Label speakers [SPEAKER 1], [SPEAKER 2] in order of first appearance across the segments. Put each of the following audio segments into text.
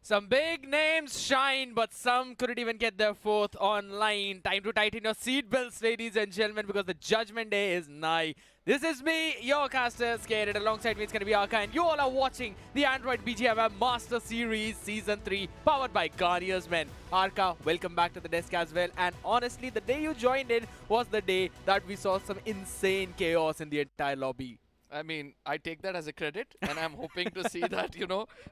[SPEAKER 1] Some big names shine, but some couldn't even get their fourth online. Time to tighten your seatbelts, ladies and gentlemen, because the judgment day is nigh. This is me, your caster, Scared. Alongside me, it's going to be Arka, and you all are watching the Android BGMS Master Series Season 3, powered by Guardians Men. Arka, welcome back to the desk as well. And honestly, the day you joined in was the day that we saw some insane chaos in the entire lobby.
[SPEAKER 2] I mean, I take that as a credit, and I'm hoping to see that,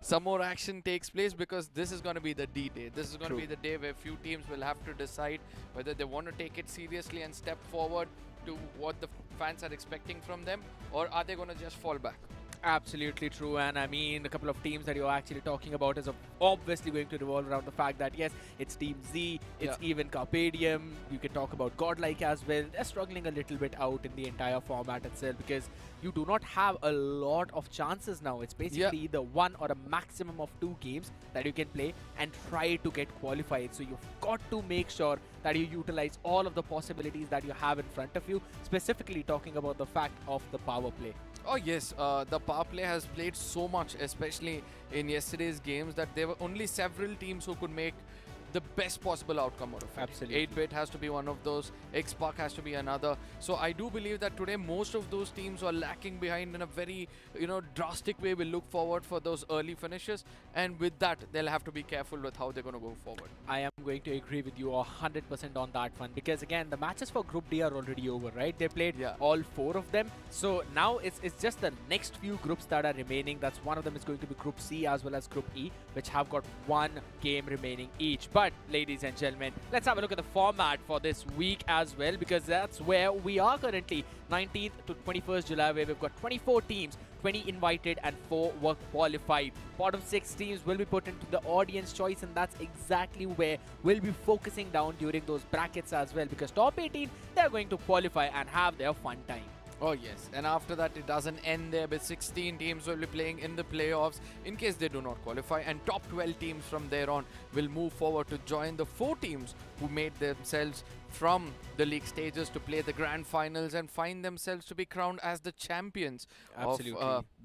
[SPEAKER 2] some more action takes place, because this is going to be the D-Day. This is going to be the day where few teams will have to decide whether they want to take it seriously and step forward to what the fans are expecting from them, or are they going to just fall back?
[SPEAKER 1] Absolutely true, and I mean, a couple of teams that you're actually talking about is obviously going to revolve around the fact that, yes, it's Team Z, it's even CarpeDiem, you can talk about Godlike as well. They're struggling a little bit out in the entire format itself, because you do not have a lot of chances now. It's basically either one or a maximum of 2 games that you can play and try to get qualified. So you've got to make sure that you utilize all of the possibilities that you have in front of you, specifically talking about the fact of the power play.
[SPEAKER 2] Oh yes, the power play has played so much, especially in yesterday's games, that there were only several teams who could make the best possible outcome out of it.
[SPEAKER 1] Absolutely.
[SPEAKER 2] 8-bit has to be one of those, X-Park has to be another. So I do believe that today most of those teams are lacking behind in a very, drastic way. We'll look forward for those early finishes, and with that, they'll have to be careful with how they're going to go forward.
[SPEAKER 1] I am going to agree with you 100% on that one, because again, the matches for Group D are already over, right? They played all 4 of them. So now it's just the next few groups that are remaining. That's one of them is going to be Group C as well as Group E, which have got 1 game remaining each. But ladies and gentlemen, let's have a look at the format for this week as well, because that's where we are currently, 19th to 21st July, where we've got 24 teams, 20 invited and 4 were qualified. Bottom 6 teams will be put into the audience choice, and that's exactly where we'll be focusing down during those brackets as well, because top 18, they're going to qualify and have their fun time.
[SPEAKER 2] Oh yes, and after that it doesn't end there, but 16 teams will be playing in the playoffs in case they do not qualify, and top 12 teams from there on will move forward to join the 4 teams who made themselves from the league stages to play the grand finals and find themselves to be crowned as the champions of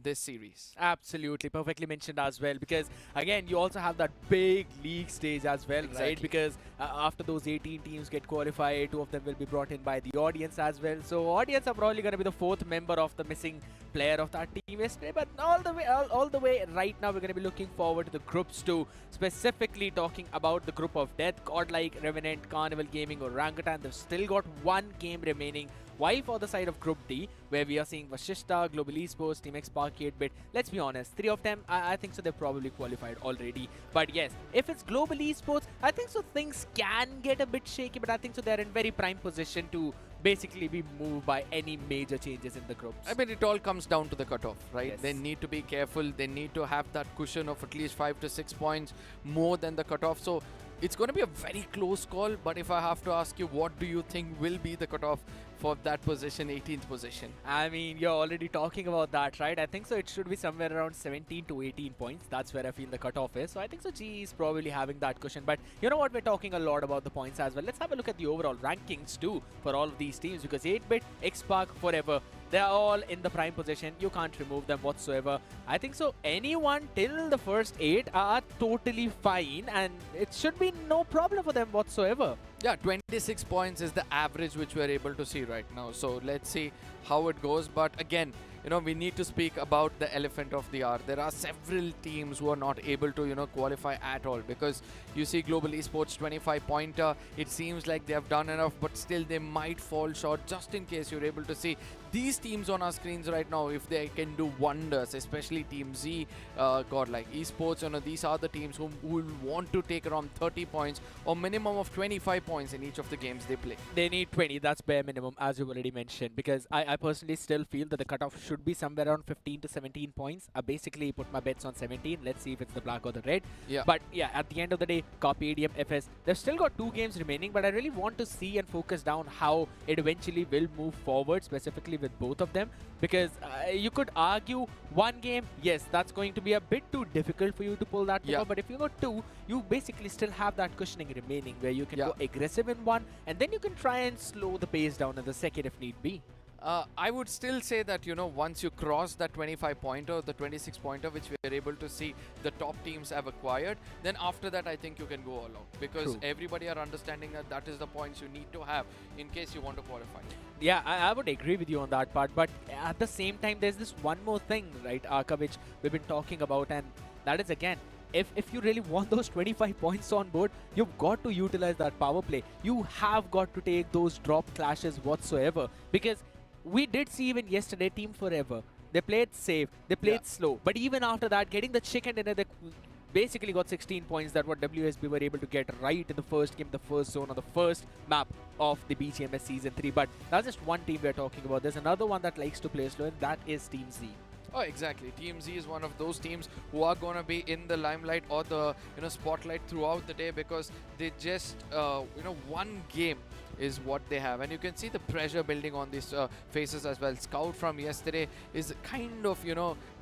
[SPEAKER 2] this series.
[SPEAKER 1] Absolutely, perfectly mentioned as well, because again, you also have that big league stage as well, right? Because after those 18 teams get qualified, 2 of them will be brought in by the audience as well. So audience are probably going to be the 4th member of the missing player of that team yesterday, but all the way right now, we're going to be looking forward to the groups too, specifically talking about the group of death, Godlike, Revenant, Carnival Gaming, Orangutan. They've still got 1 game remaining. While for the side of Group D, where we are seeing VASISTA, Global Esports, Team X-Park, 8-bit, let's be honest, 3 of them, I think so they're probably qualified already. But yes, if it's Global Esports, I think so things can get a bit shaky, but I think so they're in very prime position to basically be moved by any major changes in the groups.
[SPEAKER 2] I mean, it all comes down to the cutoff, right?
[SPEAKER 1] Yes.
[SPEAKER 2] They need to be careful. They need to have that cushion of at least 5 to 6 points more than the cutoff. So it's going to be a very close call, but if I have to ask you, what do you think will be the cutoff for that position, 18th position?
[SPEAKER 1] I mean, you're already talking about that, right? I think so it should be somewhere around 17 to 18 points. That's where I feel the cutoff is. So I think so G is probably having that cushion. But you know what? We're talking a lot about the points as well. Let's have a look at the overall rankings too for all of these teams, because 8-bit, X-Park, Forever, they're all in the prime position. You can't remove them whatsoever. I think so anyone till the first 8 are totally fine, and it should be no problem for them whatsoever.
[SPEAKER 2] Yeah, 26 points is the average which we're able to see right now. So let's see how it goes. But again, we need to speak about the elephant of the hour. There are several teams who are not able to, qualify at all, because you see Global Esports 25-pointer. It seems like they have done enough, but still they might fall short. Just in case, you're able to see these teams on our screens right now, if they can do wonders, especially Team Z, Godlike Esports. These are the teams who will want to take around 30 points or minimum of 25 points in each of the games they play.
[SPEAKER 1] They need 20. That's bare minimum, as you already mentioned, because I personally still feel that the cutoff should be somewhere around 15 to 17 points. I basically put my bets on 17. Let's see if it's the black or the red.
[SPEAKER 2] Yeah.
[SPEAKER 1] But yeah, at the end of the day, CarpeDiem, FS, they've still got 2 games remaining, but I really want to see and focus down how it eventually will move forward, specifically with both of them, because you could argue 1 game, yes, that's going to be a bit too difficult for you to pull that over, but if you go 2, you basically still have that cushioning remaining, where you can go aggressive in 1, and then you can try and slow the pace down in the second if need be.
[SPEAKER 2] I would still say that, once you cross that 25 pointer, the 26 pointer, which we are able to see the top teams have acquired, then after that, I think you can go all out, because
[SPEAKER 1] True.
[SPEAKER 2] everybody are understanding that that is the points you need to have in case you want to qualify.
[SPEAKER 1] Yeah, I would agree with you on that part, but at the same time, there's this one more thing, right, Aka, which we've been talking about, and that is, again, if you really want those 25 points on board, you've got to utilize that power play. You have got to take those drop clashes whatsoever, because we did see even yesterday Team Forever. They played safe, they played slow, but even after that, getting the chicken dinner, they basically got 16 points. That what WSB were able to get right in the first game, the first zone on the first map of the BGMS Season 3. But that's just one team we're talking about. There's another one that likes to play slow, and that is Team Z.
[SPEAKER 2] Oh, exactly. Team Z is one of those teams who are going to be in the limelight or the spotlight throughout the day, because they just one game is what they have, and you can see the pressure building on these faces as well. Scout from yesterday is kind of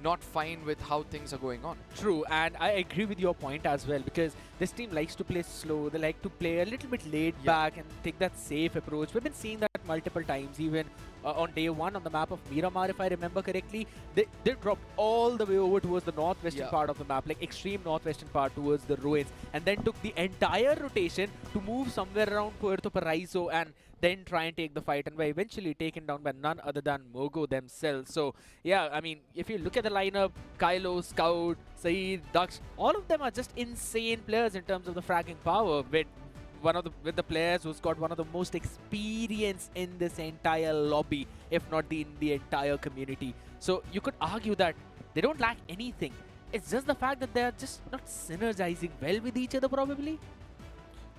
[SPEAKER 2] not fine with how things are going on.
[SPEAKER 1] True, and I agree with your point as well, because this team likes to play slow. They like to play a little bit laid back and take that safe approach. We've been seeing that multiple times, even on day one on the map of Miramar, if I remember correctly. They dropped all the way over towards the northwestern part of the map, like extreme northwestern part towards the ruins, and then took the entire rotation to move somewhere around Puerto Paraiso and then try and take the fight, and were eventually taken down by none other than MOGO themselves. So yeah, I mean, if you look at the lineup, Kylo, Scout, Saeed, Daksh, all of them are just insane players in terms of the fragging power, with the players who's got one of the most experience in this entire lobby, if not in the entire community. So you could argue that they don't lack anything. It's just the fact that they're just not synergizing well with each other, probably.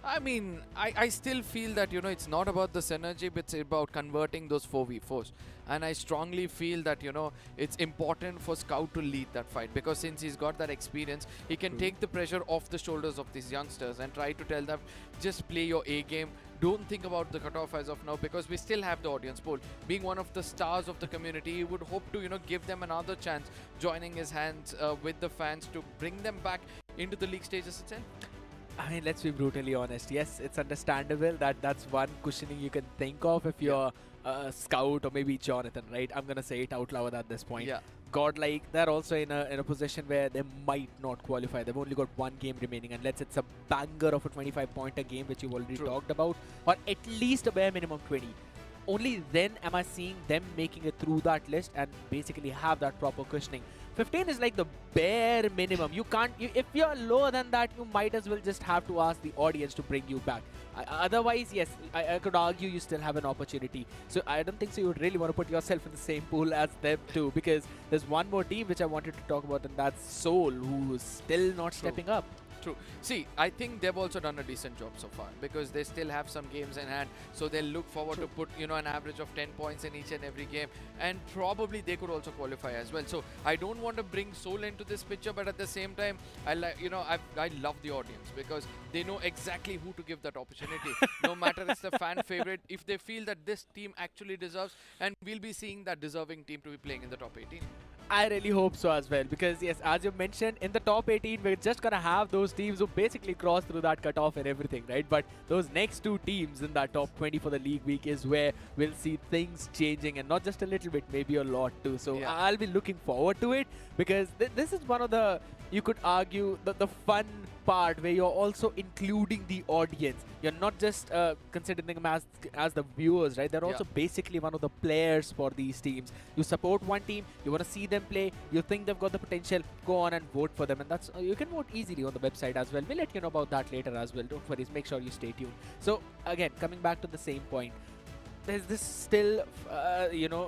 [SPEAKER 2] I mean, I still feel that, it's not about the synergy, but it's about converting those 4v4s. And I strongly feel that, it's important for Scout to lead that fight, because since he's got that experience, he can take the pressure off the shoulders of these youngsters and try to tell them, just play your A game. Don't think about the cutoff as of now, because we still have the audience pool. Being one of the stars of the community, he would hope to, give them another chance, joining his hands with the fans to bring them back into the league stages itself.
[SPEAKER 1] I mean, let's be brutally honest. Yes, it's understandable that that's one cushioning you can think of if you're Scout or maybe Jonathan, right? I'm gonna say it out loud at this point.
[SPEAKER 2] Yeah.
[SPEAKER 1] Godlike, they're also in a position where they might not qualify. They've only got one game remaining, unless it's a banger of a 25-pointer game, which you've already talked about, or at least a bare minimum 20. Only then am I seeing them making it through that list and basically have that proper cushioning. 15 is like the bare minimum. You can't, if you're lower than that, you might as well just have to ask the audience to bring you back. Otherwise, yes, I could argue you still have an opportunity. So I don't think so you would really want to put yourself in the same pool as them too, because there's one more team which I wanted to talk about, and that's Soul, who's still not stepping up.
[SPEAKER 2] True. See, I think they've also done a decent job so far, because they still have some games in hand, so they'll look forward to put an average of 10 points in each and every game, and probably they could also qualify as well. So I don't want to bring Soul into this picture, but at the same time, I love the audience, because they know exactly who to give that opportunity. No matter it's the fan favorite, if they feel that this team actually deserves, and we'll be seeing that deserving team to be playing in the top 18.
[SPEAKER 1] I really hope so as well, because yes, as you mentioned, in the top 18, we're just gonna have those teams who basically cross through that cutoff and everything, right? But those next two teams in that top 20 for the league week is where we'll see things changing, and not just a little bit, maybe a lot too. So
[SPEAKER 2] yeah.
[SPEAKER 1] I'll be looking forward to it, because this is one of the, you could argue, the fun part where you're also including the audience. You're not just considering them as the viewers, right? They're also basically one of the players for these teams. You support one team, you want to see them play, you think they've got the potential, go on and vote for them, and that's you can vote easily on the website as well. We'll let you know about that later as well. Don't worry, make sure you stay tuned. So again, coming back to the same point, there's this still,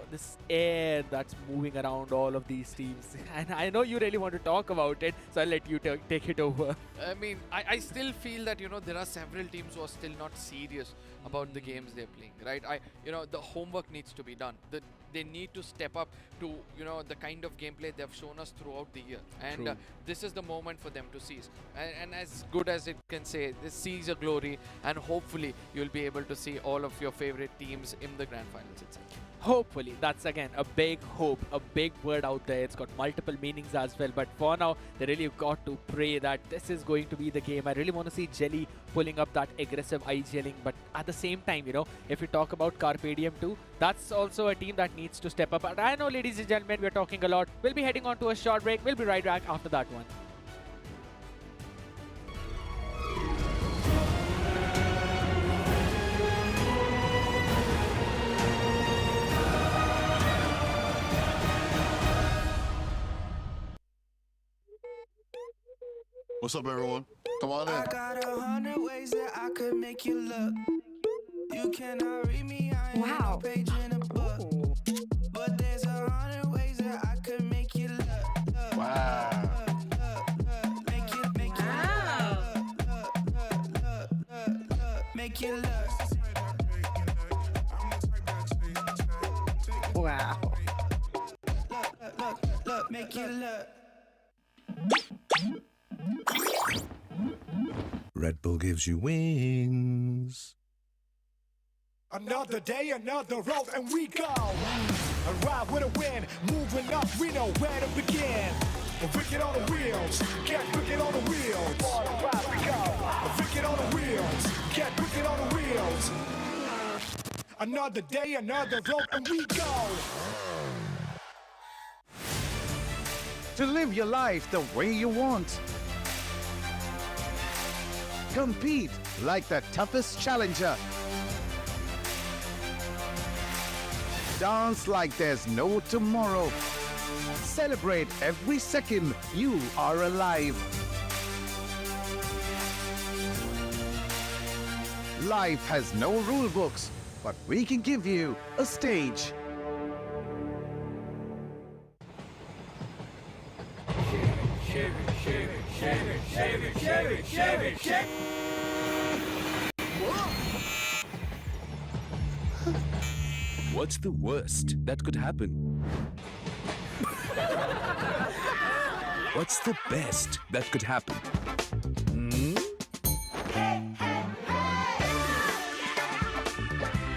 [SPEAKER 1] this air that's moving around all of these teams. And I know you really want to talk about it, so I'll let you take it over.
[SPEAKER 2] I mean, I still feel that, there are several teams who are still not serious about the games they're playing, right? The homework needs to be done. They need to step up to, the kind of gameplay they've shown us throughout the year. And this is the moment for them to seize. And as good as it can say, this seize a glory, and hopefully you'll be able to see all of your favorite teams in the grand finals itself.
[SPEAKER 1] Hopefully, that's again a big hope, a big word out there. It's got multiple meanings as well. But for now, they really got to pray that this is going to be the game. I really want to see Jelly pulling up that aggressive IGLing. But at the same time, if we talk about CarpeDiem too, that's also a team that needs to step up. And I know, ladies and gentlemen, we're talking a lot. We'll be heading on to a short break. We'll be right back after that one.
[SPEAKER 3] What's up, everyone? Come on in.
[SPEAKER 4] I got 100 ways that I could make you look. You cannot read me, I ain't no page in a book. But there's 100 ways that I could make you look.
[SPEAKER 3] Wow.
[SPEAKER 4] Make you make you look.
[SPEAKER 5] Wow.
[SPEAKER 4] Look, make you look.
[SPEAKER 6] Red Bull gives you wings.
[SPEAKER 7] Another day, another road, and we go. A ride with a win, moving up, we know where to begin. Wicked on the wheels, get wicked on the wheels. On a ride we go. Wicked on the wheels, get wicked on the wheels. Another day, another road, and we go.
[SPEAKER 5] To live your life the way you want. Compete like the toughest challenger. Dance like there's no tomorrow. Celebrate every second you are alive. Life has no rule books, but we can give you a stage.
[SPEAKER 8] What's the worst that could happen? What's the best that could happen?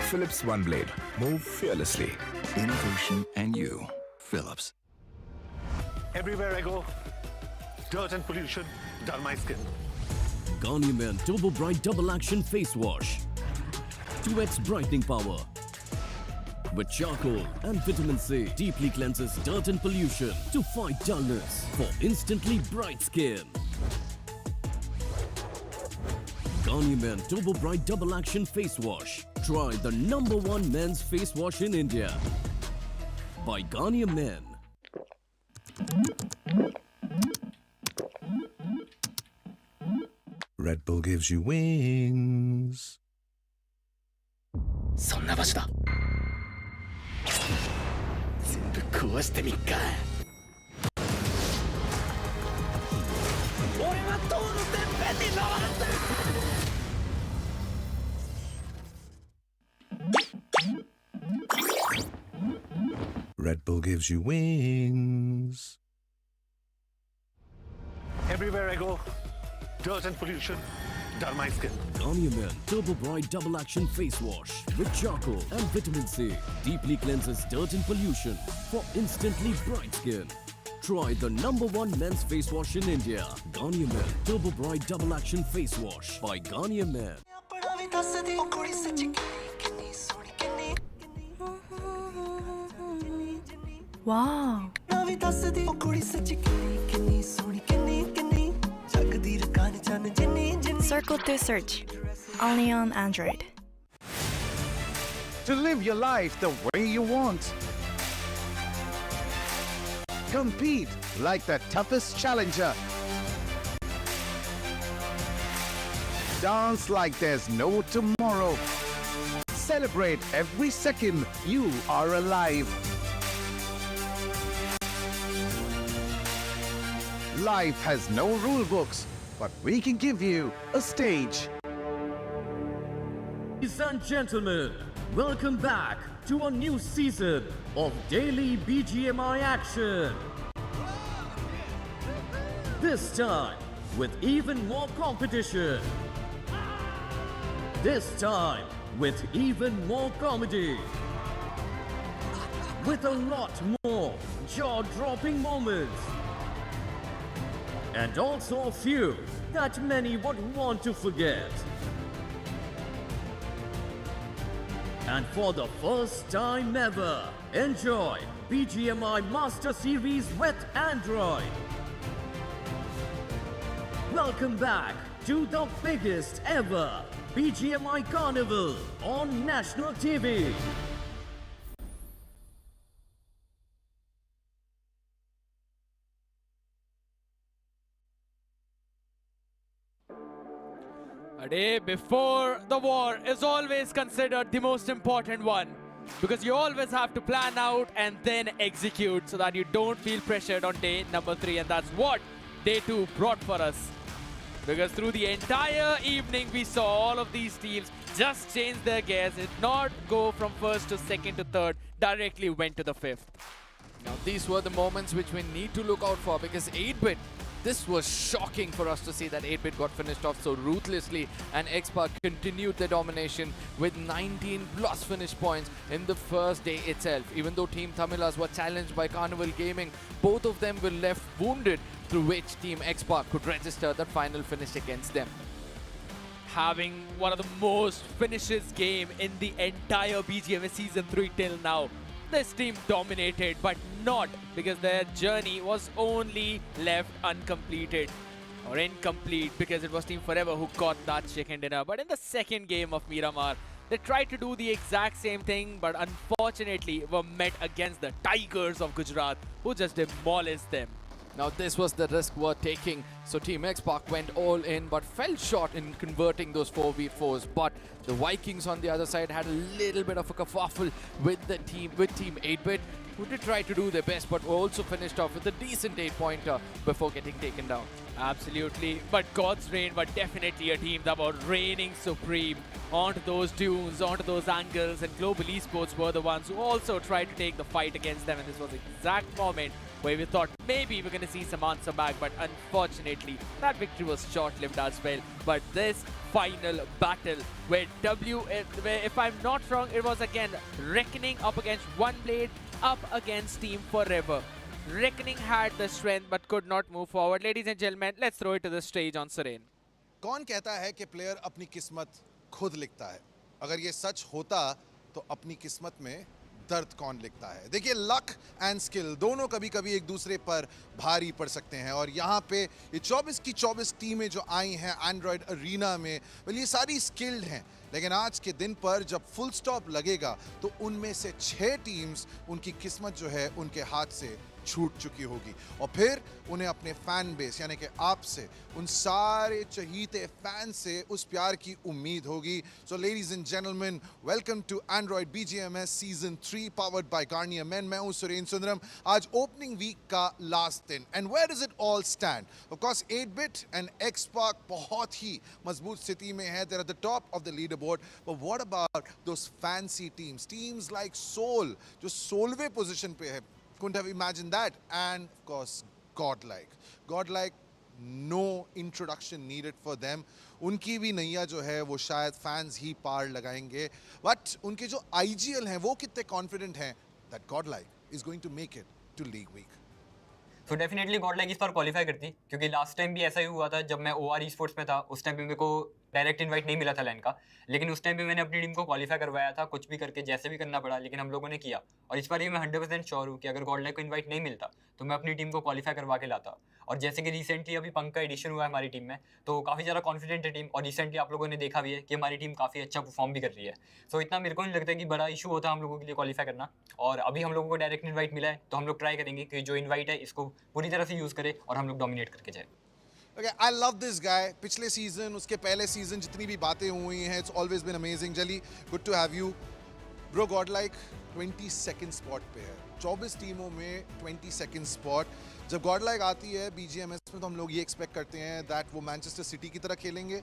[SPEAKER 8] Philips One Blade. Move fearlessly. Innovation and you. Philips.
[SPEAKER 7] Everywhere I go, dirt and pollution dull my skin.
[SPEAKER 9] Garnier Men Turbo Bright Double Action Face Wash. 2x brightening power. With charcoal and vitamin C, deeply cleanses dirt and pollution to fight dullness for instantly bright skin. Garnier Men Turbo Bright Double Action Face Wash. Try the #1 men's face wash in India. By Garnier Men.
[SPEAKER 6] Red Bull gives you wings.
[SPEAKER 10] そんな場所だ。全部壊してみっか。俺は塔のてっぺんに登るんだ。
[SPEAKER 6] Red Bull gives you wings.
[SPEAKER 7] Everywhere I go, dirt and pollution dull my skin.
[SPEAKER 9] Garnier Men Turbo Bright Double Action Face Wash with charcoal and vitamin C. Deeply cleanses dirt and pollution for instantly bright skin. Try the #1 men's face wash in India. Garnier Men Turbo Bright Double Action Face Wash by Garnier Men.
[SPEAKER 11] Wow. Circle to search. Only on Android.
[SPEAKER 5] To live your life the way you want. Compete like the toughest challenger. Dance like there's no tomorrow. Celebrate every second you are alive. Life has no rule books, but we can give you a stage.
[SPEAKER 9] Ladies and gentlemen, welcome back to a new season of daily BGMI action. This time with even more competition. This time with even more comedy. with a lot more jaw-dropping moments. And also a few that many would want to forget. And for the first time ever, enjoy BGMI Master Series with Android. Welcome back to the biggest ever BGMI Carnival on national TV.
[SPEAKER 1] A day before the war is always considered the most important one, because you always have to plan out and then execute so that you don't feel pressured on day number 3, and that's what day 2 brought for us. Because through the entire evening we saw all of these teams just change their gears, did not go from first to second to third, directly went to the 5th.
[SPEAKER 2] Now these were the moments which we need to look out for, because 8-bit, this was shocking for us to see that 8-bit got finished off so ruthlessly, and Xpark continued their domination with 19 plus finish points in the first day itself. Even though Team Tamilas were challenged by Carnival Gaming, both of them were left wounded, through which Team Xpark could register that final finish against them.
[SPEAKER 1] Having one of the most finishes game in the entire BGMS Season 3 till now. This team dominated, but not because their journey was only left uncompleted or incomplete, because it was Team Forever who got that chicken dinner. But in the second game of Miramar, they tried to do the exact same thing, but unfortunately were met against the Tigers of Gujarat, who just demolished them.
[SPEAKER 2] Now this was the risk worth taking, so Team Xpark went all in but fell short in converting those 4v4s. But the Vikings on the other side had a little bit of a kerfuffle with Team 8-bit, who did try to do their best but also finished off with a decent 8-pointer before getting taken down.
[SPEAKER 1] Absolutely, but God's Reign were definitely a team that were reigning supreme onto those dunes, onto those angles, and Global Esports were the ones who also tried to take the fight against them, and this was the exact moment where we thought maybe we're going to see some answer back, but unfortunately that victory was short-lived as well. But this final battle where if I'm not wrong, it was again Reckoning up against One Blade, up against Team Forever. Reckoning had the strength but could not move forward. Ladies and gentlemen, let's throw it to the stage on Serene.
[SPEAKER 12] कौन कहता है कि player अपनी किस्मत खुद लिखता है? अगर ये सच होता तो अपनी किस्मत में दर्द कौन लिखता है? देखिए, लक एंड स्किल दोनों कभी-कभी एक दूसरे पर भारी पड़ सकते हैं, और यहाँ पे ये 24 की 24 टीमें जो आई हैं एंड्रॉयड अरीना में, ये सारी स्किल्ड हैं, लेकिन आज के दिन पर जब फुल स्टॉप लगेगा तो उनमें से 6 टीम्स उनकी किस्मत जो है उनके हाथ से छूट चुकी होगी, और फिर उन्हें अपने फैन बेस यानी कि आपसे, उन सारे चहीते फैन से उस प्यार की उम्मीद होगी. So ladies and gentleman, welcome to Android BGMS season 3 powered by Carnia man. मैं हूं सुरेन सुंदरम. आज ओपनिंग वीक का लास्ट दिन, and where does it all stand? Of course 8-bit and Xpark बहुत ही मजबूत स्थिति में है. They are at the top of the leaderboard. But what about those fancy teams like Soul, जो 16वें पोजीशन पे है? Couldn't have imagined that. And of course Godlike, no introduction needed for them. उनकी भी नैया जो है वो शायद फैंस ही पार लगाएंगे, बट उनके जो IGL हैं वो कितने कॉन्फिडेंट हैं that Godlike is going to make it to League Week?
[SPEAKER 13] तो डेफिनेटली गॉडलाइक इस बार क्वालिफाई करती, क्योंकि लास्ट टाइम भी ऐसा ही हुआ था जब मैं OR Esports में था. उस टाइम भी मेरे को डायरेक्ट इनवाइट नहीं मिला था लैन का, लेकिन उस टाइम भी मैंने अपनी टीम को क्वालिफाई करवाया था, कुछ भी करके जैसे भी करना पड़ा, लेकिन हम लोगों ने किया. और इस बार ये मैं 100% श्योर हूँ कि अगर गॉडलाइक को इन्वाइट नहीं मिलता तो मैं अपनी टीम को क्वालिफाई करवा के लाता. और जैसे कि रिसेंटली अभी पंक का एडिशन हुआ है हमारी टीम में, तो काफ़ी ज़्यादा कॉन्फिडेंट है टीम, और रिसेंटली आप लोगों ने देखा भी है कि हमारी टीम काफ़ी अच्छा परफॉर्म भी कर रही है. सो इतना मेरे को नहीं लगता कि बड़ा इशू होता है हम लोगों के लिए क्वालिफाई करना. और अभी हम लोगों को डायरेक्ट इन्वाइट मिला है, तो हम लोग ट्राई करेंगे कि जो इन्वाइट है इसको पूरी तरह से यूज़ करें और हम लोग डोमिनेट करके जाए.
[SPEAKER 12] Okay, I love this guy. पिछले सीजन, उसके पहले सीजन, जितनी भी बातें हुई हैं, it's always been amazing. जली, good to have you. Bro, Godlike 22nd spot पे है. 24 टीमों में 22nd spot. जब Godlike आती है BGMS में तो हम लोग ये एक्सपेक्ट करते हैं that वो मैनचेस्टर सिटी की तरह खेलेंगे,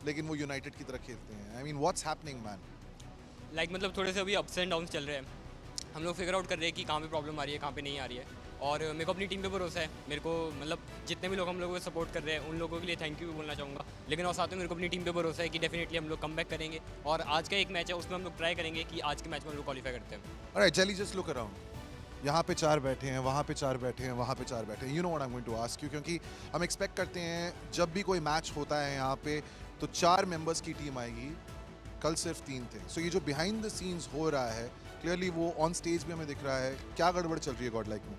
[SPEAKER 12] लेकिन वो यूनाइटेड की तरह खेलते हैं. I mean, what's happening, man?
[SPEAKER 14] Like मतलब थोड़े से अभी अप्स एंड डाउन्स चल रहे हैं. हम लोग फिगर आउट कर रहे हैं कि कहाँ पे प्रॉब्लम आ रही है, कहाँ पे नहीं आ रही है. और मेरे को अपनी टीम पे भरोसा है. मेरे को मतलब जितने भी लोग हम लोगों को सपोर्ट कर रहे हैं उन लोगों के लिए थैंक यू बोलना चाहूँगा. लेकिन और साथ में मेरे को अपनी टीम पे भरोसा है कि डेफिनेटली हम लोग कम बैक करेंगे. और आज का एक मैच है उसमें हम लोग ट्राई करेंगे कि आज के मैच में हम लोग क्वालिफाई करते हैं.
[SPEAKER 12] Alright, Jelly, just look around. यहाँ पे 4 बैठे हैं, वहाँ पे 4 बैठे हैं, वहाँ पे 4 बैठे हैं. You know what I'm going to ask you, क्योंकि हम एक्सपेक्ट करते हैं जब भी कोई मैच होता है यहाँ पे तो 4 मेंबर्स की टीम आएगी. कल सिर्फ 3 थे. सो ये जो बिहाइंड द सीन्स हो रहा है, क्लियरली वो ऑन स्टेज भी हमें दिख रहा है. क्या गड़बड़ चल रही है गॉडलाइक में?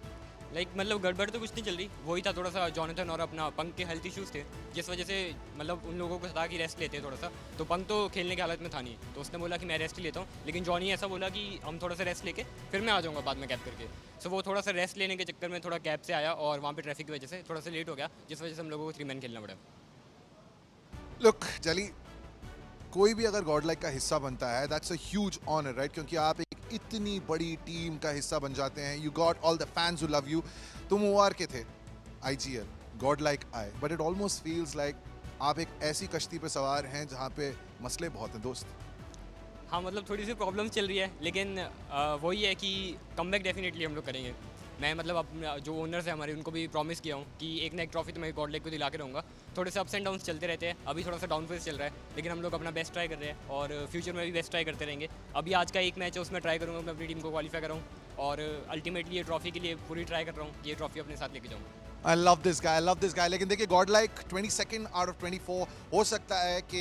[SPEAKER 14] मतलब गड़बड़ तो कुछ नहीं चल रही, वही था थोड़ा सा जॉनथन और अपना पंक के हेल्थ इश्यूज थे, जिस वजह से मतलब उन लोगों को था कि रेस्ट लेते हैं थोड़ा सा. तो पंक तो खेलने की हालत में था नहीं, तो उसने बोला कि मैं रेस्ट लेता हूँ, लेकिन जॉनी ऐसा बोला कि हम थोड़ा सा रेस्ट लेके फिर मैं आ जाऊँगा बाद में कैप करके. सो वो थोड़ा सा रेस्ट लेने के चक्कर में थोड़ा कैप से आया और वहाँ पे ट्रैफिक की वजह से थोड़ा सा लेट हो गया, जिस वजह से हम लोगों को 3 मैन खेलना पड़ा.
[SPEAKER 12] लुक जली, कोई भी अगर गॉडलाइक का हिस्सा बनता है, that's a huge honour, right? क्योंकि आप एक इतनी बड़ी टीम का हिस्सा बन जाते हैं. You got all the fans who love you. तुम ओआर के थे, IGL, गॉडलाइक आए, but it almost feels like आप एक ऐसी कश्ती पे सवार हैं जहाँ पे मसले बहुत हैं दोस्त.
[SPEAKER 14] हाँ मतलब थोड़ी सी प्रॉब्लम चल रही है, लेकिन वही है कि कमबैक डेफिनेटली हम लोग करेंगे. मैं मतलब अपने जो ओनर्स हैं हमारे उनको भी प्रॉमिस किया हूँ कि एक ना एक ट्रॉफी तो मैं गॉडलाइक को दिला के रहूँगा. थोड़े से अप्स एंड डाउन्स चलते रहते हैं, अभी थोड़ा सा डाउन फेज चल रहा है, लेकिन हम लोग अपना बेस्ट ट्राई कर रहे हैं और फ्यूचर में भी बेस्ट ट्राई करते रहेंगे. अभी आज का एक मैच है, उसमें ट्राई करूँगा मैं अपनी टीम को क्वालिफाई कराऊँ और अल्टीमेटली ये ट्रॉफी के लिए पूरी ट्राई कर रहा हूँ कि ये ट्रॉफी अपने साथ लेके जाऊँ.
[SPEAKER 12] I love this guy, I love this guy. लेकिन देखिए गॉडलाइक 22nd out of 24 हो सकता है कि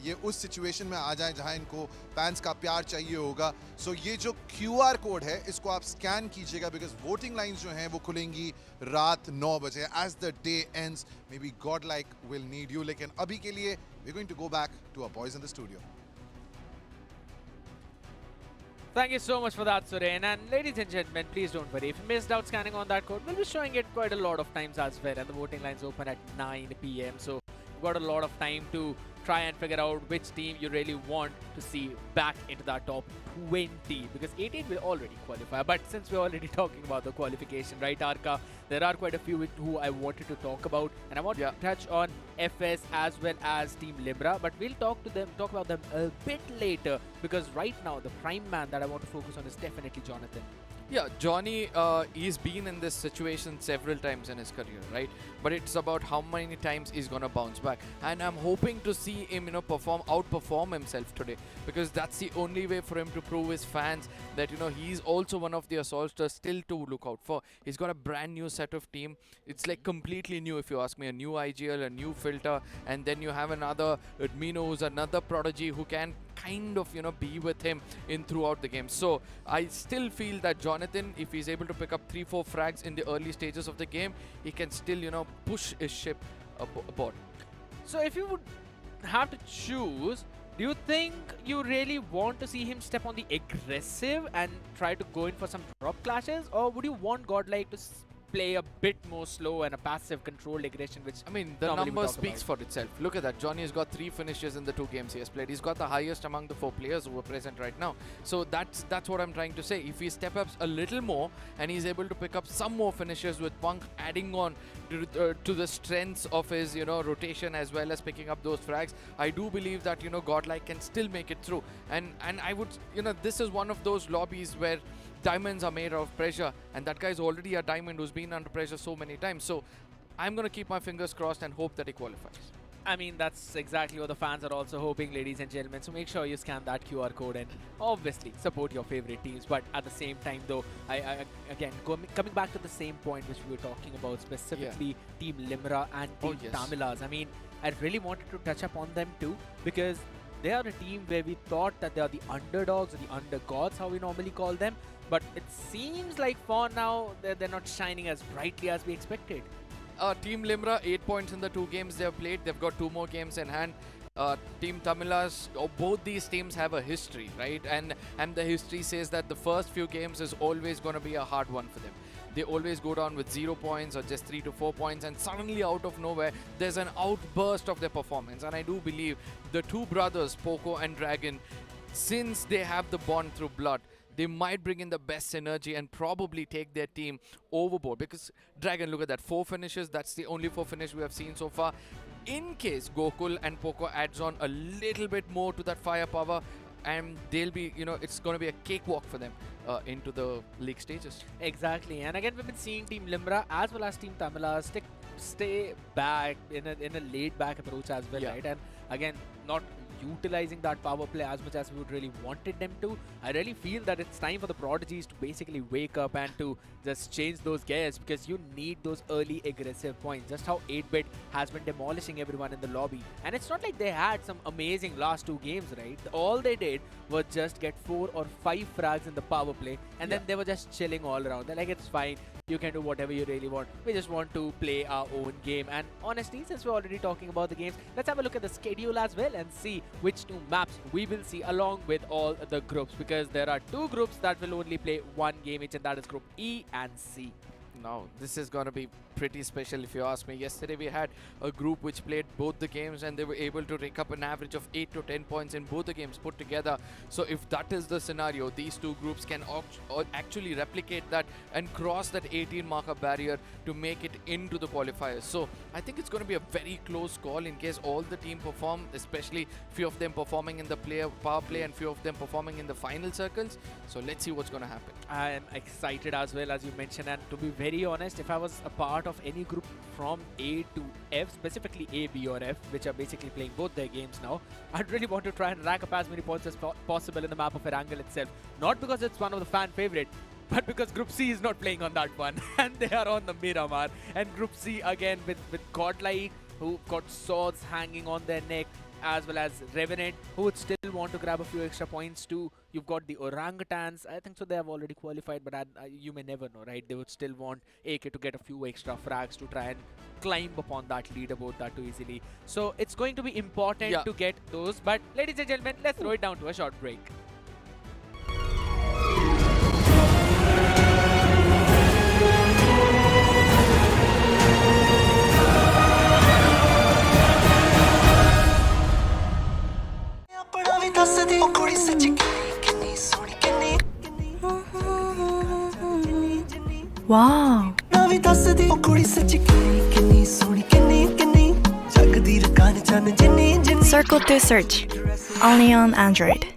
[SPEAKER 12] ये उस सिचुएशन में आ जाए जहां इनको फैंस का प्यार चाहिए होगा. सो ये जो QR कोड है इसको आप स्कैन कीजिएगा, बिकॉज वोटिंग लाइंस जो हैं वो खुलेंगी रात 9 बजे. As the day ends maybe Godlike will need you. लेकिन अभी के लिए we are going to go back to our boys in the studio.
[SPEAKER 1] Thank you so much for that, Suren. And ladies and gentlemen, please don't worry. If you missed out scanning on that code, we'll be showing it quite a lot of times as well. And the voting lines open at 9 p.m. So you've got a lot of time to try and figure out which team you really want to see back into that top 20. Because 18 will already qualify. But since we're already talking about the qualification, right, Arka, there are quite a few who I wanted to talk about. And I want to touch on FS as well as Team Limra. But we'll talk about them a bit later. Because right now, the prime man that I want to focus on is definitely Jonathan.
[SPEAKER 2] Yeah, Johnny, he's been in this situation several times in his career, right? But it's about how many times he's gonna bounce back. And I'm hoping to see him, outperform himself today, because that's the only way for him to prove his fans that, he's also one of the assaulters still to look out for. He's got a brand new set of team. It's like completely new, if you ask me. A new IGL, a new filter, and then you have another Admino who's another prodigy who can kind of, be with him in throughout the game. So I still feel that Jonathan, if he's able to pick up 3-4 frags in the early stages of the game, he can still, push his ship aboard.
[SPEAKER 1] So if you would have to choose, do you think you really want to see him step on the aggressive and try to go in for some drop clashes, or would you want Godlike to play a bit more slow and a passive controlled aggression, which
[SPEAKER 2] the number speaks for itself. Look at that. Johnny has got 3 finishes in the 2 games he has played. He's got the highest among the 4 players who are present right now. So that's what I'm trying to say. If he step up a little more and he's able to pick up some more finishes with Punk adding on to the strengths of his rotation as well as picking up those frags, I do believe that Godlike can still make it through. And I would this is one of those lobbies where diamonds are made of pressure, and that guy is already a diamond who's been under pressure so many times. So I'm going to keep my fingers crossed and hope that he qualifies.
[SPEAKER 1] I mean, that's exactly what the fans are also hoping, ladies and gentlemen. So make sure you scan that QR code and obviously support your favorite teams. But at the same time, though, again, coming back to the same point which we were talking about, specifically Team Limra and Team Tamilas. I mean, I really wanted to touch upon them too, because they are a team where we thought that they are the underdogs or the undergods, how we normally call them. But it seems like for now, they're not shining as brightly as we expected.
[SPEAKER 2] Team Limra, 8 points in the 2 games they have played. They've got 2 more games in hand. Team Tamilas, both these teams have a history, right? And the history says that the first few games is always going to be a hard one for them. They always go down with 0 points or just 3 to 4 points, and suddenly out of nowhere, there's an outburst of their performance. And I do believe the 2 brothers, Poco and Dragon, since they have the bond through blood, they might bring in the best synergy and probably take their team overboard. Because Dragon, look at that, 4 finishes. That's the only 4 finishes we have seen so far. In case Gokul and Poco adds on a little bit more to that firepower, and they'll be, it's going to be a cakewalk for them into the league stages.
[SPEAKER 1] Exactly. And again, we've been seeing Team Limra as well as Team Tamilas stay back in a laid back approach as well, right? And again, not utilizing that power play as much as we would really wanted them to. I really feel that it's time for the Prodigies to basically wake up and to just change those gears, because you need those early aggressive points. Just how 8-bit has been demolishing everyone in the lobby. And it's not like they had some amazing last 2 games, right? All they did was just get 4 or 5 frags in the power play, and then they were just chilling all around. They're like, it's fine, you can do whatever you really want. We just want to play our own game. And honestly, since we're already talking about the games, let's have a look at the schedule as well and see which 2 maps we will see along with all the groups, because there are 2 groups that will only play 1 game each, and that is Group E and C.
[SPEAKER 2] Now, this is going to be pretty special if you ask me. Yesterday we had a group which played both the games and they were able to rake up an average of 8 to 10 points in both the games put together. So if that is the scenario, these 2 groups can actually replicate that and cross that 18 marker barrier to make it into the qualifiers. So I think it's going to be a very close call in case all the team perform, especially few of them performing in the power play and few of them performing in the final circles. So let's see what's going to happen.
[SPEAKER 1] I am excited as well, as you mentioned, and to be very honest, if I was a part of any group from A to F, specifically A, B or F, which are basically playing both their games now, I'd really want to try and rack up as many points as possible in the map of Erangel itself. Not because it's one of the fan favorite, but because Group C is not playing on that one and they are on the Miramar. And Group C again with Godlike, who got swords hanging on their neck, as well as Revenant, who would still want to grab a few extra points too. You've got the Orangutans. I think so they have already qualified, but you may never know, right? They would still want AK to get a few extra frags to try and climb upon that leaderboard that too easily. So it's going to be important to get those. But ladies and gentlemen, let's throw it down to a short break.
[SPEAKER 11] Wow. Circle to search. Only on Android.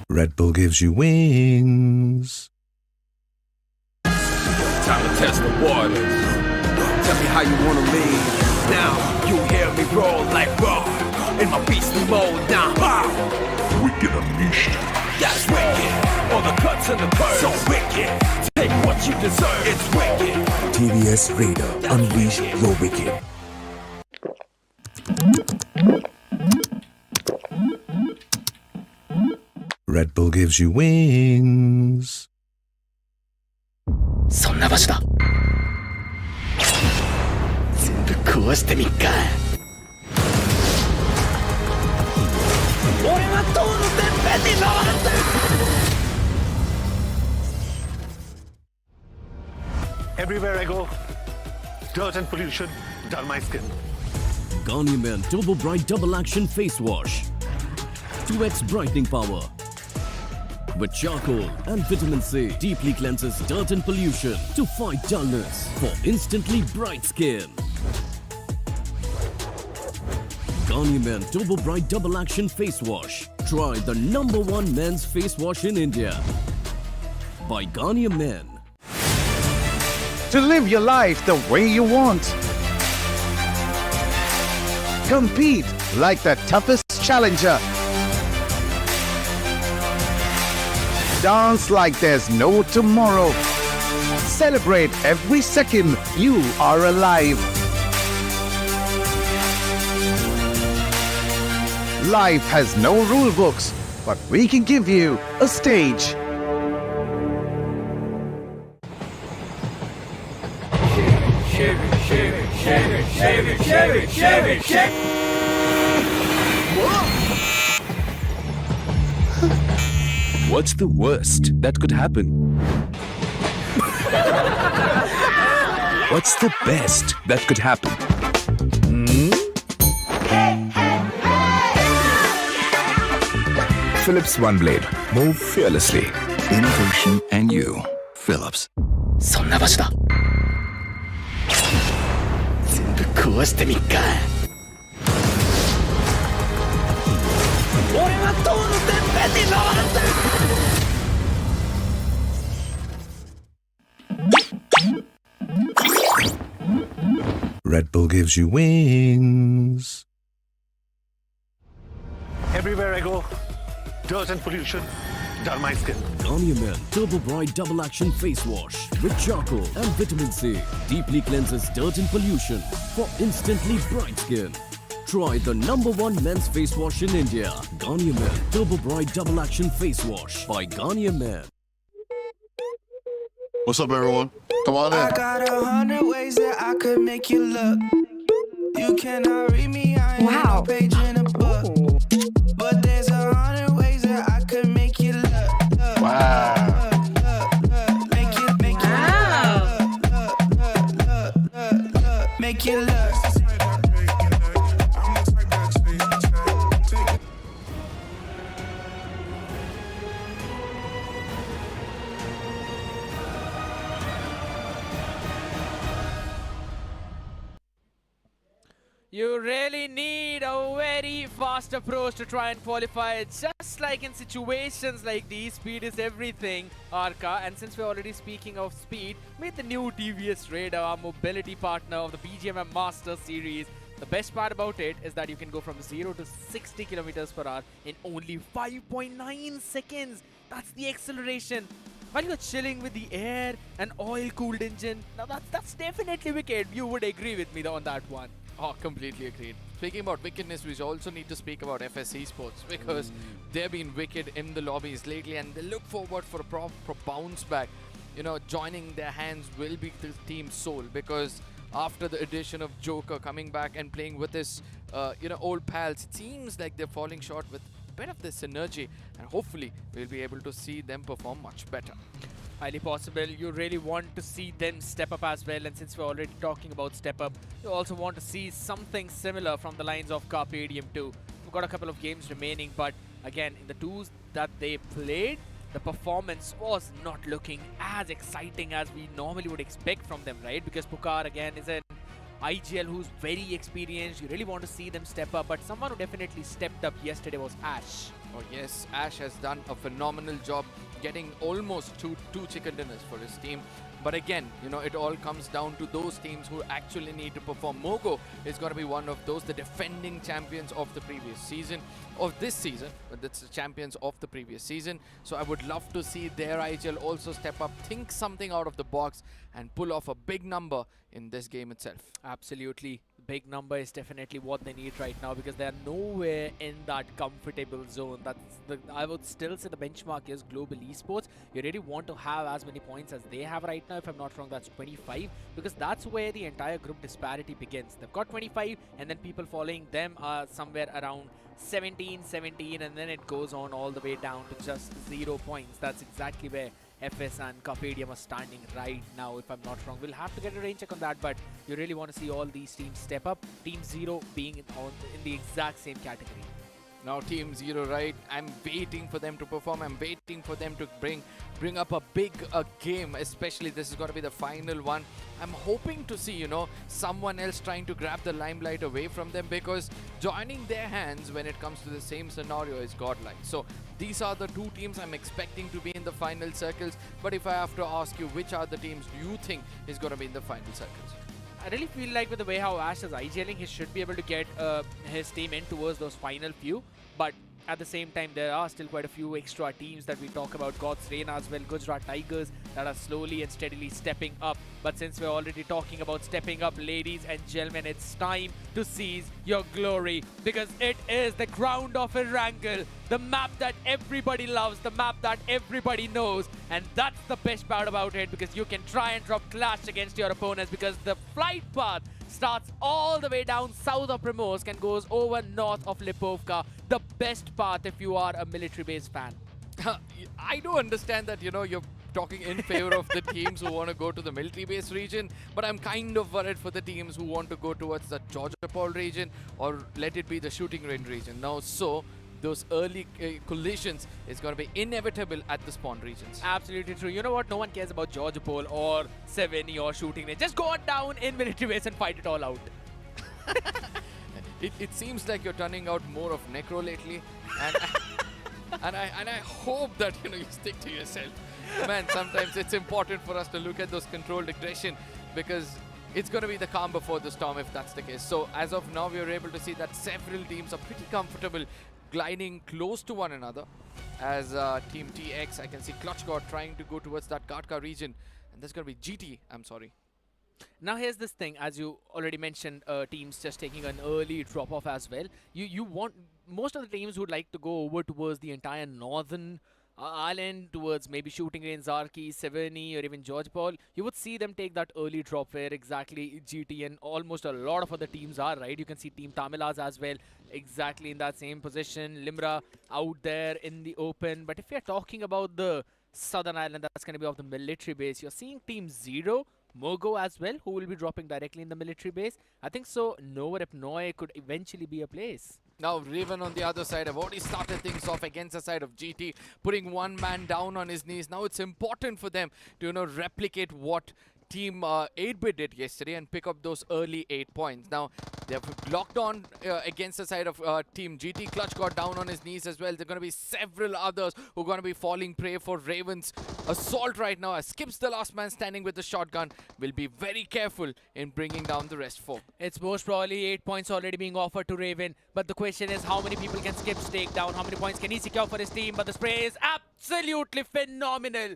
[SPEAKER 6] Red Bull gives you wings.
[SPEAKER 15] Time to test the waters. Tell me how you wanna leave. Now you hear me roll like raw in my beastly mode now. Wicked unleashed. That's wicked. All the cuts and the curves. So wicked. Take what you deserve. It's wicked.
[SPEAKER 6] TVS Raider, unleash your wicked. Red Bull gives you wings.
[SPEAKER 10] そんな場所だ。全部壊してみっか。俺は塔のてっぺんに登るんだ。
[SPEAKER 16] Everywhere I go, dirt and pollution dull my skin.
[SPEAKER 9] Garnier Turbo Bright Double Action Face Wash. 2x brightening power. With charcoal and vitamin C, deeply cleanses dirt and pollution to fight dullness for instantly bright skin. Garnier Turbo Bright Double Action Face Wash. Try the #1 men's face wash in India. By Garnier Men.
[SPEAKER 5] To live your life the way you want. Compete like the toughest challenger. Dance like there's no tomorrow. Celebrate every second you are alive. Life has no rule books, but we can give you a stage.
[SPEAKER 8] What's the worst that could happen? What's the best that could happen? Philips One Blade. Move fearlessly. Innovation and you. Philips.
[SPEAKER 10] そんな場所だ。全部壊してみっか。俺は塔のてっぺんに登るんだ。
[SPEAKER 6] Red Bull gives you wings.
[SPEAKER 16] Everywhere I go, dirt and pollution dull my skin.
[SPEAKER 9] Garnier Men Turbo Bright Double Action Face Wash with charcoal and vitamin C. Deeply cleanses dirt and pollution for instantly bright skin. Try the #1 men's face wash in India. Garnier Men Turbo Bright Double Action Face Wash by Garnier Men.
[SPEAKER 3] What's up, everyone? Come on in.
[SPEAKER 4] I got 100 ways that I could make you look. You cannot read me, I ain't no page in a book. But there's 100 ways that I could make you look.
[SPEAKER 3] Wow.
[SPEAKER 4] Make you look. Make you look.
[SPEAKER 1] You really need a very fast approach to try and qualify. Just like in situations like these, speed is everything, Arka. And since we're already speaking of speed, with the new TVS Radar, our mobility partner of the BGMS Master Series, the best part about it is that you can go from 0 to 60 kilometers per hour in only 5.9 seconds. That's the acceleration. While you're chilling with the air and oil-cooled engine, now that's definitely wicked. You would agree with me on that one.
[SPEAKER 2] Oh, completely agreed. Speaking about wickedness, we also need to speak about FS Esports because they've been wicked in the lobbies lately and they look forward for a proper bounce back. You know, joining their hands will be the team Soul because after the addition of Joker coming back and playing with his, old pals, it seems like they're falling short with a bit of this synergy and hopefully we'll be able to see them perform much better.
[SPEAKER 1] Highly possible. You really want to see them step up as well, and since we're already talking about step up, you also want to see something similar from the lines of CarpeDiem too. We've got a couple of games remaining, but again, in the twos that they played, the performance was not looking as exciting as we normally would expect from them, right? Because Pukar again is an IGL who's very experienced. You really want to see them step up, but someone who definitely stepped up yesterday was Ash.
[SPEAKER 2] Oh yes, Ash has done a phenomenal job getting almost two chicken dinners for his team. But again, it all comes down to those teams who actually need to perform. MOGO is going to be one of those, the defending champions of the previous season, of this season, but that's the champions of the previous season. So I would love to see their IGL also step up, think something out of the box and pull off a big number in this game itself.
[SPEAKER 1] Absolutely. Big number is definitely what they need right now because they are nowhere in that comfortable zone. I would still say the benchmark is global esports. You really want to have as many points as they have right now. If I'm not wrong, that's 25 because that's where the entire group disparity begins. They've got 25 and then people following them are somewhere around 17, and then it goes on all the way down to just 0 points. That's exactly where FS and CarpeDiem are standing right now, if I'm not wrong. We'll have to get a range check on that, but you really want to see all these teams step up. Team 0 being in the exact same category.
[SPEAKER 2] Now Team 0, right? I'm waiting for them to perform. I'm waiting for them to bring up a big game, especially this is going to be the final one. I'm hoping to see, someone else trying to grab the limelight away from them because joining their hands when it comes to the same scenario is Godlike. So these are the two teams I'm expecting to be in the final circles. But if I have to ask you, which are the teams do you think is going to be in the final circles?
[SPEAKER 1] I really feel like with the way how Ash is IGLing, he should be able to get his team in towards those final few. But at the same time, there are still quite a few extra teams that we talk about. God's Reign as well, Gujarat Tigers that are slowly and steadily stepping up. But since we're already talking about stepping up, ladies and gentlemen, it's time to seize your glory because it is the ground of Erangel, the map that everybody loves, the map that everybody knows. And that's the best part about it because you can try and drop clash against your opponents because the flight path starts all the way down south of Primorsk and goes over north of Lipovka. The best path if you are a military-based fan.
[SPEAKER 2] I do understand that, you're talking in favor of the teams who want to go to the military-based region, but I'm kind of worried for the teams who want to go towards the Georgiapol region or let it be the shooting range region. Now, so those early collisions is going to be inevitable at the spawn regions.
[SPEAKER 1] Absolutely true. You know what? No one cares about Georgiapol or Seveni or shooting range. Just go on down in military base and fight it all out.
[SPEAKER 2] It seems like you're turning out more of Necro lately, and I hope that you stick to yourself. Man, sometimes it's important for us to look at those controlled aggression because it's going to be the calm before the storm if that's the case. So as of now, we are able to see that several teams are pretty comfortable gliding close to one another. As Team TX, I can see Clutchgod trying to go towards that Gatka region. And there's going to be GT, I'm sorry.
[SPEAKER 1] Now here's this thing, as you already mentioned, teams just taking an early drop-off as well. You want, most of the teams would like to go over towards the entire northern island, towards maybe Shooting Range, Zarki, Severny, or even George Paul. You would see them take that early drop where exactly GT and almost a lot of other teams are, right? You can see Team Tamilas as well, exactly in that same position. Limra out there in the open. But if you're talking about the southern island, that's going to be of the military base. You're seeing Team Zero, MOGO as well, who will be dropping directly in the military base. I think so. Nowhere Noi could eventually be a place.
[SPEAKER 2] Now Raven on the other side have already started things off against the side of GT, putting one man down on his knees. Now it's important for them to, you know, replicate what Team 8-Bit did yesterday and pick up those early 8 points. Now they've locked on against the side of Team GT. Clutch got down on his knees as well. There are going to be several others who are going to be falling prey for Raven's assault right now. As Skips, the last man standing with the shotgun, will be very careful in bringing down the rest 4.
[SPEAKER 1] It's most probably 8 points already being offered to Raven. But the question is, how many people can Skips take down? How many points can he secure for his team? But the spray is absolutely phenomenal.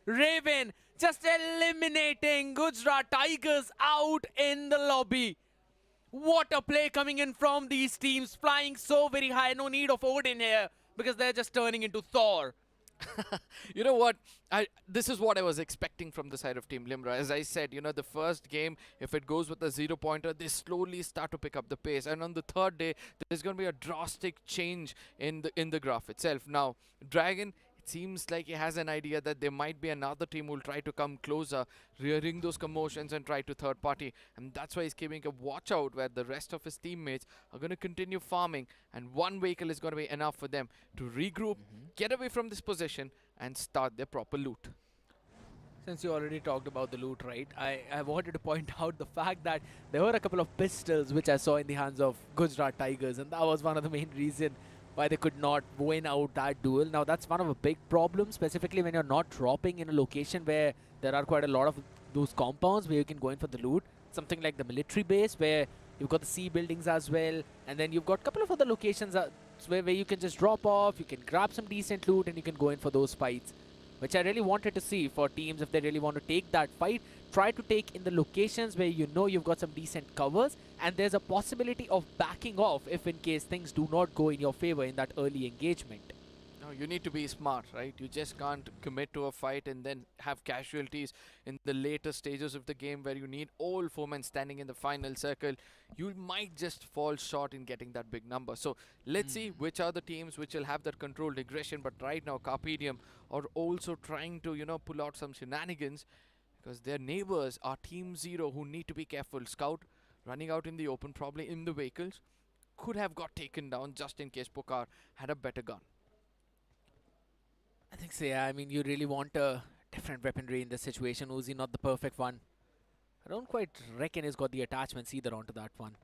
[SPEAKER 1] Raven just eliminating Gujarat Tigers out in the lobby. What a play coming in from these teams, flying so very high. No need of Odin here because they're just turning into Thor.
[SPEAKER 2] You know what? This is what I was expecting from the side of Team Limra. As I said, you know, the first game, if it goes with a 0-pointer, they slowly start to pick up the pace. And on the third day, there's going to be a drastic change in the graph itself. Now, Dragon, it seems like he has an idea that there might be another team who will try to come closer, rearing those commotions and try to third party. And that's why he's keeping a watch out where the rest of his teammates are going to continue farming. And one vehicle is going to be enough for them to regroup, get away from this position and start their proper loot.
[SPEAKER 1] Since you already talked about the loot, right, I wanted to point out the fact that there were a couple of pistols which I saw in the hands of Gujarat Tigers, and that was one of the main reasons why they could not win out that duel. Now that's one of the big problems, specifically when you're not dropping in a location where there are quite a lot of those compounds where you can go in for the loot. Something like the military base where you've got the C buildings as well, and then you've got a couple of other locations where you can just drop off, you can grab some decent loot and you can go in for those fights, which I really wanted to see for teams. If they really want to take that fight, try to take in the locations where you know you've got some decent covers and there's a possibility of backing off if in case things do not go in your favor in that early engagement.
[SPEAKER 2] No, you need to be smart, right? You just can't commit to a fight and then have casualties in the later stages of the game where you need all 4 men standing in the final circle. You might just fall short in getting that big number. So let's see which are the teams which will have that controlled aggression. But right now, CarpeDiem are also trying to, you know, pull out some shenanigans because their neighbors are Team Zero, who need to be careful. Scout running out in the open, probably in the vehicles, could have got taken down just in case Pokar had a better gun.
[SPEAKER 1] I think so, yeah. I mean, you really want a different weaponry in this situation. Uzi not the perfect one. I don't quite reckon he's got the attachments either onto that one.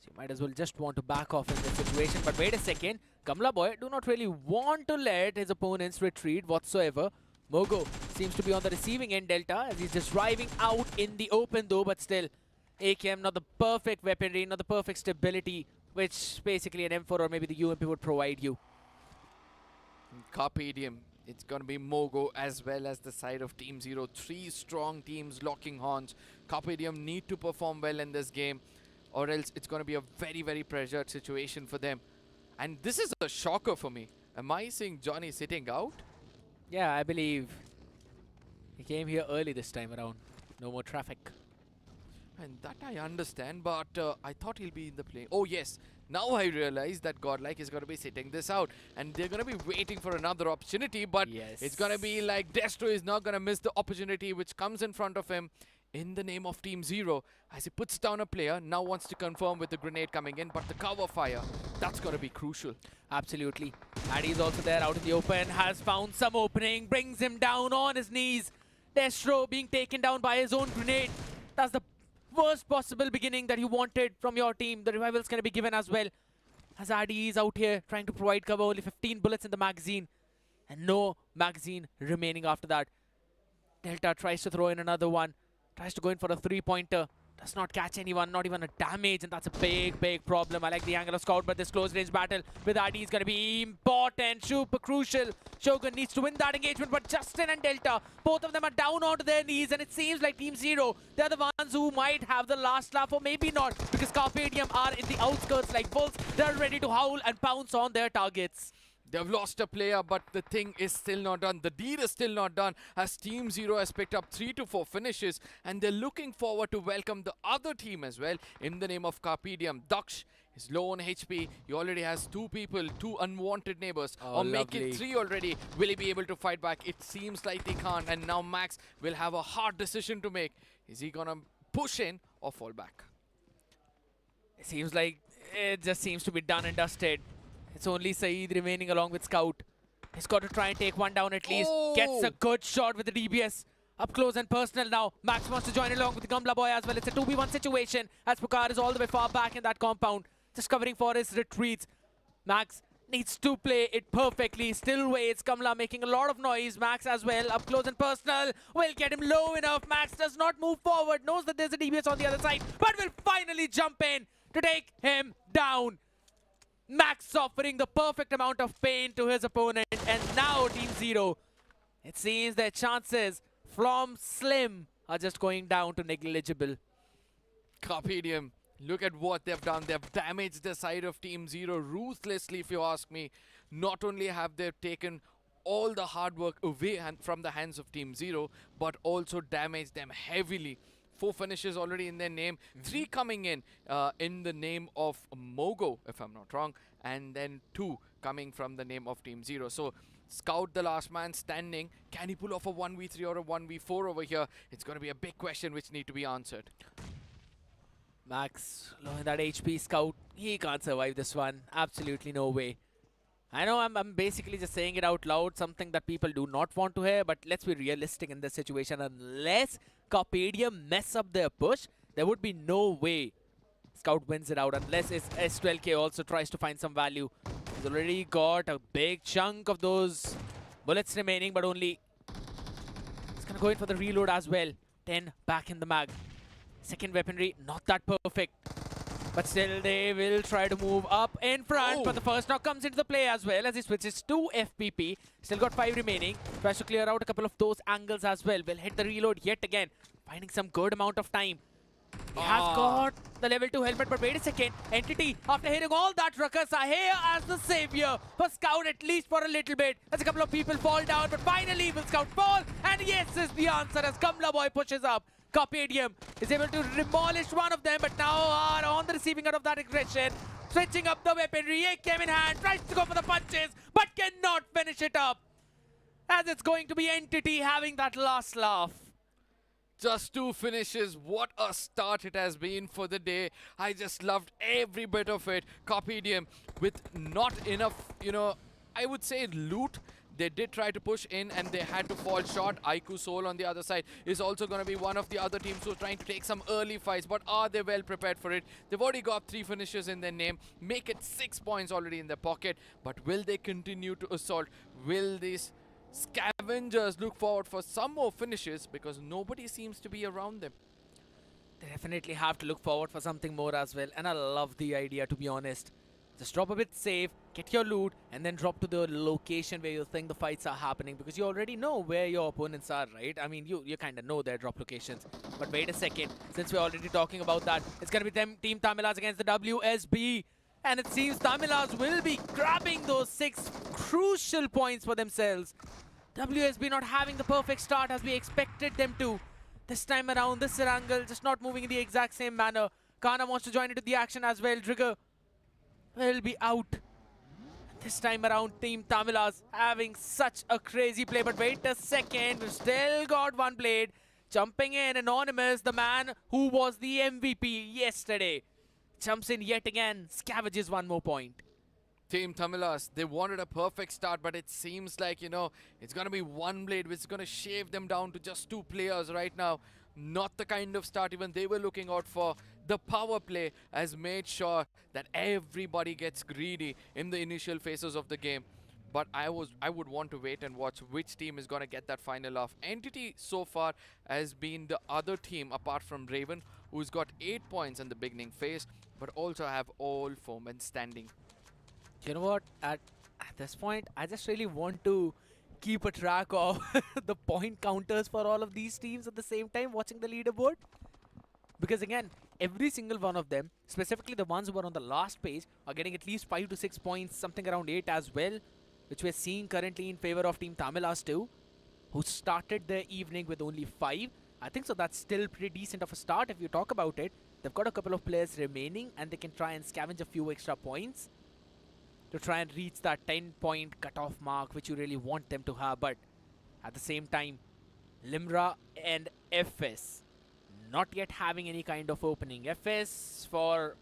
[SPEAKER 1] So you might as well just want to back off in this situation. But wait a second. Kamla Boy do not really want to let his opponents retreat whatsoever. MOGO seems to be on the receiving end, Delta, as he's just driving out in the open though, but still AKM not the perfect weaponry, not the perfect stability, which basically an M4 or maybe the UMP would provide you.
[SPEAKER 2] CarpeDiem, it's going to be MOGO as well as the side of Team Zero. 3 strong teams locking horns. CarpeDiem need to perform well in this game or else it's going to be a very, very pressured situation for them. And this is a shocker for me. Am I seeing Johnny sitting out?
[SPEAKER 1] Yeah, I believe he came here early this time around. No more traffic.
[SPEAKER 2] And that I understand, but I thought he'll be in the play. Oh yes, now I realize that Godlike is going to be sitting this out. And they're going to be waiting for another opportunity, but it's going to be like Destro is not going to miss the opportunity which comes in front of him in the name of Team Zero. As he puts down a player, now wants to confirm with the grenade coming in, but the cover fire, that's going to be crucial.
[SPEAKER 1] Absolutely. And he's also there out in the open, has found some opening, brings him down on his knees. Destro being taken down by his own grenade. That's the worst possible beginning that you wanted from your team. The revival's going to be given as well. As Adi is out here trying to provide cover, only 15 bullets in the magazine. And no magazine remaining after that. Delta tries to throw in another one. Tries to go in for a 3-pointer. Does not catch anyone, not even a damage, and that's a big problem. I like the angle of Scout, but this close range battle with RD is going to be important, super crucial. Shogun needs to win that engagement, but Justin and Delta, both of them are down onto their knees, and it seems like Team Zero, they're the ones who might have the last laugh, or maybe not, because CarpeDiem are in the outskirts like wolves. They're ready to howl and pounce on their targets.
[SPEAKER 2] They've lost a player, but the thing is still not done. The deed is still not done, as Team Zero has picked up 3 to 4 finishes, and they're looking forward to welcome the other team as well in the name of CarpeDiem. Daksh is low on HP. He already has 2 people, 2 unwanted neighbors.
[SPEAKER 1] Oh,
[SPEAKER 2] or make
[SPEAKER 1] lovely.
[SPEAKER 2] it 3 already. Will he be able to fight back? It seems like they can't, and now Max will have a hard decision to make. Is he gonna push in or fall back?
[SPEAKER 1] It seems like it just seems to be done and dusted. It's only Saeed remaining along with Scout. He's got to try and take one down at least. Gets a good shot with the DBS. Up close and personal now. Max wants to join along with the Gamla boy as well. It's a 2v1 situation as Pukar is all the way far back in that compound. Just covering for his retreats. Max needs to play it perfectly. Still waits. Gamla making a lot of noise. Max as well. Up close and personal. Will get him low enough. Max does not move forward. Knows that there's a DBS on the other side. But will finally jump in to take him down. Max offering the perfect amount of pain to his opponent, and now Team Zero, it seems their chances from slim are just going down to negligible.
[SPEAKER 2] CarpeDiem, look at what they've done. They've damaged the side of Team Zero ruthlessly, if you ask me. Not only have they taken all the hard work away from the hands of Team Zero, but also damaged them heavily. 4 finishes already in their name, 3 coming in the name of MOGO, if I'm not wrong, and then 2 coming from the name of Team Zero. So Scout, the last man standing, can he pull off a 1v3 or a 1v4 over here? It's going to be a big question which need to be answered.
[SPEAKER 1] Max, low in that HP. Scout, he can't survive this one. Absolutely no way. I know I'm basically just saying it out loud, something that people do not want to hear, but let's be realistic in this situation. Unless CarpeDiem mess up their push, there would be no way Scout wins it out, unless S12K also tries to find some value. He's already got a big chunk of those bullets remaining, but only he's gonna go in for the reload as well. 10 back in the mag. Second weaponry, not that perfect. But still, they will try to move up in front. But the first knock comes into the play as well as he switches to FPP. Still got 5 remaining. Tries to clear out a couple of those angles as well. Will hit the reload yet again. Finding some good amount of time. He has got the level 2 helmet, but wait a second. Entity, after hitting all that ruckus, are here as the savior for Scout, at least for a little bit. As a couple of people fall down, but finally will Scout fall? And yes is the answer as Gamla boy pushes up. CarpeDiem is able to demolish one of them, but now are on the receiving end of that aggression. Switching up the weaponry, AK in hand, tries to go for the punches, but cannot finish it up. As it's going to be Entity having that last laugh.
[SPEAKER 2] Just 2 finishes. What a start it has been for the day. I just loved every bit of it. CarpeDiem with not enough, I would say loot. They did try to push in and they had to fall short. IQOO Soul on the other side is also going to be one of the other teams who's trying to take some early fights. But are they well prepared for it? They've already got 3 finishes in their name. Make it 6 points already in their pocket. But will they continue to assault? Will these scavengers look forward for some more finishes? Because nobody seems to be around them.
[SPEAKER 1] They definitely have to look forward for something more as well. And I love the idea, to be honest. Just drop a bit safe, get your loot, and then drop to the location where you think the fights are happening, because you already know where your opponents are, right? I mean, you kind of know their drop locations. But wait a second, since we're already talking about that, it's going to be them, Team Tamilas against the WSB. And it seems Tamilas will be grabbing those 6 crucial points for themselves. WSB not having the perfect start as we expected them to. This time around, this Erangel just not moving in the exact same manner. Kana wants to join into the action as well. Trigger will be out. This time around, Team Tamilas having such a crazy play. But wait a second, we've still got one blade. Jumping in, Anonymous, the man who was the MVP yesterday. Jumps in yet again, scavenges one more point.
[SPEAKER 2] Team Tamilas, they wanted a perfect start, but it seems like, it's going to be one blade which is going to shave them down to just 2 players right now. Not the kind of start even they were looking out for. The power play has made sure that everybody gets greedy in the initial phases of the game. but I would want to wait and watch which team is going to get that final off. Entity so far has been the other team apart from Raven, who's got 8 points in the beginning phase, but also have all 4 men standing.
[SPEAKER 1] You know what? At this point, I just really want to keep a track of the point counters for all of these teams at the same time, watching the leaderboard. Because again, every single one of them, specifically the ones who are on the last page, are getting at least 5 to 6 points, something around 8 as well, which we're seeing currently in favor of Team Tamilas too, who started their evening with only 5. I think so that's still pretty decent of a start if you talk about it. They've got a couple of players remaining and they can try and scavenge a few extra points to try and reach that 10-point cutoff mark, which you really want them to have. But at the same time, Limra and FS not yet having any kind of opening. FS, for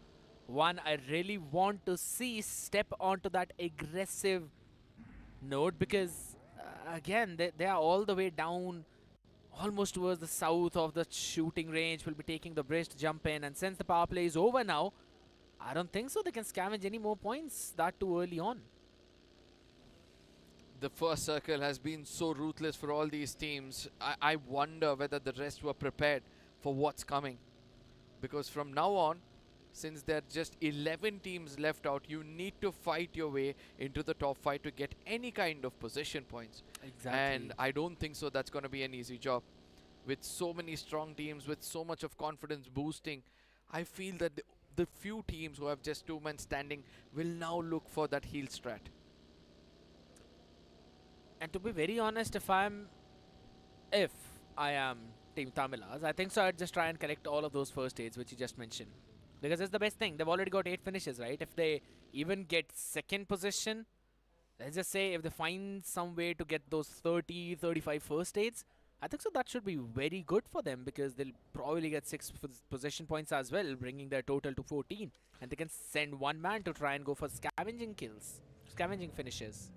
[SPEAKER 1] one, I really want to see step onto that aggressive note, because again, they are all the way down almost towards the south of the shooting range. Will be taking the bridge to jump in, and since the power play is over now, I don't think so they can scavenge any more points that too early on.
[SPEAKER 2] The first circle has been so ruthless for all these teams. I wonder whether the rest were prepared for what's coming, because from now on, since there are just 11 teams left out, you need to fight your way into the top 5 to get any kind of position points.
[SPEAKER 1] Exactly.
[SPEAKER 2] And I don't think so that's going to be an easy job. With so many strong teams, with so much of confidence boosting, I feel that the few teams who have just 2 men standing will now look for that heal strat.
[SPEAKER 1] And to be very honest, if I am Team Tamilas, I think so I'd just try and collect all of those first aids which you just mentioned. Because it's the best thing. They've already got 8 finishes, right? If they even get second position, let's just say if they find some way to get those 30, 35 first aids, I think so that should be very good for them, because they'll probably get 6 position points as well, bringing their total to 14. And they can send 1 man to try and go for scavenging kills, scavenging finishes.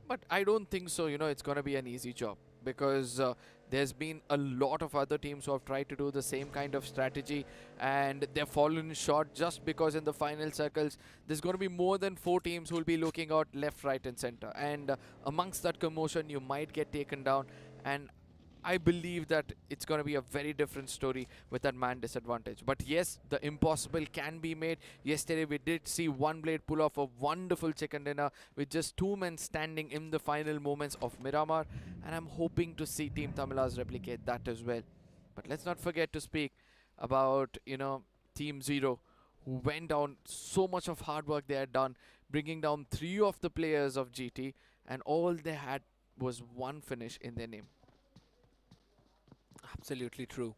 [SPEAKER 2] But I don't think so, it's going to be an easy job, because there's been a lot of other teams who have tried to do the same kind of strategy and they've fallen short, just because in the final circles there's going to be more than 4 teams who will be looking out left, right and center, and amongst that commotion you might get taken down. And I believe that it's going to be a very different story with that man disadvantage. But yes, the impossible can be made. Yesterday we did see One Blade pull off a wonderful chicken dinner with just 2 men standing in the final moments of Miramar, and I'm hoping to see Team Tamilas replicate that as well. But let's not forget to speak about, Team Zero, who went down. So much of hard work they had done, bringing down 3 of the players of GT, and all they had was 1 finish in their name.
[SPEAKER 1] Absolutely true.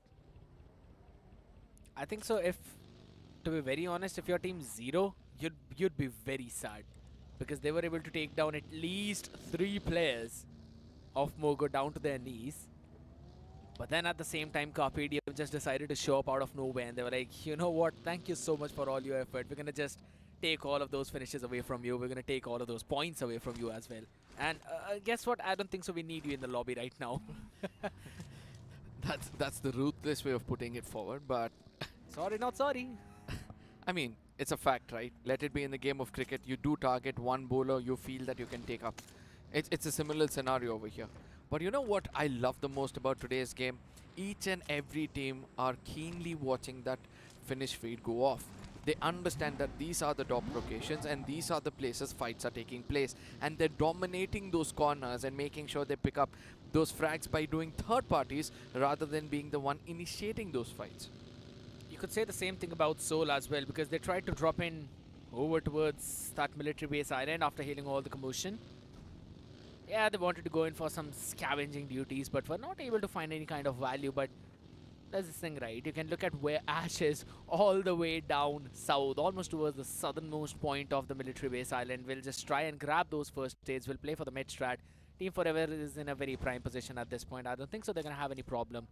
[SPEAKER 1] I think so. If, to be very honest, if your team Zero, you'd be very sad, because they were able to take down at least 3 players of MOGO down to their knees. But then at the same time, CarpeDiem just decided to show up out of nowhere, and they were like, you know what, thank you so much for all your effort. We're going to just take all of those finishes away from you. We're going to take all of those points away from you as well. And guess what? I don't think so we need you in the lobby right now.
[SPEAKER 2] That's the ruthless way of putting it forward, but
[SPEAKER 1] sorry, not sorry.
[SPEAKER 2] I mean, it's a fact, right? Let it be in the game of cricket. You do target 1 bowler you feel that you can take up. It's a similar scenario over here. But you know what I love the most about today's game? Each and every team are keenly watching that finish feed go off. They understand that these are the top locations and these are the places fights are taking place. And they're dominating those corners and making sure they pick up those frags by doing third parties rather than being the one initiating those fights.
[SPEAKER 1] You could say the same thing about Soul as well, because they tried to drop in over towards that military base island after healing all the commotion. Yeah, they wanted to go in for some scavenging duties, but were not able to find any kind of value. But there's this thing, right? You can look at where Ash is, all the way down south, almost towards the southernmost point of the military base island. We'll just try and grab those first aids. We'll play for the mid strat. Team Forever is in a very prime position at this point. I don't think so they're going to have any problem.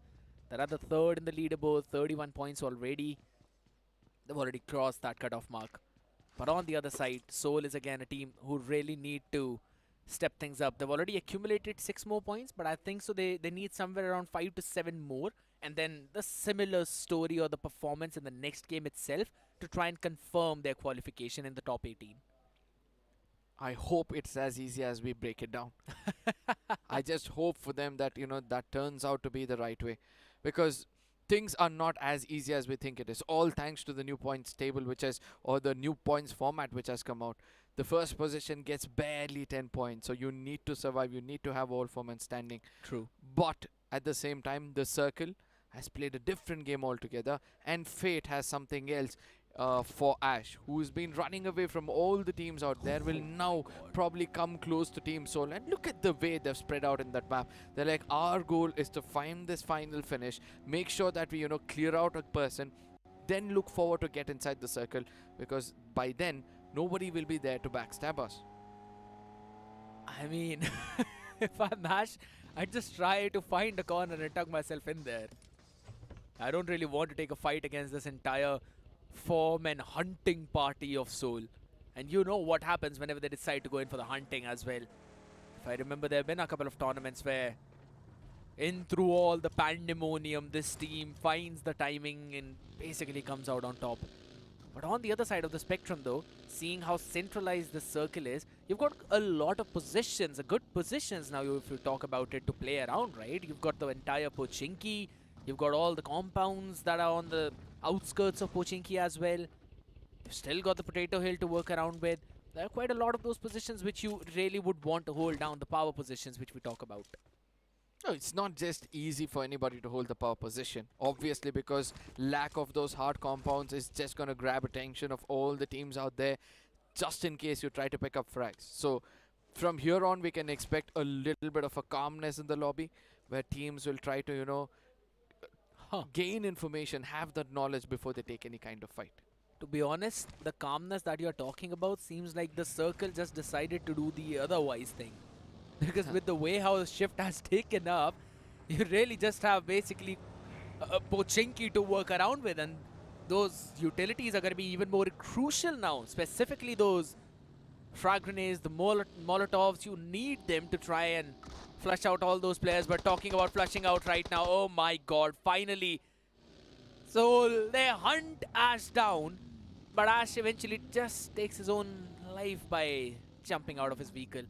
[SPEAKER 1] They're at the 3rd in the leaderboard, 31 points already. They've already crossed that cutoff mark. But on the other side, Soul is again a team who really need to step things up. They've already accumulated 6 more points, but I think so they need somewhere around 5 to 7 more. And then the similar story or the performance in the next game itself to try and confirm their qualification in the top 18.
[SPEAKER 2] I hope it's as easy as we break it down. I just hope for them that, you know, that turns out to be the right way, because things are not as easy as we think it is. All thanks to the new points table, or the new points format which has come out. The first position gets barely 10 points, so you need to survive. You need to have all four men standing.
[SPEAKER 1] True.
[SPEAKER 2] But at the same time, the circle has played a different game altogether, and fate has something else. For Ash, who's been running away from all the teams out there, will now probably come close to Team Soul. And look at the way they've spread out in that map. They're like, our goal is to find this final finish, make sure that we, you know, clear out a person, then look forward to get inside the circle, because by then nobody will be there to backstab us.
[SPEAKER 1] I mean, if I'm Ash, I'd just try to find a corner and tuck myself in there. I don't really want to take a fight against this entire four-man hunting party of Soul. And you know what happens whenever they decide to go in for the hunting as well. If I remember, there have been a couple of tournaments where through all the pandemonium, this team finds the timing and basically comes out on top. But on the other side of the spectrum though, seeing how centralized this circle is, you've got a lot of positions, good positions now if you talk about it, to play around, right? You've got the entire Pochinki, you've got all the compounds that are on the outskirts of Pochinki as well. You've still got the Potato Hill to work around with. There are quite a lot of those positions which you really would want to hold down, the power positions which we talk about.
[SPEAKER 2] No, it's not just easy for anybody to hold the power position. Obviously, because lack of those hard compounds is just going to grab attention of all the teams out there, just in case you try to pick up frags. So from here on, we can expect a little bit of a calmness in the lobby, where teams will try to, you know, gain information, have that knowledge before they take any kind of fight.
[SPEAKER 1] To be honest, the calmness that you're talking about seems like the circle just decided to do the otherwise thing. Because with the way how the shift has taken up, you really just have basically a Pochinki to work around with, and those utilities are going to be even more crucial now. Specifically those frag grenades, the Molotovs, you need them to try and flush out all those players. But talking about flushing out right now, oh my god, finally. So they hunt Ash down, but Ash eventually just takes his own life by jumping out of his vehicle.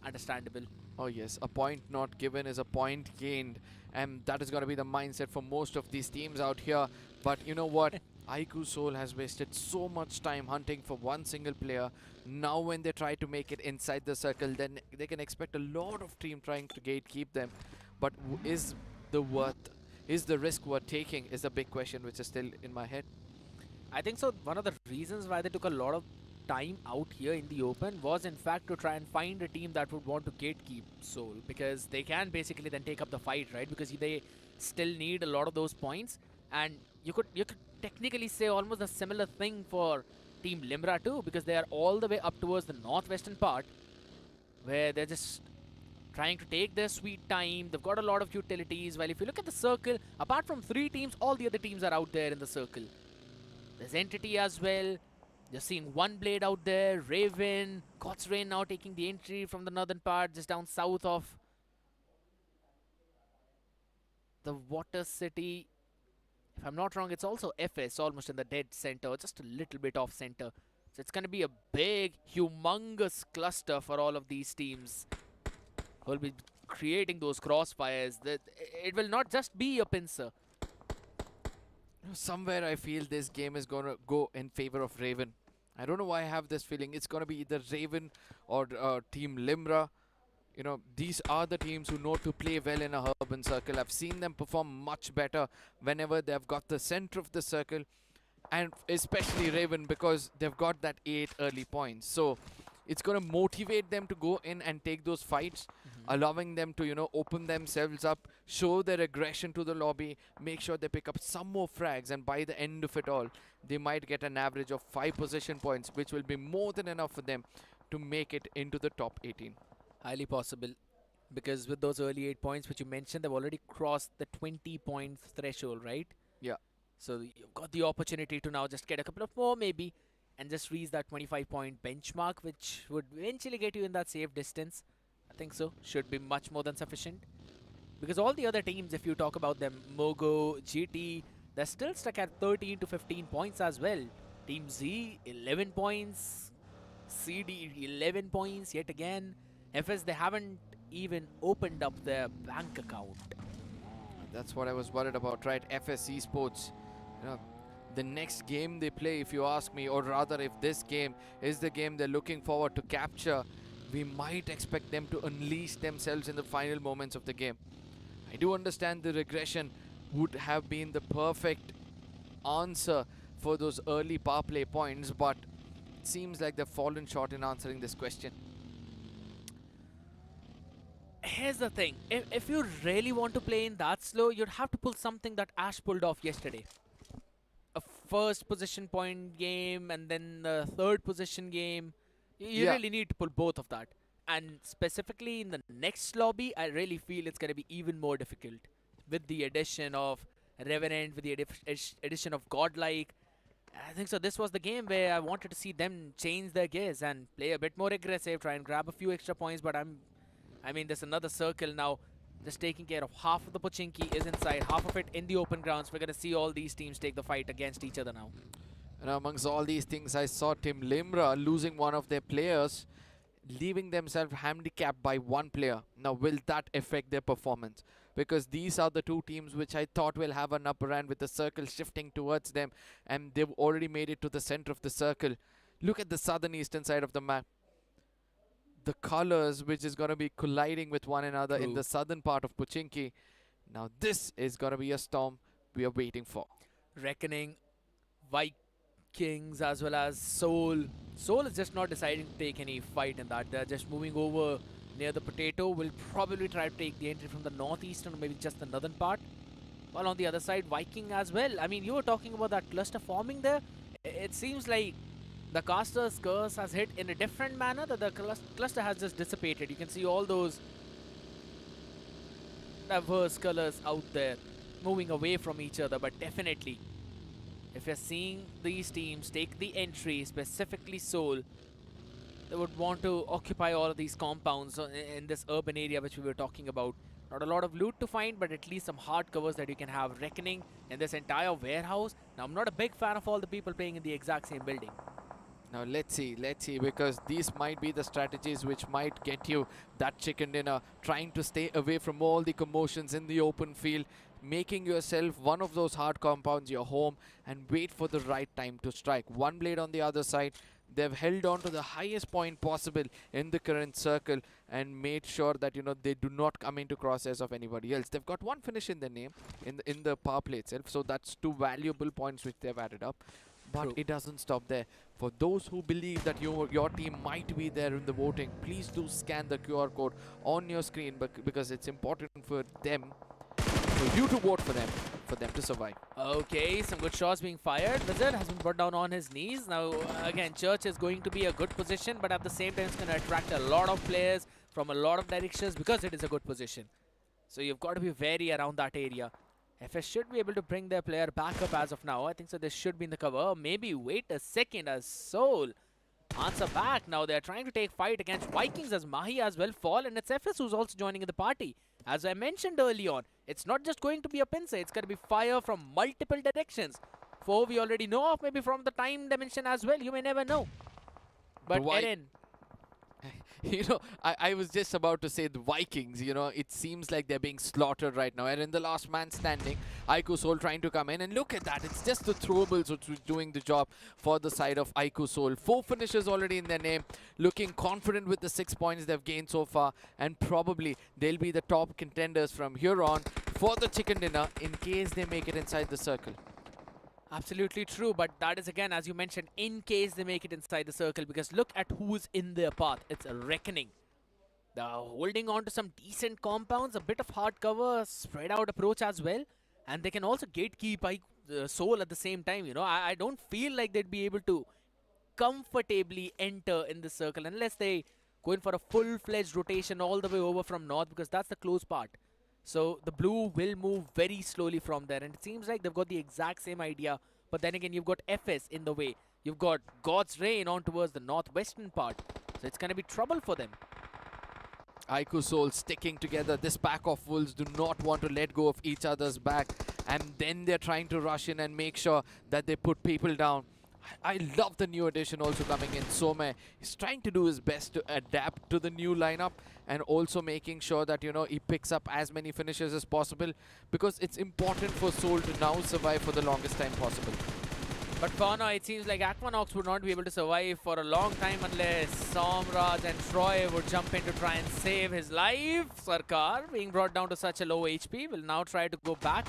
[SPEAKER 1] Understandable.
[SPEAKER 2] Oh yes, a point not given is a point gained, and that is going to be the mindset for most of these teams out here. But you know what? IQOO Soul has wasted so much time hunting for one single player. Now when they try to make it inside the circle, then they can expect a lot of team trying to gatekeep them. But is the risk worth taking is the big question which is still in my head.
[SPEAKER 1] I think so. One of the reasons why they took a lot of time out here in the open was in fact to try and find a team that would want to gatekeep Soul, because they can basically then take up the fight, right? Because they still need a lot of those points, and you could technically say almost a similar thing for Team Limra too, because they are all the way up towards the northwestern part, where they're just trying to take their sweet time. They've got a lot of utilities. Well, if you look at the circle, apart from 3 teams, all the other teams are out there in the circle. There's Entity as well. You're seeing One Blade out there, Raven, God's Rain now taking the entry from the northern part, just down south of the Water City. If I'm not wrong, it's also FS, almost in the dead center, just a little bit off center. So it's going to be a big, humongous cluster for all of these teams who will be creating those crossfires. It will not just be a pincer.
[SPEAKER 2] Somewhere I feel this game is going to go in favor of Raven. I don't know why I have this feeling. It's going to be either Raven or Team Limra. You know, these are the teams who know to play well in a urban circle. I've seen them perform much better whenever they've got the center of the circle, and especially Raven, because they've got that 8 early points. So it's going to motivate them to go in and take those fights, allowing them to, you know, open themselves up, show their aggression to the lobby, make sure they pick up some more frags, and by the end of it all, they might get an average of 5 position points, which will be more than enough for them to make it into the top 18.
[SPEAKER 1] Highly possible, because with those early 8 points which you mentioned, they've already crossed the 20-point threshold, right?
[SPEAKER 2] Yeah.
[SPEAKER 1] So you've got the opportunity to now just get a couple of more maybe, and just reach that 25-point benchmark, which would eventually get you in that safe distance. I think so. Should be much more than sufficient. Because all the other teams, if you talk about them, MOGO, GT, they're still stuck at 13 to 15 points as well. Team Z, 11 points. CD 11 points yet again. FS, they haven't even opened up their bank account.
[SPEAKER 2] That's what I was worried about, right? FS Esports, you know, the next game they play, if you ask me, or rather if this game is the game they're looking forward to capture, we might expect them to unleash themselves in the final moments of the game. I do understand the regression would have been the perfect answer for those early power play points, but it seems like they've fallen short in answering this question.
[SPEAKER 1] Here's the thing, if you really want to play in that slow, you'd have to pull something that Ash pulled off yesterday. A first position point game and then the third position game. You really need to pull both of that. And specifically in the next lobby, I really feel it's going to be even more difficult. With the addition of Revenant, with the addition of Godlike. I think so this was the game where I wanted to see them change their gears and play a bit more aggressive, try and grab a few extra points, but I mean, there's another circle now. Just taking care of half of the Pochinki is inside, half of it in the open grounds. We're going to see all these teams take the fight against each other now.
[SPEAKER 2] And amongst all these things, I saw Team Limra losing one of their players, leaving themselves handicapped by one player. Now, will that affect their performance? Because these are the two teams which I thought will have an upper hand with the circle shifting towards them, and they've already made it to the center of the circle. Look at the southern eastern side of the map. The colors which is going to be colliding with one another in the southern part of Pochinki. Now this is going to be a storm we are waiting for.
[SPEAKER 1] Reckoning, Vikings as well as Soul. Soul is just not deciding to take any fight in that. They're just moving over near the potato. Will probably try to take the entry from the northeastern or maybe just the northern part. While on the other side, Viking as well. I mean, you were talking about that cluster forming there. It seems like the caster's curse has hit in a different manner, that the cluster has just dissipated. You can see all those diverse colors out there moving away from each other, but definitely if you're seeing these teams take the entry, specifically Soul, they would want to occupy all of these compounds in this urban area which we were talking about. Not a lot of loot to find, but at least some hard covers that you can have. Reckoning in this entire warehouse. Now, I'm not a big fan of all the people playing in the exact same building.
[SPEAKER 2] Now let's see, because these might be the strategies which might get you that chicken dinner, trying to stay away from all the commotions in the open field, making yourself one of those hard compounds your home, and wait for the right time to strike. One blade on the other side. They've held on to the highest point possible in the current circle and made sure that, you know, they do not come into crosshairs of anybody else. They've got one finish in their name in the power play itself, so that's two valuable points which they've added up. But it doesn't stop there. For those who believe that your team might be there in the voting, please do scan the QR code on your screen, because it's important for them, for you to vote for them to survive.
[SPEAKER 1] Okay, some good shots being fired. Wizard has been brought down on his knees. Now, again, Church is going to be a good position, but at the same time, it's going to attract a lot of players from a lot of directions because it is a good position. So you've got to be wary around that area. FS should be able to bring their player back up as of now. I think so this should be in the cover. Maybe wait a second as Soul answer back. Now they're trying to take fight against Vikings as Mahi as well fall, and it's FS who's also joining in the party. As I mentioned early on, it's not just going to be a pincer, it's going to be fire from multiple directions. 4 we already know of, maybe from the time dimension as well, you may never know. But Eren,
[SPEAKER 2] you know, I was just about to say the Vikings, you know, it seems like they're being slaughtered right now. And in the last man standing, IQOO Soul trying to come in. And look at that, it's just the throwables which was doing the job for the side of IQOO Soul. 4 finishes already in their name, looking confident with the 6 points they've gained so far. And probably they'll be the top contenders from here on for the chicken dinner in case they make it inside the circle.
[SPEAKER 1] absolutely true, but that is again, as you mentioned, in case they make it inside the circle, because look at who's in their path. It's a Reckoning. They're holding on to some decent compounds, a bit of hard cover, spread out approach as well, and they can also gatekeep Soul at the same time. You know, I don't feel like they'd be able to comfortably enter in the circle unless they go in for a full-fledged rotation all the way over from north, because that's the close part. So the blue will move very slowly from there, and it seems like they've got the exact same idea. But then again, you've got FS in the way. You've got God's Rain on towards the northwestern part. So it's going to be trouble for them.
[SPEAKER 2] IQOO Soul sticking together. This pack of wolves do not want to let go of each other's back. And then they're trying to rush in and make sure that they put people down. I love the new addition also coming in. Some he's trying to do his best to adapt to the new lineup and also making sure that, you know, he picks up as many finishes as possible, because it's important for Soul to now survive for the longest time possible.
[SPEAKER 1] But for now, it seems like Aquanox would not be able to survive for a long time unless Somraj and Troy would jump in to try and save his life. Sarkar, being brought down to such a low HP, will now try to go back,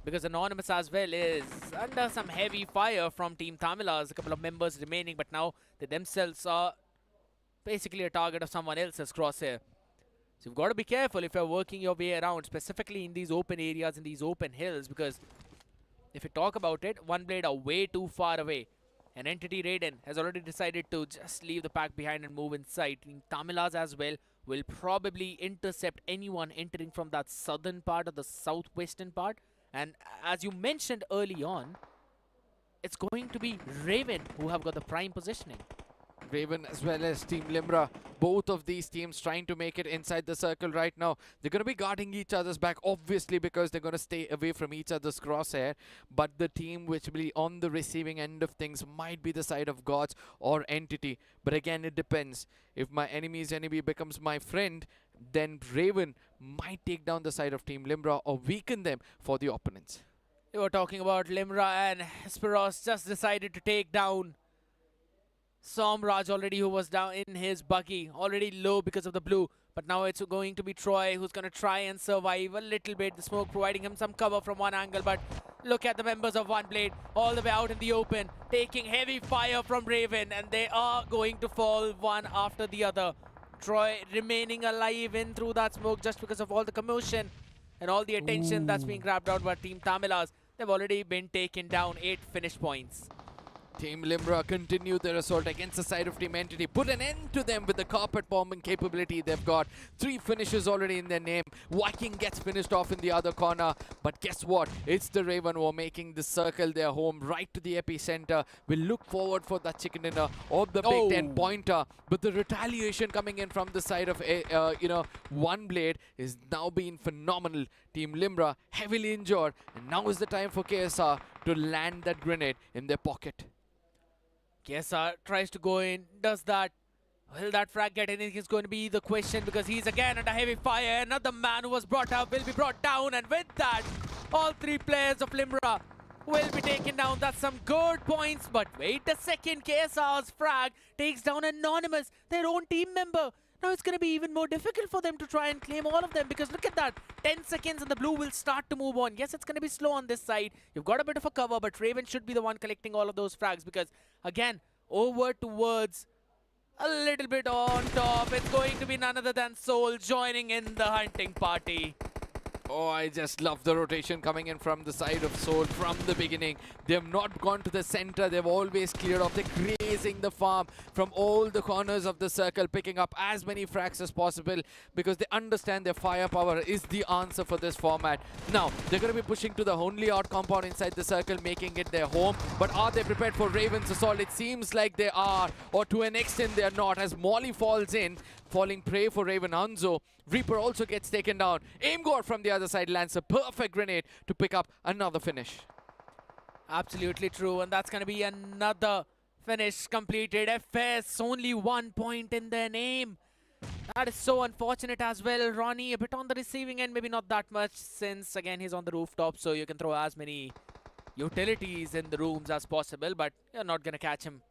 [SPEAKER 1] because Anonymous as well is under some heavy fire from Team Tamilas. A couple of members remaining, but now they themselves are basically a target of someone else's crosshair. So you've got to be careful if you're working your way around, specifically in these open areas, in these open hills, because if you talk about it, One Blade are way too far away. And Entity Raiden has already decided to just leave the pack behind and move inside. Team Tamilas as well will probably intercept anyone entering from that southern part or the southwestern part. And as you mentioned early on, it's going to be Raven who have got the prime positioning.
[SPEAKER 2] Raven as well as Team Limra, both of these teams trying to make it inside the circle right now. They're going to be guarding each other's back, obviously, because they're going to stay away from each other's crosshair. But the team which will be on the receiving end of things might be the side of Gods or Entity. But again, it depends. If my enemy's enemy becomes my friend, then Raven might take down the side of Team Limra or weaken them for the opponents.
[SPEAKER 1] They were talking about Limra, and Hesperos just decided to take down Somraj already, who was down in his buggy, already low because of the blue. But now it's going to be Troy who's going to try and survive a little bit. The smoke providing him some cover from one angle. But look at the members of One Blade all the way out in the open, taking heavy fire from Raven. And they are going to fall one after the other. Troy remaining alive in through that smoke just because of all the commotion and all the attention that's being grabbed out by Team Tamilas. They've already been taken down, 8 finish points.
[SPEAKER 2] Team Limra continue their assault against the side of Team Entity. Put an end to them with the carpet bombing capability they've got. 3 finishes already in their name. Viking gets finished off in the other corner. But guess what? It's the Raven who are making the circle their home right to the epicenter. We'll look forward for that chicken dinner of the Big 10 pointer. But the retaliation coming in from the side of One Blade is now being phenomenal. Team Limra heavily injured. And now is the time for KSR to land that grenade in their pocket.
[SPEAKER 1] KSR tries to go in, does that. Will that frag get anything is going to be the question, because he's again under heavy fire. Another man who was brought up will be brought down, and with that, all 3 players of Limra will be taken down. That's some good points, but wait a second. KSR's frag takes down Anonymous, their own team member. Now it's going to be even more difficult for them to try and claim all of them, because look at that. 10 seconds and the blue will start to move on. Yes, it's going to be slow on this side. You've got a bit of a cover, but Raven should be the one collecting all of those frags, because, again, over towards a little bit on top, it's going to be none other than Soul joining in the hunting party.
[SPEAKER 2] Oh, I just love the rotation coming in from the side of Soul from the beginning. They've not gone to the center. They've always cleared off. They're grazing the farm from all the corners of the circle, picking up as many frags as possible, because they understand their firepower is the answer for this format. Now, they're going to be pushing to the only out compound inside the circle, making it their home. But are they prepared for Raven's assault? It seems like they are, or to an extent they are not, as Molly falls in, falling prey for Raven Hanzo. Reaper also gets taken down. Aimgore from the other side lands a perfect grenade to pick up another finish.
[SPEAKER 1] Absolutely true, and that's going to be another finish completed. FS, only 1 point in their name. That is so unfortunate as well. Ronnie, a bit on the receiving end, maybe not that much, since again he's on the rooftop, so you can throw as many utilities in the rooms as possible, but you're not going to catch him.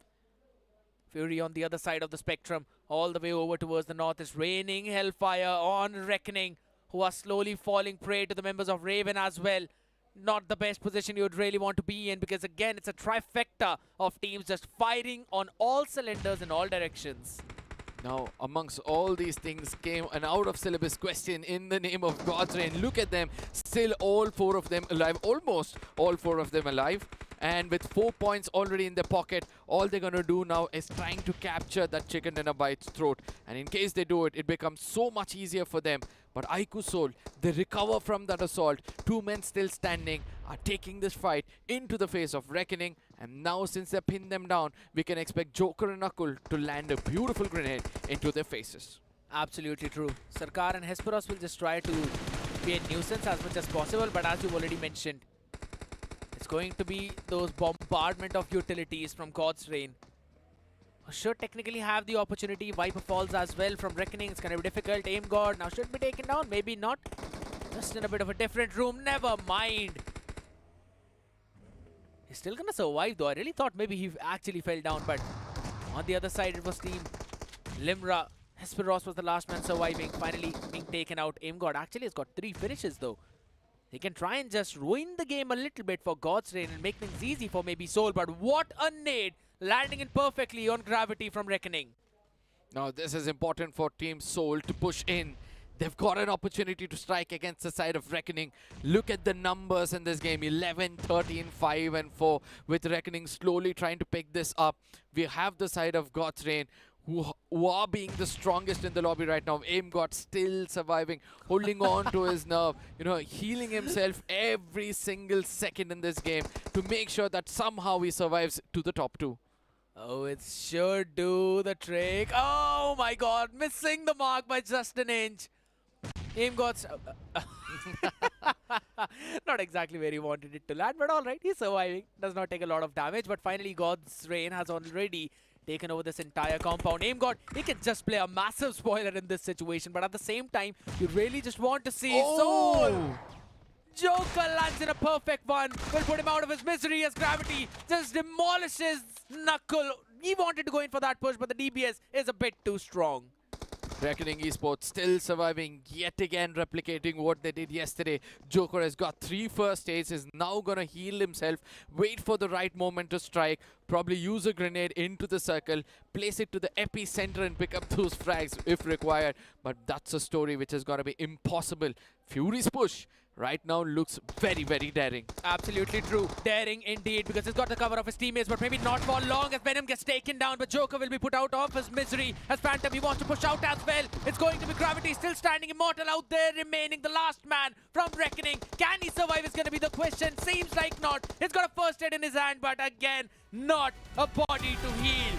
[SPEAKER 1] Fury on the other side of the spectrum, all the way over towards the north, is raining hellfire on Reckoning, who are slowly falling prey to the members of Raven as well. Not the best position you'd really want to be in, because again, it's a trifecta of teams just firing on all cylinders in all directions.
[SPEAKER 2] Now, amongst all these things came an out-of-syllabus question in the name of God's Reign. Look at them, still all 4 of them alive, almost all 4 of them alive. And with 4 points already in their pocket, all they're going to do now is trying to capture that chicken dinner by its throat. And in case they do it, it becomes so much easier for them. But IQOO Soul, they recover from that assault. 2 men still standing are taking this fight into the face of Reckoning. And now, since they pinned them down, we can expect Joker and Akul to land a beautiful grenade into their faces.
[SPEAKER 1] Absolutely true. Sarkar and Hesperos will just try to be a nuisance as much as possible. But as you've already mentioned, It's going to be those bombardment of utilities from God's Reign. Should technically have the opportunity. Viper falls as well from Reckoning. It's going to be difficult. Aim God now should be taken down. Maybe not. Just in a bit of a different room. Never mind. He's still going to survive though. I really thought maybe he actually fell down. But on the other side, it was Team Limra. Hesperos was the last man surviving. Finally being taken out. Aim God actually has got 3 finishes though. He can try and just ruin the game a little bit for God's Reign and make things easy for maybe Soul. But what a nade! Landing it perfectly on Gravity from Reckoning.
[SPEAKER 2] Now this is important for Team Soul to push in. They've got an opportunity to strike against the side of Reckoning. Look at the numbers in this game. 11, 13, 5 and 4 with Reckoning slowly trying to pick this up. We have the side of God's Reign who are being the strongest in the lobby right now. Aim God still surviving, holding on to his nerve, you know, healing himself every single second in this game to make sure that somehow he survives to the top 2.
[SPEAKER 1] Oh, it sure do the trick. Oh my God, missing the mark by just an inch. Aim God's not exactly where he wanted it to land, but all right, he's surviving. Does not take a lot of damage, but finally God's Reign has already taken over this entire compound. Aim God, he can just play a massive spoiler in this situation, but at the same time, you really just want to see Soul. Joker lands in a perfect one. Will put him out of his misery as Gravity just demolishes Knuckle. He wanted to go in for that push, but the DBS is a bit too strong.
[SPEAKER 2] Reckoning Esports still surviving, yet again replicating what they did yesterday. Joker has got 3 first aids, is now gonna heal himself, wait for the right moment to strike, probably use a grenade into the circle, place it to the epicenter and pick up those frags if required. But that's a story which is gonna be impossible. Fury's push right now looks very, very daring.
[SPEAKER 1] Absolutely true. Daring indeed, because he's got the cover of his teammates, but maybe not for long as Venom gets taken down. But Joker will be put out of his misery as Phantom, he wants to push out as well. It's going to be Gravity still standing immortal out there, remaining the last man from Reckoning. Can he survive is going to be the question. Seems like not. He's got a first aid in his hand, but again, not a body to heal.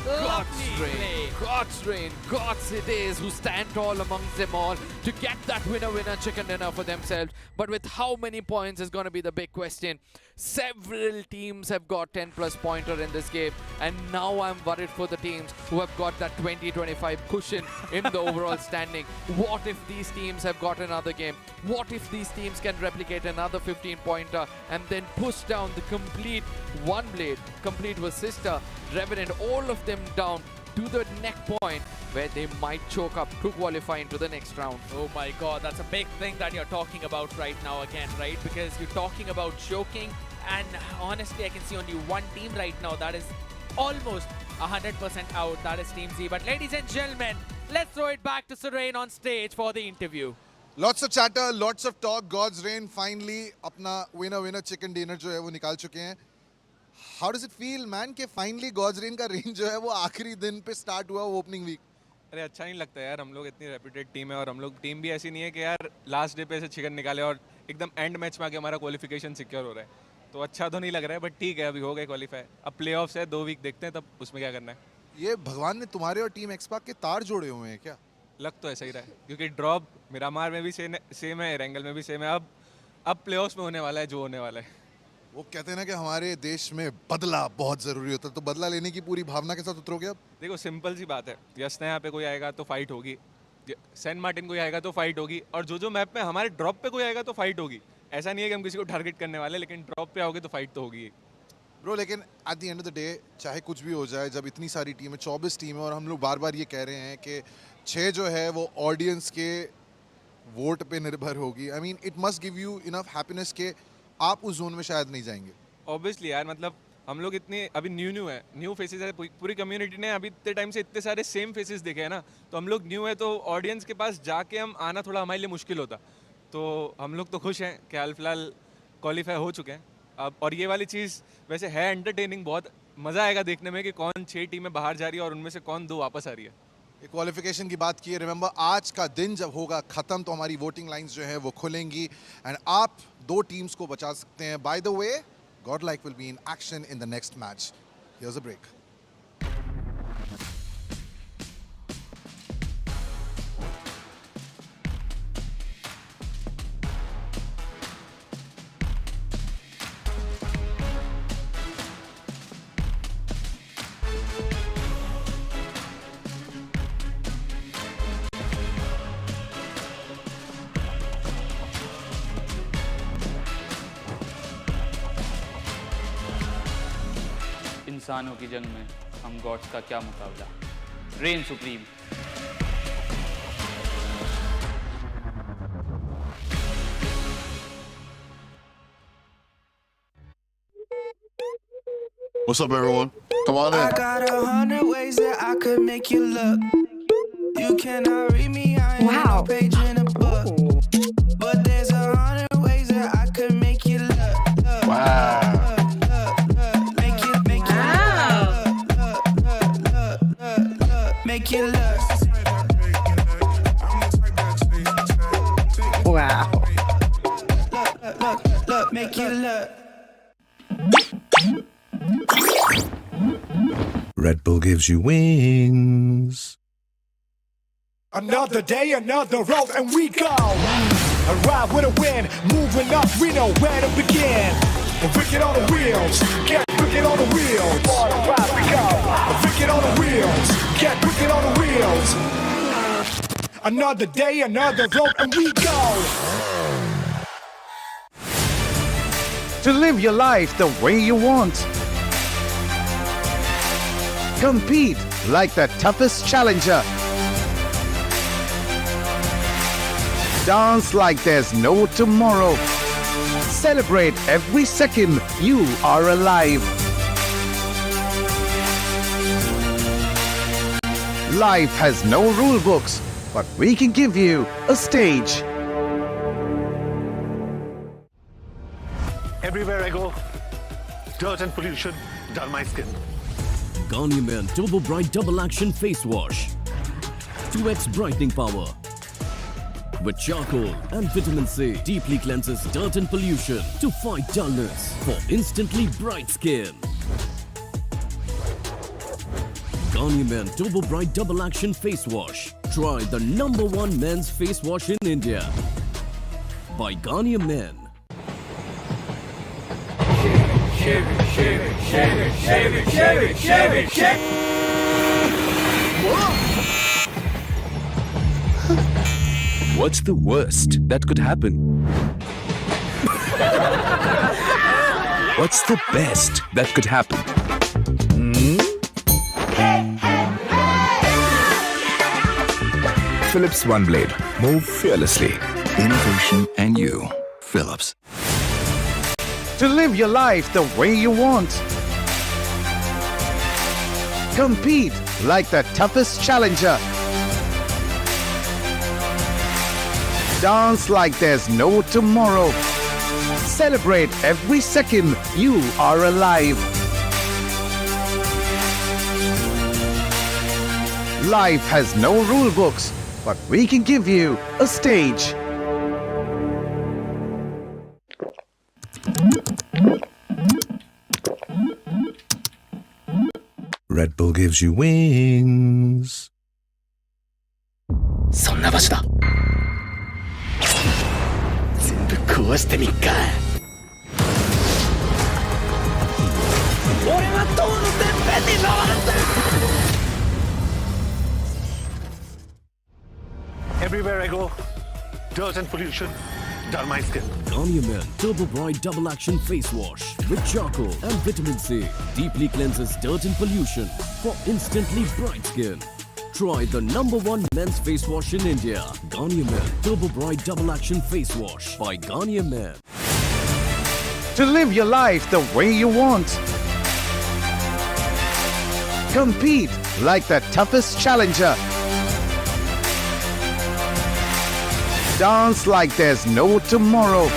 [SPEAKER 2] God's Reign, Gods it is who stand tall amongst them all to get that winner chicken dinner for themselves. But with how many points is going to be the big question. Several teams have got 10+ pointer in this game, and now I'm worried for the teams who have got that 20-25 cushion in the overall standing. What if these teams have got another game? What if these teams can replicate another 15-pointer and then push down the complete One Blade, complete VASISTA, Revenant, all of them down to the neck point where they might choke up to qualify into the next round.
[SPEAKER 1] Oh my God, that's a big thing that you're talking about right now again, right? Because you're talking about choking, and honestly, I can see only one team right now that is almost 100% out. That is Team Z. But ladies and gentlemen, let's throw it back to Serene on stage for the interview.
[SPEAKER 12] Lots of chatter, lots of talk. God's Reign finally अपना winner chicken dinner जो है वो निकाल चुके हैं. How does it feel, man, कि finally God's Reign का range जो है वो आखिरी दिन पे स्टार्ट हुआ ओपनिंग वीक?
[SPEAKER 17] अरे अच्छा नहीं लगता यार, हम लोग इतनी रेप्यूटेड टीम है और हम लोग टीम भी ऐसी नहीं है कि यार लास्ट डे पे ऐसे चिकन निकाले और एकदम एंड मैच में आके हमारा क्वालिफिकेशन सिक्योर हो रहा है. तो अच्छा तो नहीं लग रहा है, बट ठीक है, अभी हो गए क्वालिफाई. अब प्लेऑफ्स है, 2 वीक देखते हैं तब उसमें क्या करना है.
[SPEAKER 12] ये भगवान ने तुम्हारे और टीम एक्सपाक के तार जोड़े हुए हैं क्या?
[SPEAKER 17] लग तो ऐसा ही रहा है, क्योंकि ड्रॉप मिरामार में भी सेम है, एरेंगल में भी सेम है. अब प्लेऑफ्स में होने वाला है जो होने वाला है.
[SPEAKER 12] वो कहते हैं ना कि हमारे देश में बदला बहुत ज़रूरी होता है, तो बदला लेने की पूरी भावना के साथ उतरोगे अब?
[SPEAKER 17] देखो सिंपल सी बात है, यस यहाँ पे कोई आएगा तो फाइट होगी, सेंट मार्टिन कोई आएगा तो फाइट होगी, और जो मैप पे हमारे ड्रॉप पे कोई आएगा तो फाइट होगी. ऐसा नहीं है कि हम किसी को टारगेट करने वाले, लेकिन ड्रॉप पे आओगे तो फाइट तो होगी.
[SPEAKER 12] ब्रो, लेकिन at the end of the day चाहे कुछ भी हो जाए, जब इतनी सारी टीम है, 24 टीम है, और हम लोग बार बार ये कह रहे हैं कि 6 जो है वो ऑडियंस के वोट पे निर्भर होगी. I mean it must give you enough happiness के आप उस जोन में शायद नहीं जाएंगे.
[SPEAKER 17] ऑब्वियसली यार, मतलब हम लोग इतने अभी न्यू फेसेस है, पूरी कम्युनिटी ने अभी इतने टाइम से इतने सारे सेम फेसेस देखे हैं ना, तो हम लोग न्यू है, तो ऑडियंस के पास जाके हम आना थोड़ा हमारे लिए मुश्किल होता. तो हम लोग तो खुश हैं कि हाल फिलहाल क्वालिफाई हो चुके हैं अब. और ये वाली चीज़ वैसे है एंटरटेनिंग, बहुत मज़ा आएगा देखने में कि कौन 6 टीमें बाहर जा रही है और उनमें से कौन 2 वापस आ रही है.
[SPEAKER 12] क्वालिफिकेशन की बात की है, रिमेंबर आज का दिन जब होगा ख़त्म तो हमारी वोटिंग लाइंस जो है वो खुलेंगी एंड आप 2 टीम्स को बचा सकते हैं. By the way, Godlike will be in action in the next match. Here's a break.
[SPEAKER 18] इंसानों की जंग में हम गॉड्स का क्या मुकाबला. Reign supreme.
[SPEAKER 3] What's up, everyone? Come on in.
[SPEAKER 4] I got 100 ways that I could make you look. You cannot read me, I ain't no page in a book. But there's 100 ways that I could make you look.
[SPEAKER 3] Wow.
[SPEAKER 4] Make you make you look.
[SPEAKER 5] Wow.
[SPEAKER 4] Look, make you look.
[SPEAKER 6] Red Bull gives you wings.
[SPEAKER 7] Another day, another road, and we go. Arrive with a win, moving up, we know where to begin. Wicked on the wheels, get wicked on the wheels. Arrive we go. Wicked on the wheels, get wicked on the wheels. Another day, another road, and we go.
[SPEAKER 5] To live your life the way you want. Compete like the toughest challenger. Dance like there's no tomorrow. Celebrate every second you are alive. Life has no rule books, but we can give you a stage.
[SPEAKER 16] Everywhere I go, dirt and pollution dull my skin.
[SPEAKER 9] Garnier Men Turbo Bright Double Action Face Wash. 2x brightening power. With charcoal and vitamin C, deeply cleanses dirt and pollution to fight dullness for instantly bright skin. Garnier Men Turbo Bright Double Action Face Wash. Try the #1 men's face wash in India. By Garnier Men.
[SPEAKER 10] Shave it, shave it, shave it, shave it, shave it, shave it, shave it.
[SPEAKER 8] What's the worst that could happen? What's the best that could happen? Philips One Blade. Move fearlessly. Innovation and you. Philips.
[SPEAKER 5] To live your life the way you want. Compete like the toughest challenger. Dance like there's no tomorrow. Celebrate every second you are alive. Life has no rule books, but we can give you a stage.
[SPEAKER 6] Red Bull gives you wings.
[SPEAKER 10] そんな場所だ。全部壊してみっか。俺は塔のてっぺんに登るんだ。
[SPEAKER 16] Everywhere I go, dirt and pollution dull my skin.
[SPEAKER 9] Garnier Men Turbo Bright Double Action Face Wash with charcoal and vitamin C. Deeply cleanses dirt and pollution for instantly bright skin. Try the #1 men's face wash in India. Garnier Men Turbo Bright Double Action Face Wash by Garnier Men.
[SPEAKER 5] To live your life the way you want. Compete like the toughest challenger. Dance like there's no tomorrow.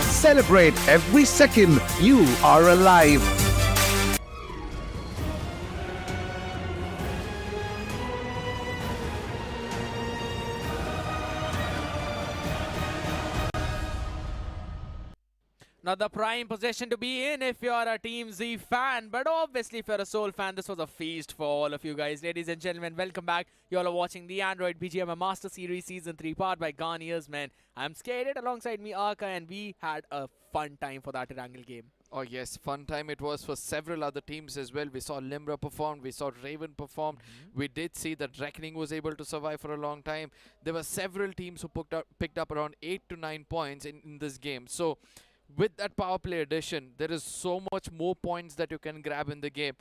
[SPEAKER 5] Celebrate every second you are alive.
[SPEAKER 1] Not the prime position to be in if you're a Team Z fan, but obviously if you're a Soul fan, this was a feast for all of you guys. Ladies and gentlemen, welcome back. You all are watching the Android BGMS Master Series Season 3 powered by Garnier's Men. I'm Skated alongside me, Arka, and we had a fun time for that Erangel game.
[SPEAKER 2] Oh yes, fun time it was for several other teams as well. We saw Limra perform, we saw Raven perform. We did see that Reckoning was able to survive for a long time. There were several teams who picked up around 8 to 9 points in this game. So with that power play addition, there is so much more points that you can grab in the game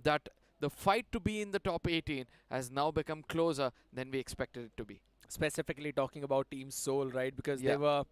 [SPEAKER 2] that the fight to be in the top 18 has now become closer than we expected it to be.
[SPEAKER 1] Specifically talking about Team Soul, right? Because
[SPEAKER 2] Yeah.
[SPEAKER 1] they were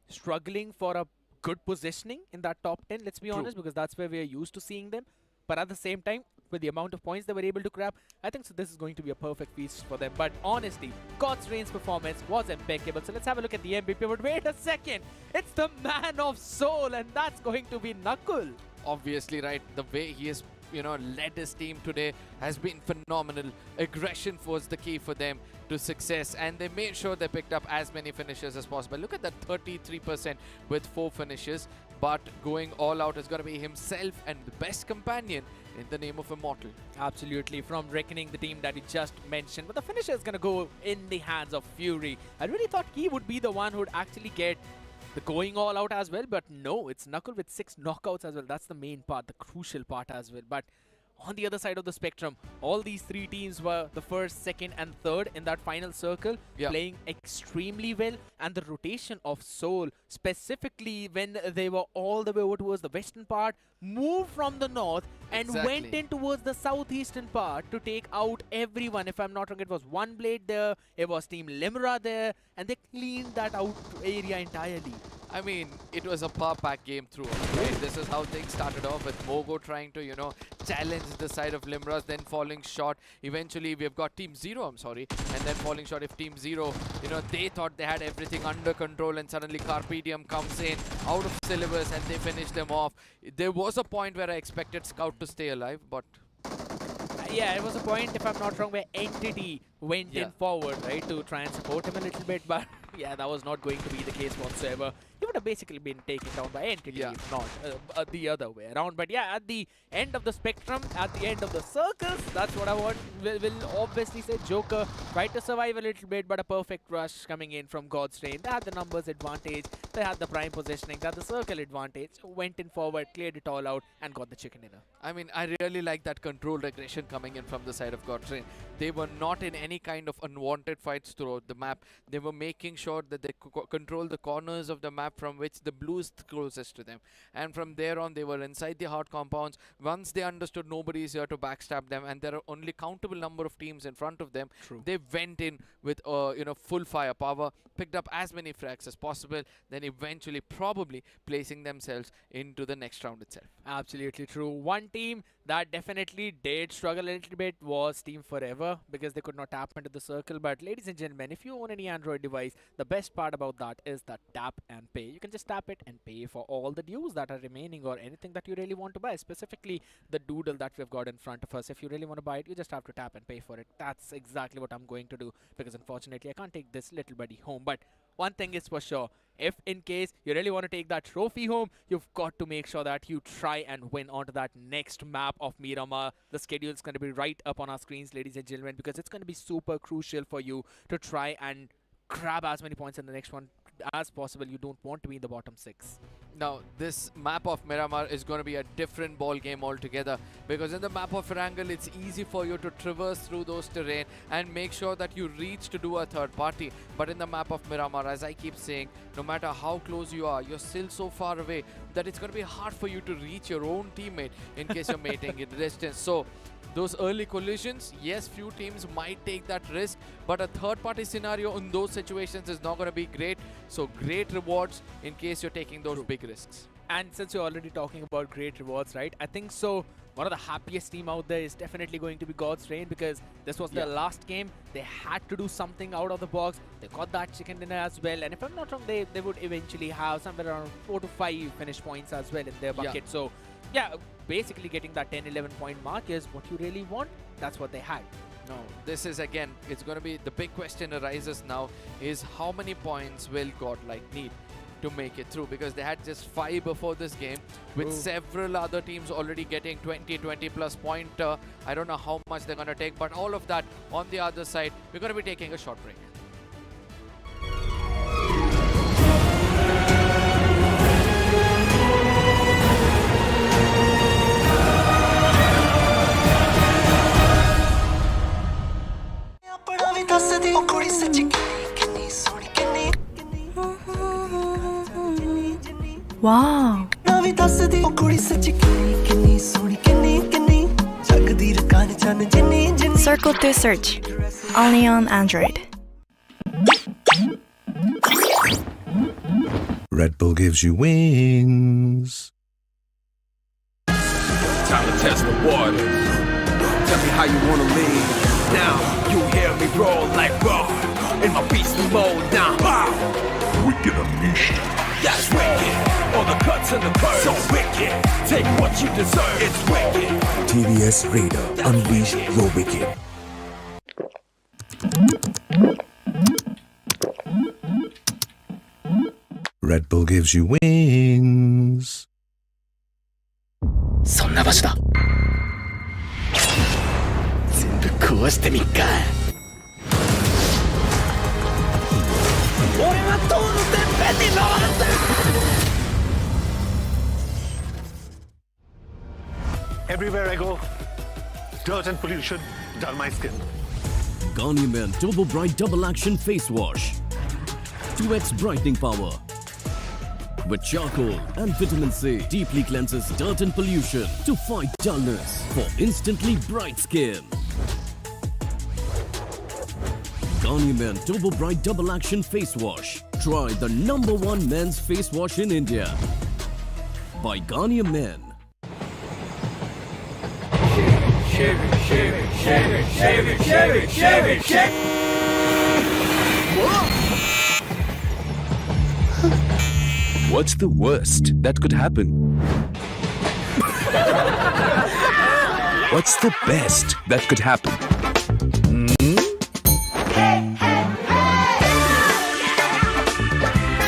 [SPEAKER 1] struggling for a good positioning in that top 10, let's be
[SPEAKER 2] True.
[SPEAKER 1] honest, because that's where we are used to seeing them. But at the same time, with the amount of points they were able to grab, I think so this is going to be a perfect feast for them. But honestly, God's Reigns' performance was impeccable. So let's have a look at the MVP. But wait a second, it's the man of Soul, and that's going to be Knuckle.
[SPEAKER 2] Obviously, right, the way he has led his team today has been phenomenal. Aggression was the key for them to success, and they made sure they picked up as many finishes as possible. Look at that 33% with 4 finishes, but going all out is going to be himself and the best companion in the name of Immortal.
[SPEAKER 1] Absolutely, from Reckoning, the team that we just mentioned. But the finisher is going to go in the hands of Fury. I really thought he would be the one who would actually get the going all out as well, but no, it's Knuckle with 6 knockouts as well. That's the main part, the crucial part as well. But on the other side of the spectrum, all these 3 teams were the first, second and third in that final circle, playing extremely well. And the rotation of Soul, specifically when they were all the way over towards the western part, moved from the north and went in towards the southeastern part to take out everyone. If I'm not wrong, it was One Blade there, it was Team Limra there, and they cleaned that out area entirely.
[SPEAKER 2] I mean, it was a power pack game through. Right? This is how things started off with MOGO trying to, challenge the side of Limra's, then falling short. Eventually, we've got Team Zero, and then falling short. If Team Zero, they thought they had everything under control, and suddenly CarpeDiem comes in out of syllabus and they finish them off. There was a point where I expected Scout to stay alive, but
[SPEAKER 1] yeah, it was a point, if I'm not wrong, where Entity went in forward, right, to try and support him a little bit. But yeah, that was not going to be the case whatsoever. He would have basically been taken down by Entity, if not the other way around. But yeah, at the end of the spectrum, at the end of the circles, that's what I want. Will obviously say Joker tried to survive a little bit, but a perfect rush coming in from God's Reign. They had the numbers advantage, they had the prime positioning, they had the circle advantage. So went in forward, cleared it all out, and got the chicken dinner.
[SPEAKER 2] I mean, I really like that controlled aggression coming in from the side of God's Reign. They were not in any kind of unwanted fights throughout the map. They were making sure that they control the corners of the map from which the blue is closest to them. And from there on, they were inside the hard compounds. Once they understood nobody is here to backstab them, and there are only countable number of teams in front of them, they went in with full firepower, picked up as many frags as possible, then eventually probably placing themselves into the next round itself.
[SPEAKER 1] Absolutely true. One team that definitely did struggle a little bit was Team Forever, because they could not tap into the circle. But ladies and gentlemen, if you own any Android device, the best part about that is that tap and pay. You can just tap it and pay for all the dues that are remaining, or anything that you really want to buy, specifically the doodle that we've got in front of us. If you really want to buy it, you just have to tap and pay for it. That's exactly what I'm going to do, because unfortunately I can't take this little buddy home. But one thing is for sure, if in case you really want to take that trophy home, you've got to make sure that you try and win onto that next map of Miramar. The schedule is going to be right up on our screens, ladies and gentlemen, because it's going to be super crucial for you to try and grab as many points in the next one as possible. You don't want to be in the bottom 6.
[SPEAKER 2] Now, this map of Miramar is going to be a different ball game altogether, because in the map of Erangel, it's easy for you to traverse through those terrain and make sure that you reach to do a third party. But in the map of Miramar, as I keep saying, no matter how close you are, you're still so far away that it's going to be hard for you to reach your own teammate in case you're mating in distance. So those early collisions, yes, few teams might take that risk, but a third-party scenario in those situations is not going to be great. So great rewards in case you're taking those big risks.
[SPEAKER 1] And since you're already talking about great rewards, right, I think so one of the happiest team out there is definitely going to be God's Reign, because this was their last game. They had to do something out of the box. They got that chicken dinner as well. And if I'm not wrong, they would eventually have somewhere around 4 to 5 finish points as well in their bucket. So yeah, basically getting that 10-11 point mark is what you really want. That's what they had.
[SPEAKER 2] No, this is again, it's going to be the big question arises now is how many points will Godlike need to make it through, because they had just 5 before this game with several other teams already getting 20 plus pointer. I don't know how much they're going to take, but all of that on the other side, we're going to be taking a short break.
[SPEAKER 11] Wow.
[SPEAKER 10] ਵੀ ਦੱਸਦੀ ਉਹ ਕੁੜੀ ਸੱਚ ਕਿੰਨੀ ਸੋਹਣੀ ਕਿੰਨੀ ਜਗਦੀ ਰਕਾਨ ਚੰਨ ਜਿੰਨੀ
[SPEAKER 11] Circle to search. Only on Android.
[SPEAKER 6] Red Bull gives you wings.
[SPEAKER 8] Time to test the waters. Tell me how you wanna lead. Now you hear me roll like raw in my beastly mode. Now wicked unleashed. That's wicked. All the cuts and the curves. So wicked. Take what you deserve. It's wicked.
[SPEAKER 15] TVS Raider, unleash your wicked.
[SPEAKER 6] Red Bull gives you wings.
[SPEAKER 10] そんな場所だ全部壊してみっか俺は塔のてっぺんに登るんだ
[SPEAKER 16] Everywhere I go, dirt and pollution dull my skin.
[SPEAKER 9] Garnier Turbo Bright Double Action Face Wash. 2x brightening power. With charcoal and vitamin C, deeply cleanses dirt and pollution to fight dullness for instantly bright skin. Garnier Turbo Bright Double Action Face Wash. Try the #1 men's face wash in India. By Garnier Men.
[SPEAKER 10] Shave it.
[SPEAKER 8] What's the worst that could happen? What's the best that could happen?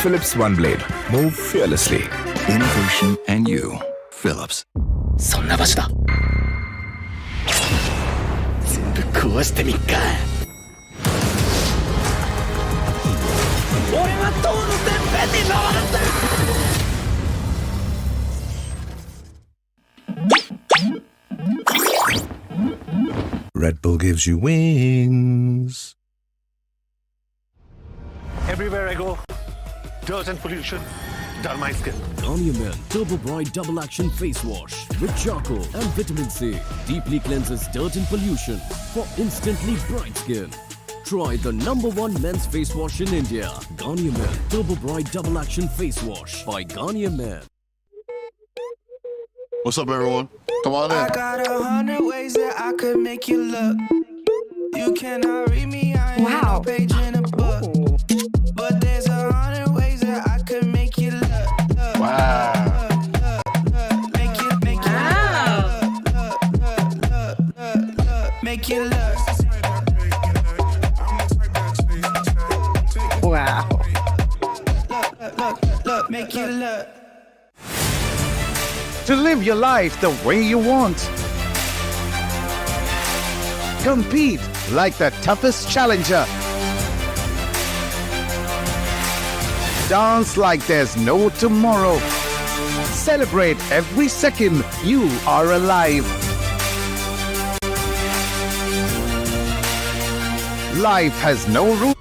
[SPEAKER 8] Philips One Blade. Move fearlessly. Innovation and you. Philips.
[SPEAKER 10] そんな場所だ全部壊してみっか俺は塔のてっぺんに登るんだ
[SPEAKER 6] Red Bull gives you wings.
[SPEAKER 16] Everywhere I go, dirt and pollution dull my skin.
[SPEAKER 9] Garnier Turbo Bright Double Action Face Wash with charcoal and vitamin C. Deeply cleanses dirt and pollution for instantly bright skin. Try the #1 men's face wash in India. Garnier Turbo Bright Double Action Face Wash by Garnier Men.
[SPEAKER 3] What's up, everyone? Come on in.
[SPEAKER 4] I got 100 ways that I could make you look. You cannot read me, I ain't no page in a book. But there's 100 ways that I could make you look.
[SPEAKER 3] Wow.
[SPEAKER 4] Make you look.
[SPEAKER 5] Wow.
[SPEAKER 4] Look, make you look.
[SPEAKER 5] To live your life the way you want. Compete like the toughest challenger. Dance like there's no tomorrow. Celebrate every second you are alive. Life has no rules.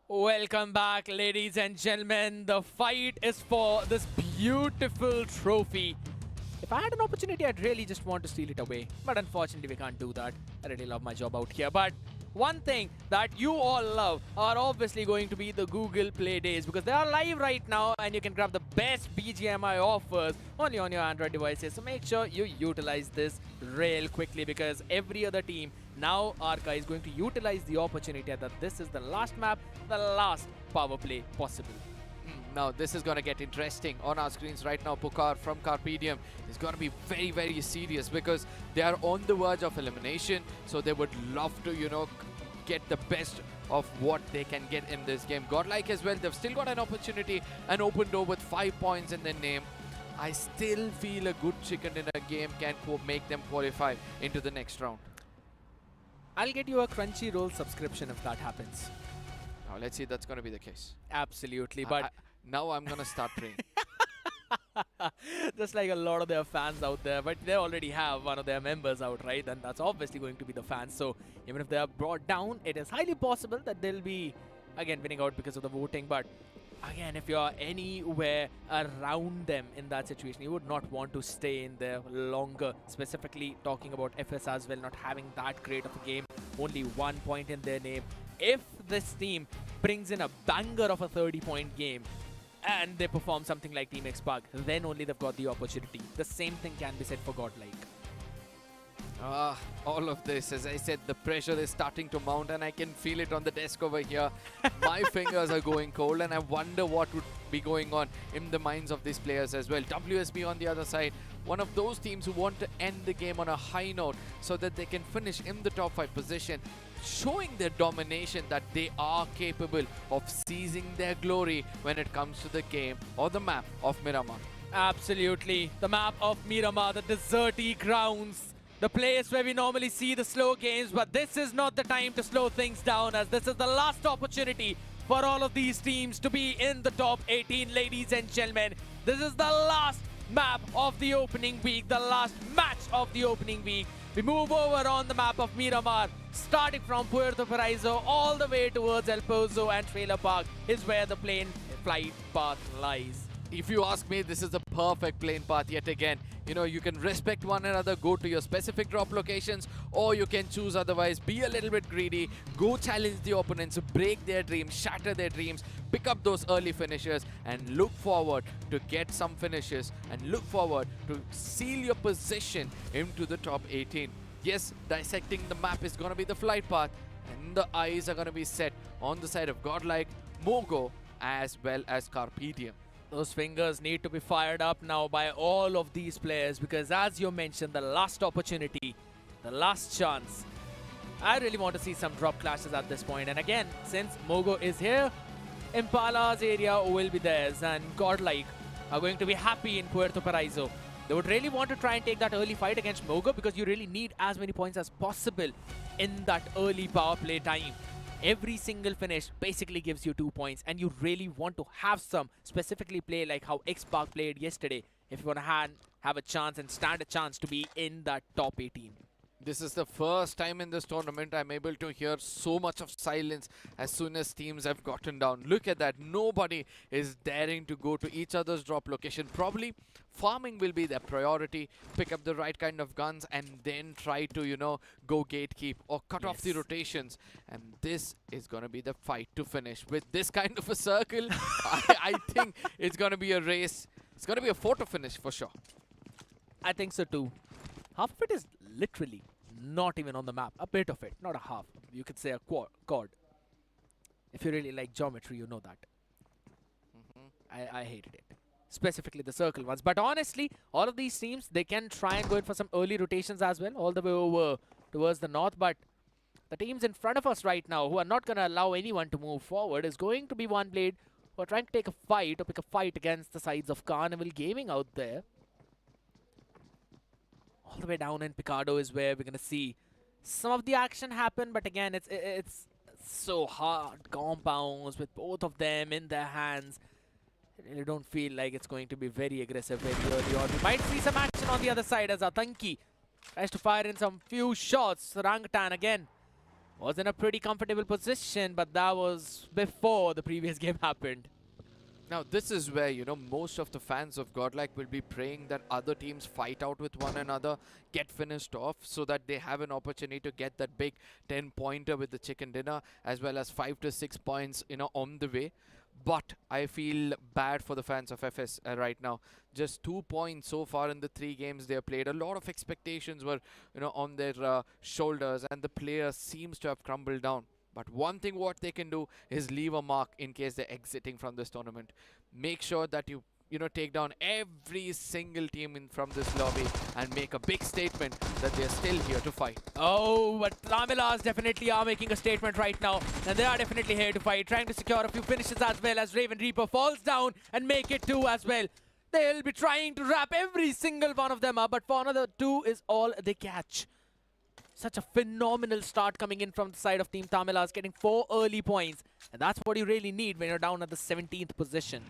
[SPEAKER 1] Welcome back, ladies and gentlemen. The fight is for this beautiful trophy. If I had an opportunity, I'd really just want to steal it away. But unfortunately, we can't do that. I really love my job out here. But one thing that you all love are obviously going to be the Google Play Days, because they are live right now and you can grab the best BGMI offers only on your Android devices. So make sure you utilize this real quickly, because every other team now Arca is going to utilize the opportunity that this is the last map, the last power play possible.
[SPEAKER 2] Now this is going to get interesting. On our screens right now, Pukar from CarpeDiem is going to be very, very serious, because they are on the verge of elimination. So they would love to, you know, get the best of what they can get in this game. Godlike as well, they've still got an opportunity, an open door with 5 points in their name. I still feel a good chicken in a game can make them qualify into the next round.
[SPEAKER 1] I'll get you a Crunchyroll subscription if that happens.
[SPEAKER 2] Now let's see if that's going to be the case.
[SPEAKER 1] Absolutely, but
[SPEAKER 2] now I'm going to start praying.
[SPEAKER 1] Just like a lot of their fans out there, but they already have one of their members out, right? And that's obviously going to be the fans. So even if they are brought down, it is highly possible that they'll be, again, winning out because of the voting. But again, if you're anywhere around them in that situation, you would not want to stay in there longer. Specifically talking about FS as well, not having that great of a game, only 1 point in their name. If this team brings in a banger of a 30-point game and they perform something like Team X-Park, then only they've got the opportunity. The same thing can be said for Godlike.
[SPEAKER 2] All of this, as I said, the pressure is starting to mount and I can feel it on the desk over here. My fingers are going cold and I wonder what would be going on in the minds of these players as well. WSB on the other side, one of those teams who want to end the game on a high note so that they can finish in the top 5 position, showing their domination that they are capable of seizing their glory when it comes to the game or the map of Miramar.
[SPEAKER 1] Absolutely. The map of Miramar, the deserty grounds. The place where we normally see the slow games, but this is not the time to slow things down, as this is the last opportunity for all of these teams to be in the top 18, ladies and gentlemen. This is the last map of the opening week, the last match of the opening week. We move over on the map of Miramar, starting from Puerto Paraiso all the way towards El Pozo and Trailer Park is where the plane flight path lies.
[SPEAKER 2] If you ask me, this is the perfect plane path yet again. You know, you can respect one another, go to your specific drop locations, or you can choose otherwise, be a little bit greedy, go challenge the opponents, break their dreams, shatter their dreams, pick up those early finishes, and look forward to get some finishes, and look forward to seal your position into the top 18. Yes, dissecting the map is going to be the flight path, and the eyes are going to be set on the side of Godlike, MOGO, as well as CarpeDiem.
[SPEAKER 1] Those fingers need to be fired up now by all of these players, because as you mentioned, the last opportunity, the last chance. I really want to see some drop clashes at this point. And again, since MOGO is here, Impala's area will be theirs, and Godlike are going to be happy in Puerto Paraiso. They would really want to try and take that early fight against MOGO, because you really need as many points as possible in that early power play time. Every single finish basically gives you 2 points, and you really want to have some specifically play like how X-Park played yesterday if you want to have a chance and stand a chance to be in that top 18.
[SPEAKER 2] This is the first time in this tournament I'm able to hear so much of silence as soon as teams have gotten down. Look at that. Nobody is daring to go to each other's drop location. Probably farming will be their priority. Pick up the right kind of guns and then try to, you know, go gatekeep or cut off the rotations. And this is going to be the fight to finish. With this kind of a circle, I think it's going to be a race. It's going to be a photo finish for sure.
[SPEAKER 1] I think so too. Half of it is literally not even on the map. A bit of it, not a half. You could say a chord. If you really like geometry, you know that. I hated it. Specifically the circle ones. But honestly, all of these teams, they can try and go in for some early rotations as well, all the way over towards the north. But the teams in front of us right now, who are not going to allow anyone to move forward, is going to be One Blade, who are trying to take a fight or pick a fight against the sides of Carnival Gaming out there. All the way down in Picardo is where we're going to see some of the action happen. But again, it's so hard. Compounds with both of them in their hands. I really don't feel like it's going to be very aggressive very early on. We might see some action on the other side as Atanki tries to fire in some few shots. Orangutan again was in a pretty comfortable position, but that was before the previous game happened.
[SPEAKER 2] Now, this is where, you know, most of the fans of Godlike will be praying that other teams fight out with one another, get finished off, so that they have an opportunity to get that big 10-pointer with the chicken dinner, as well as 5 to 6 points, you know, on the way. But I feel bad for the fans of FS right now. Just 2 points so far in the 3 games they have played. A lot of expectations were, you know, on their shoulders, and the player seems to have crumbled down. But one thing what they can do is leave a mark in case they're exiting from this tournament. Make sure that you know, take down every single team from this lobby and make a big statement that they're still here to fight.
[SPEAKER 1] Oh, but Lamilas definitely are making a statement right now. And they are definitely here to fight, trying to secure a few finishes as well as Raven Reaper falls down and make it 2 as well. They'll be trying to wrap every single one of them up, but for another 2 is all they catch. Such a phenomenal start coming in from the side of Team Tamilas, getting 4 early points. And that's what you really need when you're down at the 17th position.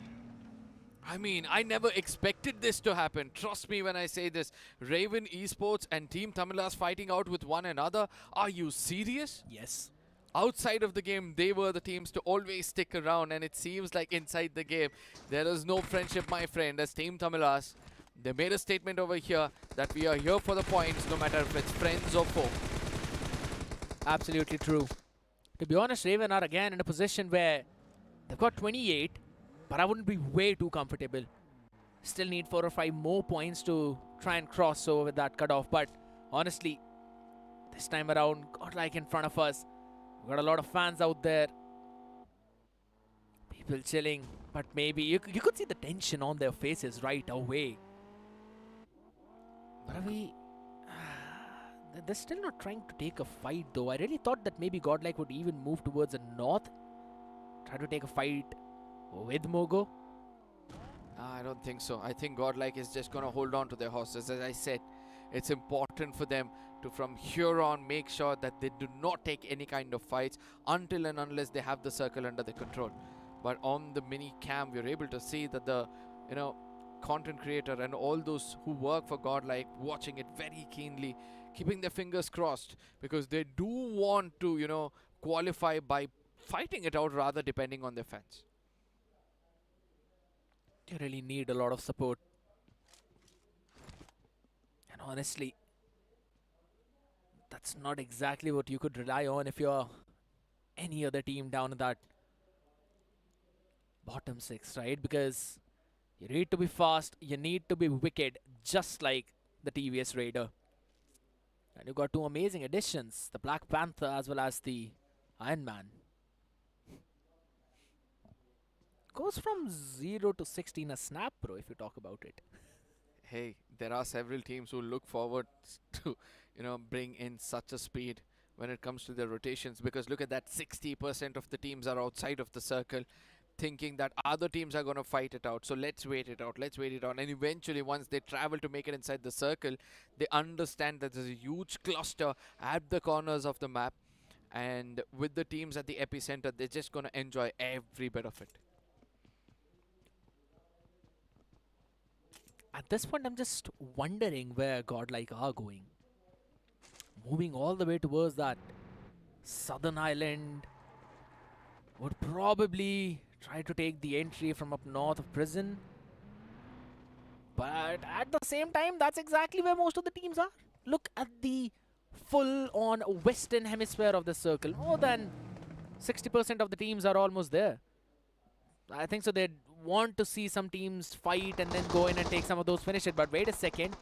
[SPEAKER 2] I mean, I never expected this to happen. Trust me when I say this. Raven Esports and Team Tamilas fighting out with one another. Are you serious?
[SPEAKER 1] Yes.
[SPEAKER 2] Outside of the game, they were the teams to always stick around, and it seems like inside the game, there is no friendship, my friend, as Team Tamilas. They made a statement over here that we are here for the points, no matter if it's friends or foe.
[SPEAKER 1] Absolutely true. To be honest, Raven are again in a position where they've got 28, but I wouldn't be way too comfortable. Still need 4 or 5 more points to try and cross over with that cutoff. But honestly, this time around, Godlike in front of us. We've got a lot of fans out there. People chilling, but maybe you could see the tension on their faces right away. But are we... They're still not trying to take a fight though. I really thought that maybe Godlike would even move towards the north. Try to take a fight with MOGO.
[SPEAKER 2] I don't think so. I think Godlike is just going to hold on to their horses. As I said, it's important for them to from here on make sure that they do not take any kind of fights until and unless they have the circle under their control. But on the mini cam, we're able to see that the, content creator and all those who work for Godlike watching it very keenly, keeping their fingers crossed, because they do want to, qualify by fighting it out rather depending on their fans.
[SPEAKER 1] You really need a lot of support. And honestly, that's not exactly what you could rely on if you're any other team down in that bottom 6, right? Because you need to be fast, you need to be wicked, just like the TVS Raider. And you got 2 amazing additions, the Black Panther as well as the Iron Man. Goes from 0 to 16 a snap, bro, if you talk about it.
[SPEAKER 2] Hey, there are several teams who look forward to, bring in such a speed when it comes to their rotations, because look at that, 60% of the teams are outside of the circle, thinking that other teams are going to fight it out. So let's wait it out. And eventually, once they travel to make it inside the circle, they understand that there's a huge cluster at the corners of the map. And with the teams at the epicenter, they're just going to enjoy every bit of it.
[SPEAKER 1] At this point, I'm just wondering where Godlike are going. Moving all the way towards that southern island. Would probably try to take the entry from up north of prison. But at the same time, that's exactly where most of the teams are. Look at the full-on western hemisphere of the circle. More than 60% of the teams are almost there. I think so they'd want to see some teams fight and then go in and take some of those finishes. But wait a second.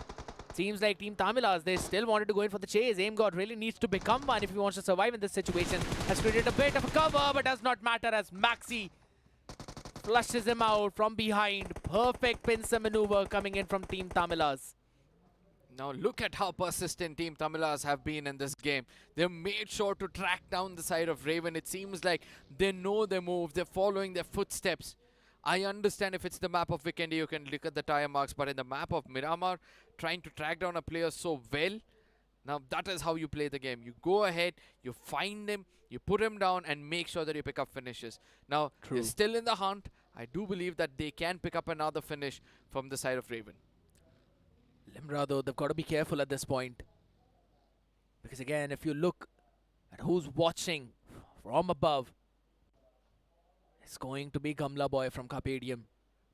[SPEAKER 1] Seems like Team Tamilas, they still wanted to go in for the chase. AimGod really needs to become one if he wants to survive in this situation. Has created a bit of a cover, but does not matter as Maxi flushes him out from behind. Perfect pincer maneuver coming in from Team Tamilas.
[SPEAKER 2] Now look at how persistent Team Tamilas have been in this game. They've made sure to track down the side of Raven. It seems like they know their move. They're following their footsteps. I understand if it's the map of Vikendi, you can look at the tire marks, but in the map of Miramar, trying to track down a player so well, now that is how you play the game. You go ahead, you find him, you put him down, and make sure that you pick up finishes. Now, they're still in the hunt. I do believe that they can pick up another finish from the side of Raven.
[SPEAKER 1] Limra, though, they've got to be careful at this point. Because again, if you look at who's watching from above, it's going to be Gamla Boy from CarpeDiem.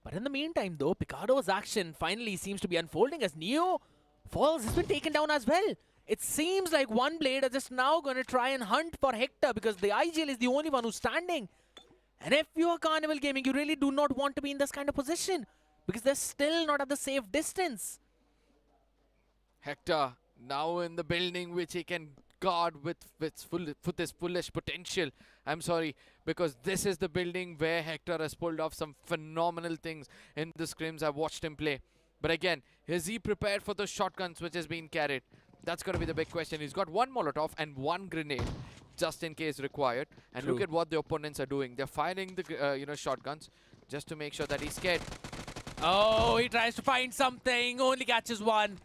[SPEAKER 1] But in the meantime, though, Picado's action finally seems to be unfolding as Neo Falls has been taken down as well. It seems like One Blade are just now going to try and hunt for Hector because the IGL is the only one who's standing. And if you are Carnival Gaming, you really do not want to be in this kind of position because they're still not at the safe distance.
[SPEAKER 2] Hector now in the building which he can guard with his fullest potential. I'm sorry, because this is the building where Hector has pulled off some phenomenal things in the scrims. I've watched him play. But again, is he prepared for the shotguns which has been carried? That's going to be the big question. He's got 1 Molotov and 1 grenade just in case required. And look at what the opponents are doing. They're firing the shotguns just to make sure that he's scared.
[SPEAKER 1] Oh, he tries to find something. Only catches 1.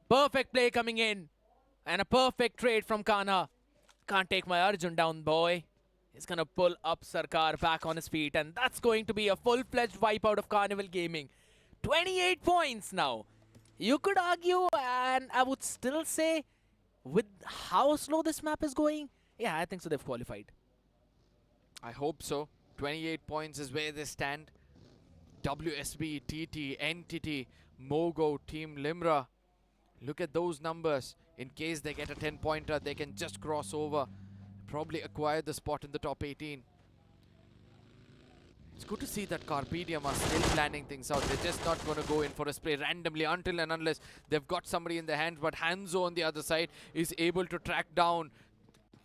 [SPEAKER 1] Perfect play coming in. And a perfect trade from Kana. Can't take my Arjun down, boy. is going to pull up Sarkar back on his feet, and that's going to be a full-fledged wipe out of Carnival Gaming. 28 points now. You could argue, and I would still say, with how slow this map is going, yeah, I think so they've qualified.
[SPEAKER 2] I hope so. 28 points is where they stand. WSB, TT, NTT, MOGO, Team Limra. Look at those numbers. In case they get a 10-pointer, they can just cross over. Probably acquire the spot in the top 18. It's good to see that CarpeDiem are still planning things out. They're just not going to go in for a spray randomly until and unless they've got somebody in their hands. But Hanzo on the other side is able to track down,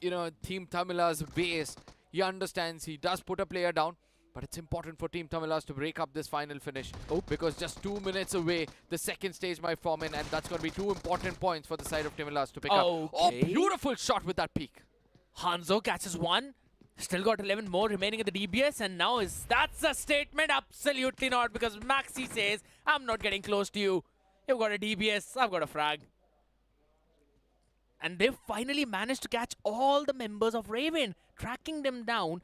[SPEAKER 2] Team Tamila's base. He understands, he does put a player down. But it's important for Team Tamilas to break up this final finish. Because just 2 minutes away, the second stage might form in, and that's going to be 2 important points for the side of Tamilas to pick up. Oh, beautiful shot with that peak.
[SPEAKER 1] Hanzo catches one. Still got 11 more remaining in the DBS, and now that's a statement? Absolutely not, because Maxi says, I'm not getting close to you. You've got a DBS, I've got a frag. And they've finally managed to catch all the members of Raven, tracking them down,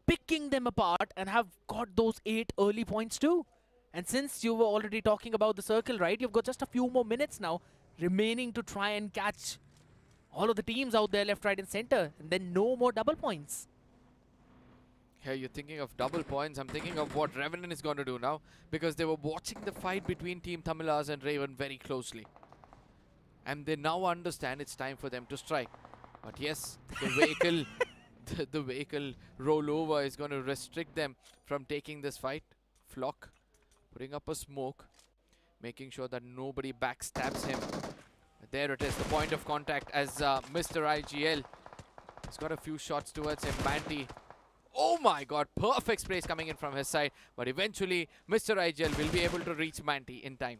[SPEAKER 1] picking them apart, and have got those 8 early points too. And since you were already talking about the circle, right, you've got just a few more minutes now remaining to try and catch all of the teams out there left, right and center, and then no more double points.
[SPEAKER 2] Here you're thinking of double points. I'm thinking of what Revenant is going to do now, because they were watching the fight between Team Tamilas and Raven very closely. And they now understand it's time for them to strike. But yes, the vehicle the vehicle rollover is going to restrict them from taking this fight. Flock putting up a smoke, making sure that nobody backstabs him. There it is, the point of contact as Mr. IGL has got a few shots towards him. Banty, oh my god, perfect sprays coming in from his side, but eventually Mr. IGL will be able to reach Manti in time.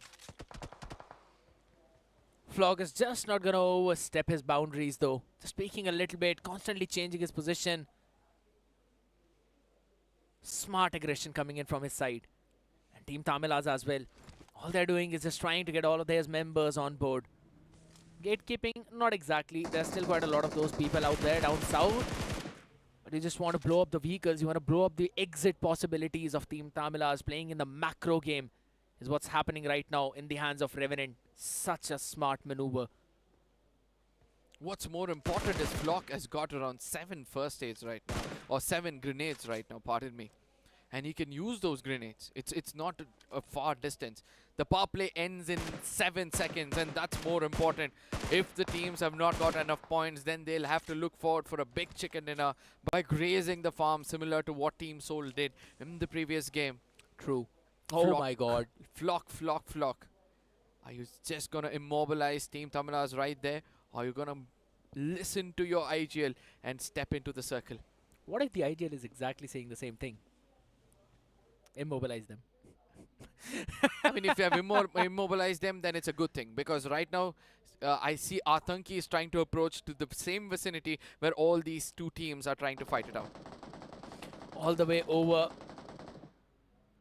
[SPEAKER 1] Flock is just not going to overstep his boundaries though. Just peeking a little bit, constantly changing his position. Smart aggression coming in from his side. And Team Tamilas as well. All they're doing is just trying to get all of their members on board. Gatekeeping, not exactly. There's still quite a lot of those people out there down south. But you just want to blow up the vehicles. You want to blow up the exit possibilities of Team Tamilas. Playing in the macro game is what's happening right now in the hands of Revenant. Such a smart maneuver.
[SPEAKER 2] What's more important is Flock has got around 7 first aids right now. Or 7 grenades right now, pardon me. And he can use those grenades. It's not a far distance. The power play ends in 7 seconds, and that's more important. If the teams have not got enough points, then they'll have to look forward for a big chicken dinner by grazing the farm, similar to what Team Soul did in the previous game.
[SPEAKER 1] True. Oh my god.
[SPEAKER 2] Flock. Are you just going to immobilize Team Tamilas right there? Or are you going to listen to your IGL and step into the circle?
[SPEAKER 1] What if the IGL is exactly saying the same thing? Immobilize them.
[SPEAKER 2] I mean, if you have immobilized them, then it's a good thing. Because right now, I see Atanki is trying to approach to the same vicinity where all these two teams are trying to fight it out.
[SPEAKER 1] All the way over.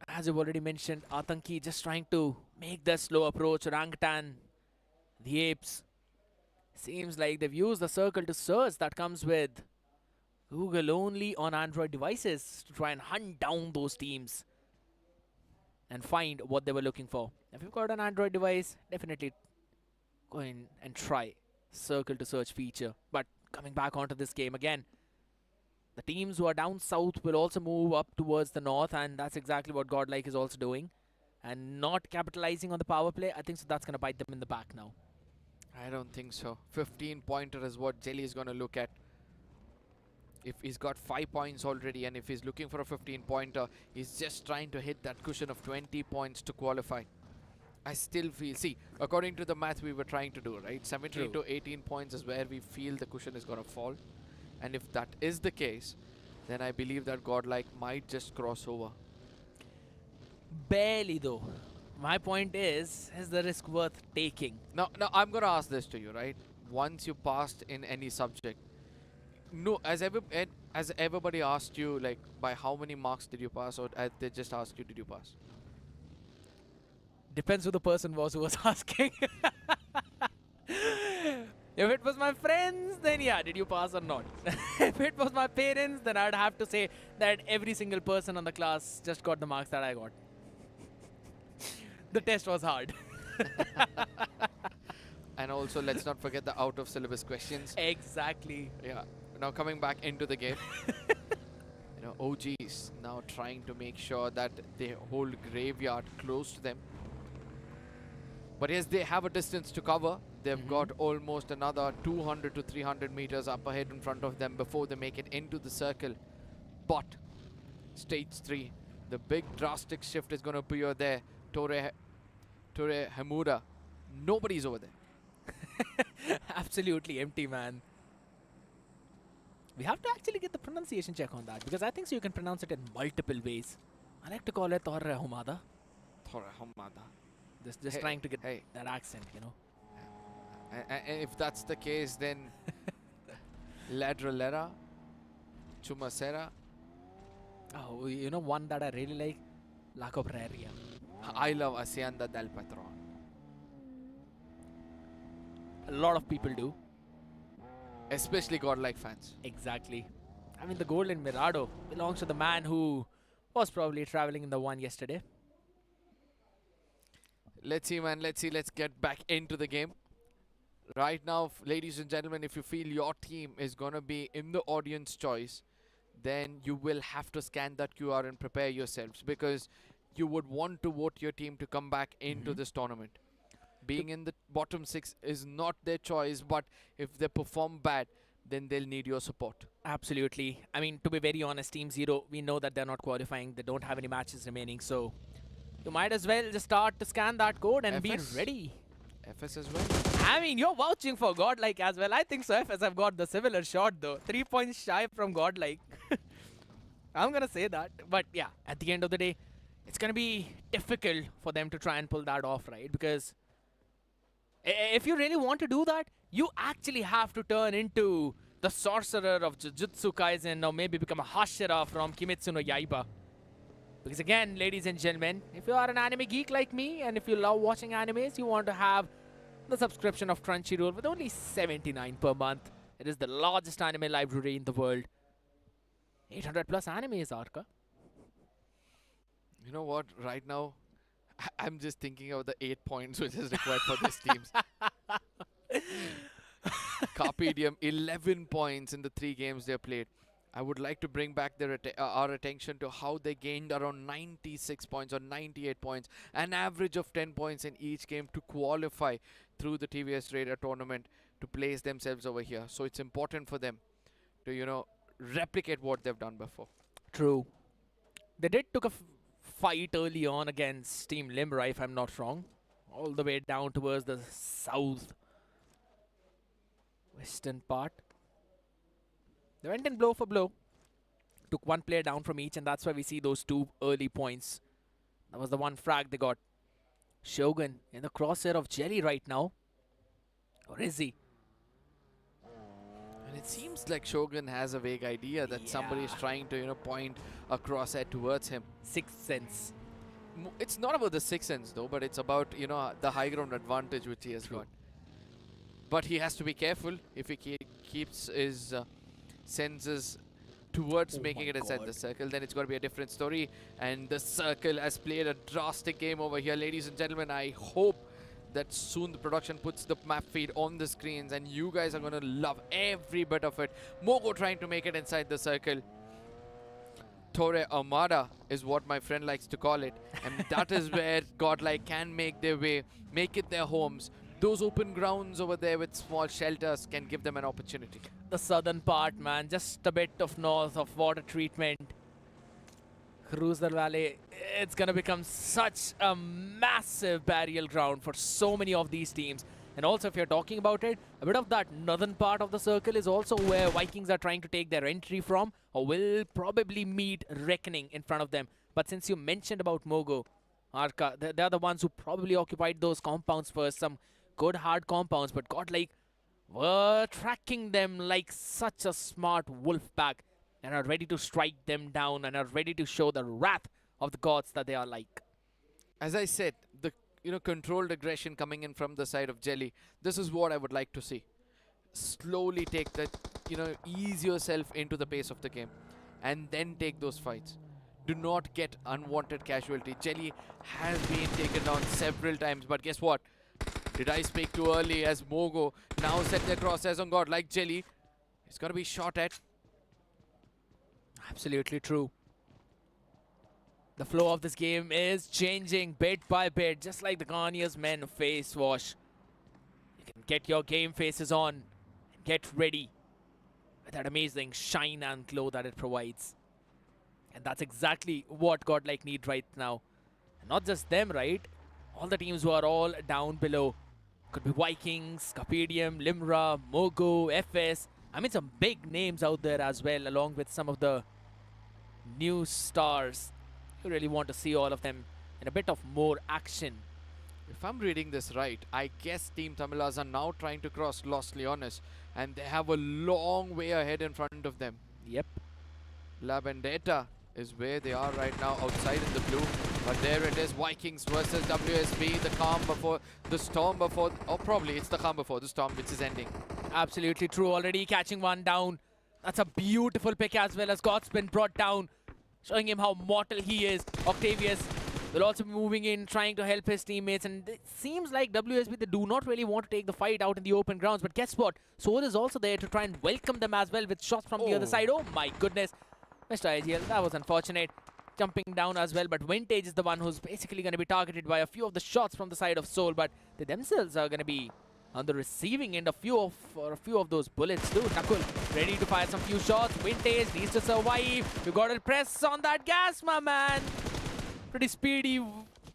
[SPEAKER 1] As you've already mentioned, Atanki just trying to make the slow approach. Orangutan, the apes. Seems like they've used the circle to search that comes with Google only on Android devices to try and hunt down those teams and find what they were looking for. If you've got an Android device, definitely go in and try circle to search feature. But coming back onto this game again, the teams who are down south will also move up towards the north, and that's exactly what Godlike is also doing. And not capitalizing on the power play, I think so that's going to bite them in the back now.
[SPEAKER 2] I don't think so. 15-pointer is what Jelly is going to look at. If he's got 5 points already, and if he's looking for a 15-pointer, he's just trying to hit that cushion of 20 points to qualify. I still feel, see, according to the math we were trying to do, right? 17 to 18 points is where we feel the cushion is going to fall. And if that is the case, then I believe that Godlike might just cross over.
[SPEAKER 1] Barely though. My point is the risk worth taking?
[SPEAKER 2] Now I'm going to ask this to you, right? Once you passed in any subject, no, as everybody asked you, like, by how many marks did you pass, or they just asked you, did you pass?
[SPEAKER 1] Depends who the person was who was asking. If it was my friends, then yeah, did you pass or not? If it was my parents, then I'd have to say that every single person on the class just got the marks that I got. The test was hard.
[SPEAKER 2] And also, let's not forget the out of syllabus questions.
[SPEAKER 1] Exactly.
[SPEAKER 2] Yeah. Now coming back into the game. OGs now trying to make sure that they hold graveyard close to them. But yes, they have a distance to cover. They've got almost another 200 to 300 meters up ahead in front of them before they make it into the circle. But stage 3, the big drastic shift is going to appear there. Tore Hamura, nobody's over there.
[SPEAKER 1] Absolutely empty, man. We have to actually get the pronunciation check on that, because I think so you can pronounce it in multiple ways. I like to call it Tore Hamada.
[SPEAKER 2] Tore Hamada.
[SPEAKER 1] Just trying to get that accent, you know.
[SPEAKER 2] And if that's the case, then Ladrolera, Chumasera.
[SPEAKER 1] Oh, you know one that I really like? La Cobraria.
[SPEAKER 2] I love Hacienda del Patron.
[SPEAKER 1] A lot of people do.
[SPEAKER 2] Especially Godlike fans.
[SPEAKER 1] Exactly. I mean, the Golden Mirado belongs to the man who was probably traveling in the one yesterday.
[SPEAKER 2] Let's see, man. Let's see. Let's get back into the game. Right now, ladies and gentlemen, if you feel your team is going to be in the audience choice, then you will have to scan that QR and prepare yourselves, because you would want to vote your team to come back into this tournament. Being in the bottom 6 is not their choice, but if they perform bad, then they'll need your support.
[SPEAKER 1] Absolutely. I mean, to be very honest, Team Zero, we know that they're not qualifying. They don't have any matches remaining, so you might as well just start to scan that code and be ready.
[SPEAKER 2] FS as well.
[SPEAKER 1] I mean, you're vouching for Godlike as well. I think so. FS have got the similar shot though. 3 points shy from Godlike. I'm going to say that. But yeah, at the end of the day, it's going to be difficult for them to try and pull that off, right? Because if you really want to do that, you actually have to turn into the sorcerer of Jujutsu Kaisen, or maybe become a Hashira from Kimetsu no Yaiba. Because again, ladies and gentlemen, if you are an anime geek like me, and if you love watching animes, you want to have the subscription of Crunchyroll with only $79 per month. It is the largest anime library in the world. 800 plus animes, Arka.
[SPEAKER 2] You know what? Right now, I'm just thinking of the 8 points which is required for these teams. CarpeDiem, 11 points in the 3 games they played. I would like to bring back our attention to how they gained around 96 points or 98 points, an average of 10 points in each game to qualify through the TVS Raider tournament to place themselves over here. So it's important for them to, you know, replicate what they've done before.
[SPEAKER 1] True. They did took a fight early on against Team Limra, if I'm not wrong, all the way down towards the south western part. They went in blow for blow, took one player down from each, and that's why we see those 2 early points. That was the one frag they got. Shogun in the crosshair of Jelly right now. Or is he?
[SPEAKER 2] And it seems like Shogun has a vague idea that somebody is trying to, you know, point a crosshair towards him.
[SPEAKER 1] Sixth sense.
[SPEAKER 2] It's not about the sixth sense though, but it's about, you know, the high ground advantage which he has got. But he has to be careful if he keeps his senses towards making it inside the circle, then it's going to be a different story. And the circle has played a drastic game over here. Ladies and gentlemen, I hope that soon the production puts the map feed on the screens and you guys are going to love every bit of it. MOGO trying to make it inside the circle. Tore Armada is what my friend likes to call it. And that is where Godlike can make their way, make it their homes. Those open grounds over there with small shelters can give them an opportunity.
[SPEAKER 1] The southern part, man, just a bit of north of water treatment. Cruiser Valley, it's going to become such a massive burial ground for so many of these teams. And also, if you're talking about it, a bit of that northern part of the circle is also where Vikings are trying to take their entry from, or will probably meet Reckoning in front of them. But since you mentioned about MOGO, Arka, they're the ones who probably occupied those compounds first, some good hard compounds, but Godlike were tracking them like such a smart wolf pack and are ready to strike them down and are ready to show the wrath of the gods that they are like.
[SPEAKER 2] As I said, the controlled aggression coming in from the side of Jelly, this is what I would like to see. slowly take that, ease yourself into the pace of the game and then take those fights. Do not get unwanted casualty. Jelly has been taken down several times, but guess what? Did I speak too early as MOGO now set their crosshairs on Godlike Jelly? He's going to be shot at.
[SPEAKER 1] Absolutely true. The flow of this game is changing bit by bit, just like the Ghanaia's men face wash. You can get your game faces on and get ready with that amazing shine and glow that it provides. And that's exactly what Godlike need right now. And not just them, right? All the teams who are all down below. Could be Vikings, CarpeDiem, Limra, MOGO, FS. I mean, some big names out there as well, along with some of the new stars. You really want to see all of them in a bit of more action.
[SPEAKER 2] If I'm reading this right, I guess Team Tamilas are now trying to cross Los Leones, and they have a long way ahead in front of them.
[SPEAKER 1] Yep.
[SPEAKER 2] La Vendetta is where they are right now, outside in the blue. But there it is, Vikings versus WSB, the calm before the storm before, or probably it's the calm before the storm, which is ending.
[SPEAKER 1] Absolutely true, already catching one down. That's a beautiful pick as well, as God's been brought down, showing him how mortal he is. Octavius will also be moving in, trying to help his teammates, and it seems like WSB, they do not really want to take the fight out in the open grounds, but guess what? Soul is also there to try and welcome them as well with shots from the other side. Oh my goodness. Mr. IGL, that was unfortunate. Jumping down as well, but Vintage is the one who's basically going to be targeted by a few of the shots from the side of Soul, but they themselves are going to be on the receiving end of a few of those bullets too. Nakul ready to fire some few shots. Vintage needs to survive. You got to press on that gas, my man. Pretty speedy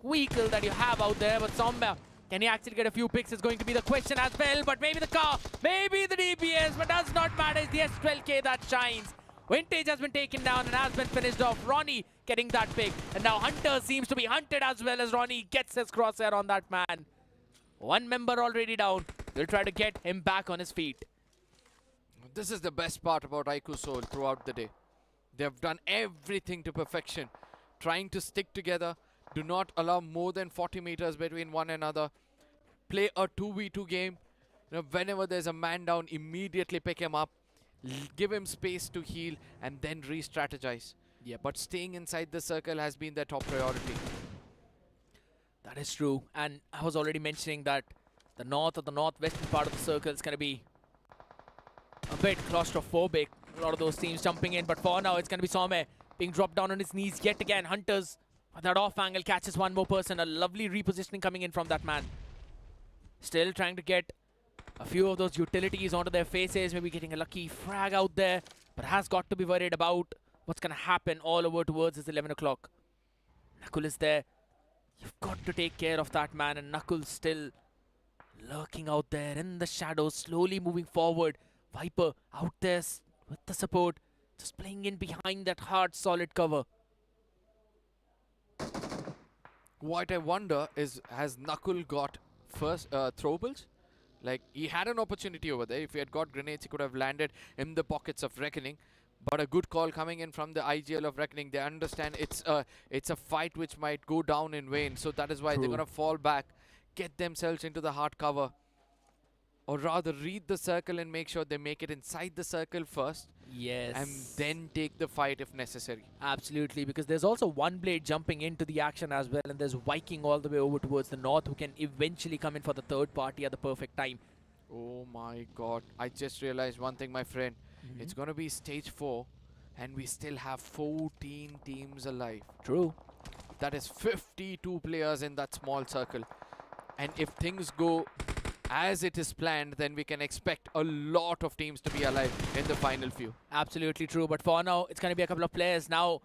[SPEAKER 1] vehicle that you have out there, but Somba, can he actually get a few picks is going to be the question as well, but maybe the car, maybe the DPS, but does not matter. It's the S12K that shines. Vintage has been taken down and has been finished off. Ronnie getting that pick. And now Hunter seems to be hunted as well, as Ronnie gets his crosshair on that man. One member already down. They'll try to get him back on his feet.
[SPEAKER 2] This is the best part about IQOO Soul throughout the day. They've done everything to perfection. Trying to stick together. Do not allow more than 40 meters between one another. Play a 2v2 game. Whenever there's a man down, immediately pick him up. Give him space to heal and then re-strategize.
[SPEAKER 1] Yeah,
[SPEAKER 2] but staying inside the circle has been their top priority.
[SPEAKER 1] That is true. And I was already mentioning that the north or the northwestern part of the circle is going to be a bit claustrophobic. A lot of those teams jumping in, but for now it's going to be Some being dropped down on his knees yet again. Hunters with that off angle catches one more person. A lovely repositioning coming in from that man. Still trying to get a few of those utilities onto their faces, maybe getting a lucky frag out there, but has got to be worried about what's going to happen all over towards his 11 o'clock. Nakul is there. You've got to take care of that man, and Nakul still lurking out there in the shadows, slowly moving forward. Viper out there with the support, just playing in behind that hard, solid cover.
[SPEAKER 2] What I wonder is, has Nakul got first throwables? Like, he had an opportunity over there. If he had got grenades, he could have landed in the pockets of Reckoning. But a good call coming in from the IGL of Reckoning. They understand it's a fight which might go down in vain. So that is why they're going to fall back, get themselves into the hard cover. Or rather, read the circle and make sure they make it inside the circle first.
[SPEAKER 1] Yes.
[SPEAKER 2] And then take the fight if necessary.
[SPEAKER 1] Absolutely, because there's also one blade jumping into the action as well, and there's Viking all the way over towards the north who can eventually come in for the third party at the perfect time.
[SPEAKER 2] Oh my god, I just realized one thing, my friend. It's going to be stage 4 and we still have 14 teams alive.
[SPEAKER 1] True.
[SPEAKER 2] That is 52 players in that small circle. And if things go as it is planned, then we can expect a lot of teams to be alive in the final few.
[SPEAKER 1] Absolutely true, but for now, it's going to be a couple of players now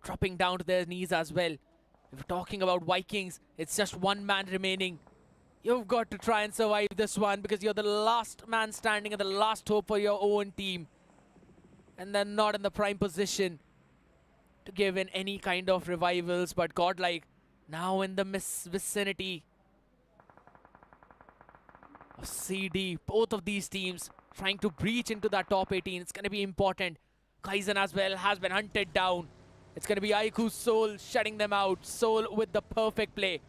[SPEAKER 1] dropping down to their knees as well. If we're talking about Vikings, it's just one man remaining. You've got to try and survive this one because you're the last man standing and the last hope for your own team. And they're not in the prime position to give in any kind of revivals, but Godlike now in the vicinity of CD. Both of these teams trying to breach into that top 18. It's going to be important. Kaizen as well has been hunted down. It's going to be IQOO Soul shutting them out. Soul with the perfect play,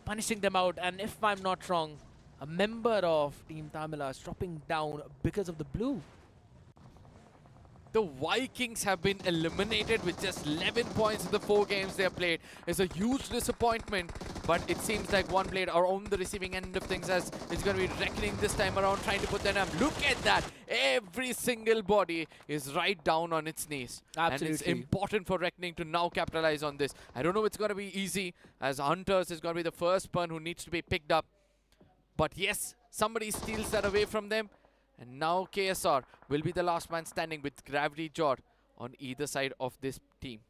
[SPEAKER 1] punishing them out. And if I'm not wrong, A member of Team Tamilas dropping down because of the blue.
[SPEAKER 2] The Vikings have been eliminated with just 11 points in the 4 games they have played. It's a huge disappointment, but it seems like one player are on the receiving end of things as it's going to be reckoning this time around, trying to put them up. Look at that. Every single body is right down on its knees.
[SPEAKER 1] Absolutely.
[SPEAKER 2] And it's important for Reckoning to now capitalize on this. I don't know if it's going to be easy, as Hunters is going to be the first one who needs to be picked up. But yes, somebody steals that away from them. And now KSR will be the last man standing with Gravity Jor on either side of this team.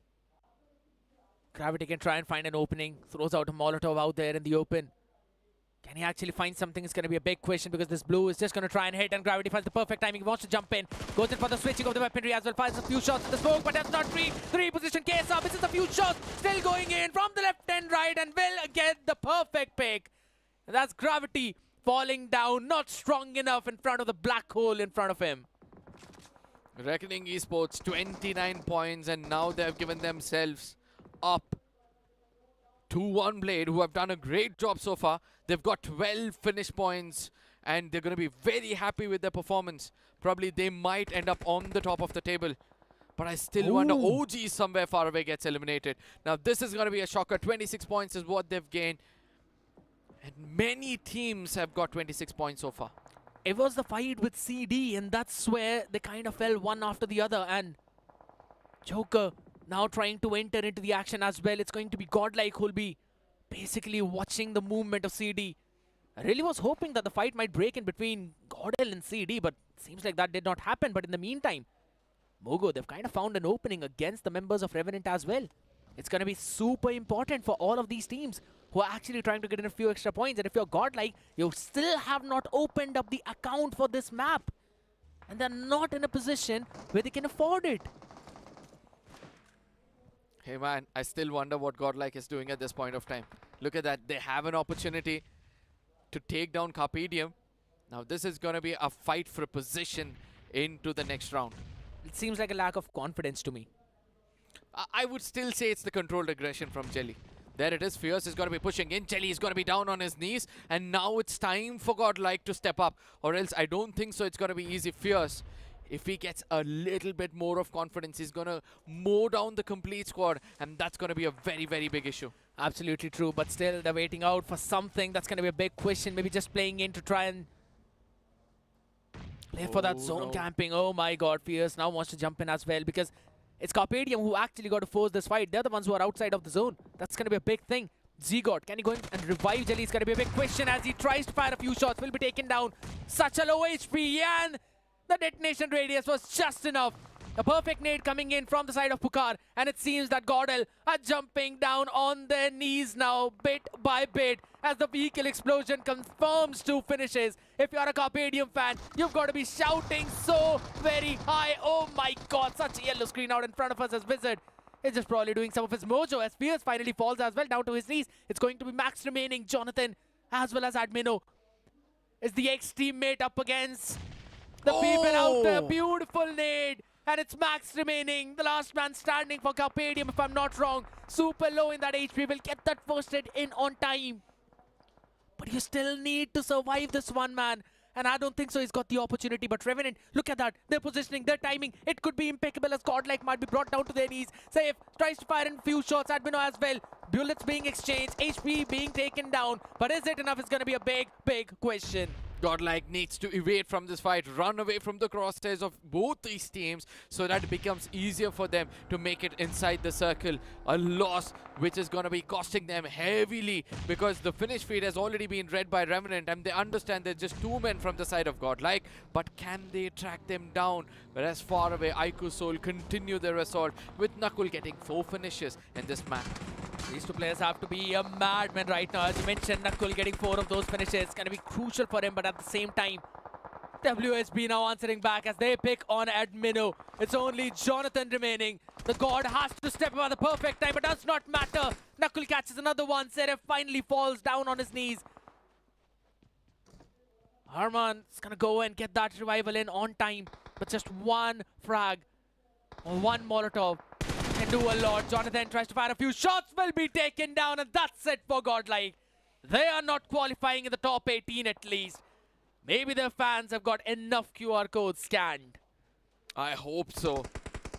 [SPEAKER 1] Gravity can try and find an opening. Throws out a Molotov out there in the open. Can he actually find something? It's going to be a big question because this blue is just going to try and hit, and Gravity finds the perfect timing. He wants to jump in. Goes in for the switching of the weaponry as well. Fires a few shots in the smoke, but that's not free. The reposition KSR misses a few shots. Still going in from the left and right, and will get the perfect pick. And that's Gravity falling down, not strong enough in front of the black hole in front of him.
[SPEAKER 2] Reckoning Esports 29 points, and now they have given themselves up to One Blade, who have done a great job so far. They've got 12 finish points, and they're going to be very happy with their performance. Probably they might end up on the top of the table. But I still wonder, OG somewhere far away gets eliminated. Now this is going to be a shocker. 26 points is what they've gained. And many teams have got 26 points so far.
[SPEAKER 1] It was the fight with CD, and that's where they kind of fell one after the other. And Joker now trying to enter into the action as well. It's going to be Godlike who'll be basically watching the movement of CD. I really was hoping that the fight might break in between Godel and CD, but it seems like that did not happen. But in the meantime, MOGO, they've kind of found an opening against the members of Revenant as well. It's going to be super important for all of these teams who are actually trying to get in a few extra points. And if you're Godlike, you still have not opened up the account for this map. And they're not in a position where they can afford it.
[SPEAKER 2] Hey man, I still wonder what Godlike is doing at this point of time. Look at that. They have an opportunity to take down CarpeDiem. Now this is going to be a fight for a position into the next round.
[SPEAKER 1] It seems like a lack of confidence to me.
[SPEAKER 2] I would still say it's the controlled aggression from Jelly. There it is. Fierce is going to be pushing in. Jelly is going to be down on his knees. And now it's time for Godlike to step up. Or else I don't think so it's going to be easy. Fierce, if he gets a little bit more of confidence, he's going to mow down the complete squad. And that's going to be a very, very big issue.
[SPEAKER 1] Absolutely true. But still, they're waiting out for something. That's going to be a big question. Maybe just playing in to try and play for that zone camping. Oh my god. Fierce now wants to jump in as well because it's CarpeDiem who actually got to force this fight. They're the ones who are outside of the zone. That's going to be a big thing. Zygot, can he go in and revive Jelly? It's going to be a big question as he tries to fire a few shots. Will be taken down. Such a low HP, and the detonation radius was just enough. A perfect nade coming in from the side of Pukar, and it seems that Godel are jumping down on their knees now, bit by bit, as the vehicle explosion confirms 2 finishes. If you're a CarpeDiem fan, you've got to be shouting so very high. Oh my god, such a yellow screen out in front of us as Wizard is just probably doing some of his mojo as Fierce finally falls as well down to his knees. It's going to be Max remaining. Jonathan as well as Admino is the ex-teammate up against the people out there. Beautiful nade. And it's Max remaining, the last man standing for CarpeDiem, if I'm not wrong. Super low in that HP, will get that first hit in on time. But you still need to survive this one, man. And I don't think so he's got the opportunity. But Revenant, look at that. Their positioning, their timing. It could be impeccable as Godlike might be brought down to their knees. Safe, tries to fire in a few shots. Admino as well. Bullets being exchanged, HP being taken down. But is it enough? It's going to be a big, big question.
[SPEAKER 2] Godlike needs to evade from this fight, run away from the crosshairs of both these teams so that it becomes easier for them to make it inside the circle. A loss which is going to be costing them heavily because the finish feed has already been read by Revenant and they understand there's just 2 men from the side of Godlike, but can they track them down? Whereas far away, IQOO Soul continue their assault with Knuckle getting 4 finishes in this match.
[SPEAKER 1] These 2 players have to be a madman right now. As you mentioned, Knuckle getting 4 of those finishes. It's going to be crucial for him, but at the same time, WSB now answering back as they pick on Admino. It's only Jonathan remaining. The god has to step up at the perfect time, but does not matter. Knuckle catches another one. Seraph finally falls down on his knees. Harman is going to go and get that revival in on time, but just 1 frag or 1 Molotov can do a lot. Jonathan tries to fire a few shots, will be taken down, and that's it for Godlike. They are not qualifying in the top 18 at least. Maybe their fans have got enough QR codes scanned.
[SPEAKER 2] I hope so,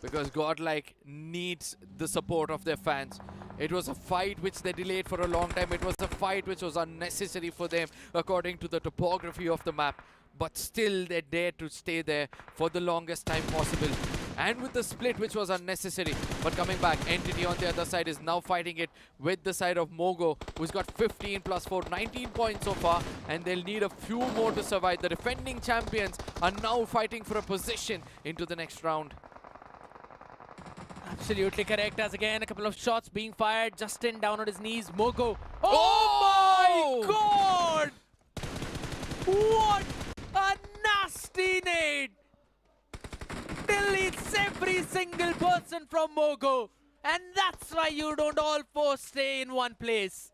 [SPEAKER 2] because Godlike needs the support of their fans. It was a fight which they delayed for a long time. It was a fight which was unnecessary for them according to the topography of the map. But still they dared to stay there for the longest time possible. And with the split which was unnecessary. But coming back, Entity on the other side is now fighting it with the side of MOGO, who's got 15 plus 4, 19 points so far. And they'll need a few more to survive. The defending champions are now fighting for a position into the next round.
[SPEAKER 1] Absolutely correct, as again a couple of shots being fired. Justin down on his knees. MOGO. Oh my god! What a nasty nade! Deletes every single person from MOGO. And that's why you don't all four stay in one place.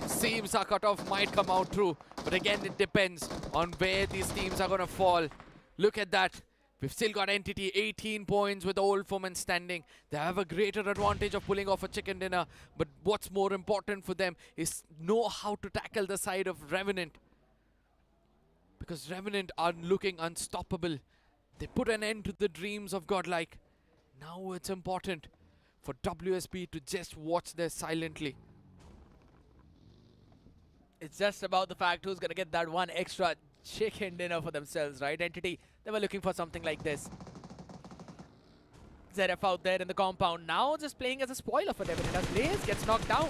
[SPEAKER 2] Seems our cutoff might come out true. But again, it depends on where these teams are going to fall. Look at that. We've still got Entity 18 points with the old foreman standing. They have a greater advantage of pulling off a chicken dinner. But what's more important for them is know how to tackle the side of Revenant. Because Revenant are looking unstoppable. They put an end to the dreams of Godlike. Now it's important for WSB to just watch there silently.
[SPEAKER 1] It's just about the fact who's going to get that one extra chicken dinner for themselves, right? Entity, they were looking for something like this. ZF out there in the compound, now just playing as a spoiler for Revenant as Blaze gets knocked down.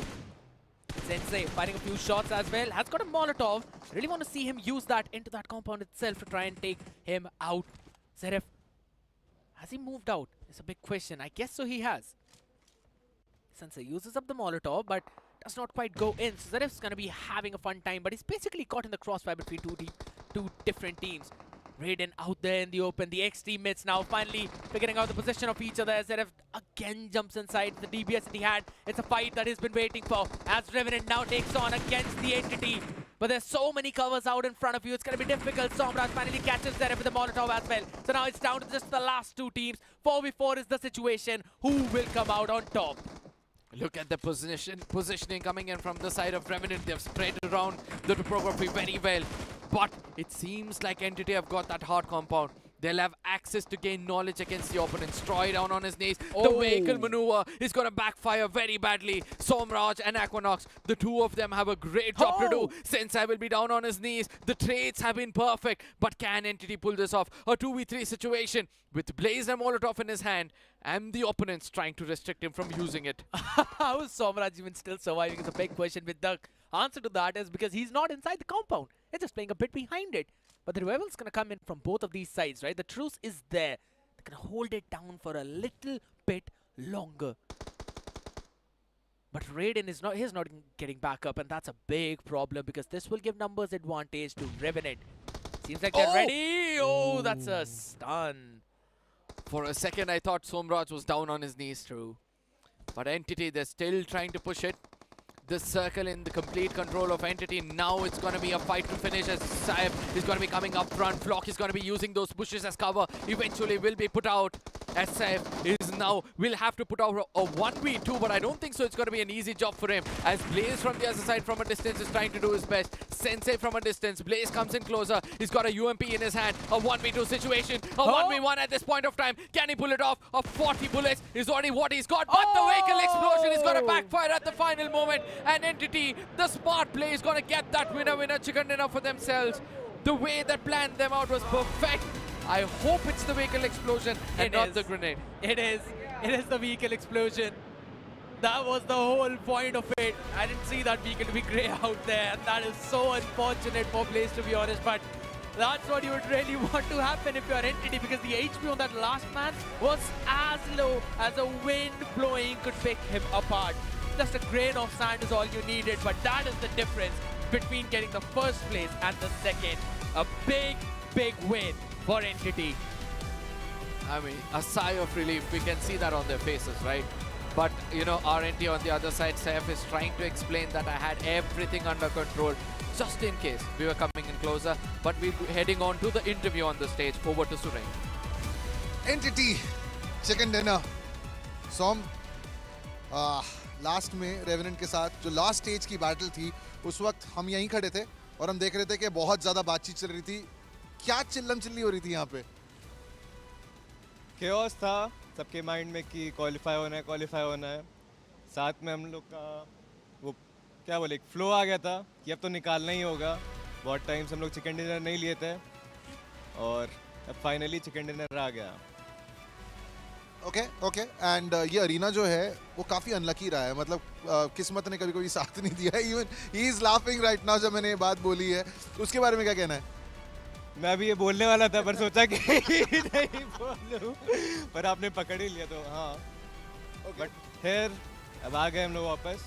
[SPEAKER 1] Sensei firing a few shots as well, has got a Molotov. Really want to see him use that into that compound itself to try and take him out. ZF, has he moved out? It's a big question. I guess so he has. Sensei uses up the Molotov, but does not quite go in. So Zaref's going to be having a fun time, but he's basically caught in the crossfire between two different teams. Raiden out there in the open. The ex-teammates now finally figuring out the position of each other. Zaref again jumps inside the DBS that he had. It's a fight that he's been waiting for as Revenant now takes on against the Entity. But there's so many covers out in front of you. It's going to be difficult. Somraj finally catches Zaref with the Molotov as well. So now it's down to just the last two teams. 4v4 is the situation. Who will come out on top?
[SPEAKER 2] Look at the positioning coming in from the side of Revenant. They've spread around the topography very well. But it seems like Entity have got that hard compound. They'll have access to gain knowledge against the opponents. Troy down on his knees. The vehicle maneuver is going to backfire very badly. Somraj and Aquanox, the two of them have a great job to do. Sensei will be down on his knees. The trades have been perfect. But can Entity pull this off? A 2v3 situation with Blaze and Molotov in his hand and the opponents trying to restrict him from using it.
[SPEAKER 1] How is Somraj even still surviving is a big question. With the answer to that is because he's not inside the compound. He's just playing a bit behind it. But the revival's going to come in from both of these sides, right? The truce is there. They're going to hold it down for a little bit longer. But Raiden is not, he's not getting back up, and that's a big problem because this will give numbers advantage to Revenant. Seems like they're ready. Oh, that's a stun.
[SPEAKER 2] For a second, I thought Somraj was down on his knees.
[SPEAKER 1] True.
[SPEAKER 2] But Entity, they're still trying to push it. This circle in the complete control of Entity. Now it's going to be a fight to finish as Saif is going to be coming up front. Flock is going to be using those bushes as cover. Eventually will be put out as Saif is now will have to put out a 1v2, but I don't think so. It's going to be an easy job for him as Blaze from the other side from a distance is trying to do his best. Sensei from a distance. Blaze comes in closer. He's got a UMP in his hand. A 1v2 situation. A 1v1 at this point of time. Can he pull it off? A 40 bullets is already what he's got, but the vehicle explosion is going to backfire at the final moment. And Entity, the smart play, is going to get that winner chicken dinner for themselves. The way that planned them out was perfect. I hope it's the vehicle explosion and not the grenade.
[SPEAKER 1] It is. It is the vehicle explosion. That was the whole point of it. I didn't see that vehicle to be grey out there, and that is so unfortunate for Blaze, to be honest. But that's what you would really want to happen if you're Entity, because the HP on that last man was as low as a wind blowing could pick him apart. Just a grain of sand is all you needed, but that is the difference between getting the first place and the second. A big, big win for Entity.
[SPEAKER 2] I mean, a sigh of relief. We can see that on their faces, right? But, you know, RNT on the other side, Saif is trying to explain that I had everything under control just in case we were coming in closer. But we're heading on to the interview on the stage. Over to Sureng.
[SPEAKER 12] Entity, chicken dinner. Som, last में revenant के साथ जो last stage की battle थी, उस वक्त हम यहीं खड़े थे और हम देख रहे थे कि बहुत ज़्यादा बातचीत चल रही थी। क्या चिल्लम चिल्ली हो रही थी यहाँ पे?
[SPEAKER 19] केओस था सबके माइंड में कि क्वालिफाई होना है। साथ में हम लोग का वो क्या बोले, एक फ्लो आ गया था कि अब तो निकालना ही होगा। बहुत टाइम से हम लोग चिकन डिनर नहीं लिए थे और अब फाइनली चिकन डिनर आ गया।
[SPEAKER 12] ओके एंड ये अरीना जो है वो काफ़ी अनलकी रहा है, मतलब किस्मत ने कभी कभी साथ नहीं दिया है। Even he is laughing right now जब मैंने ये बात बोली है। उसके बारे में क्या कहना है?
[SPEAKER 19] मैं भी ये बोलने वाला था पर सोचा कि नहीं बोलूं, पर आपने पकड़ ही लिया तो हाँ। बट फिर अब आ गए हम लोग वापस।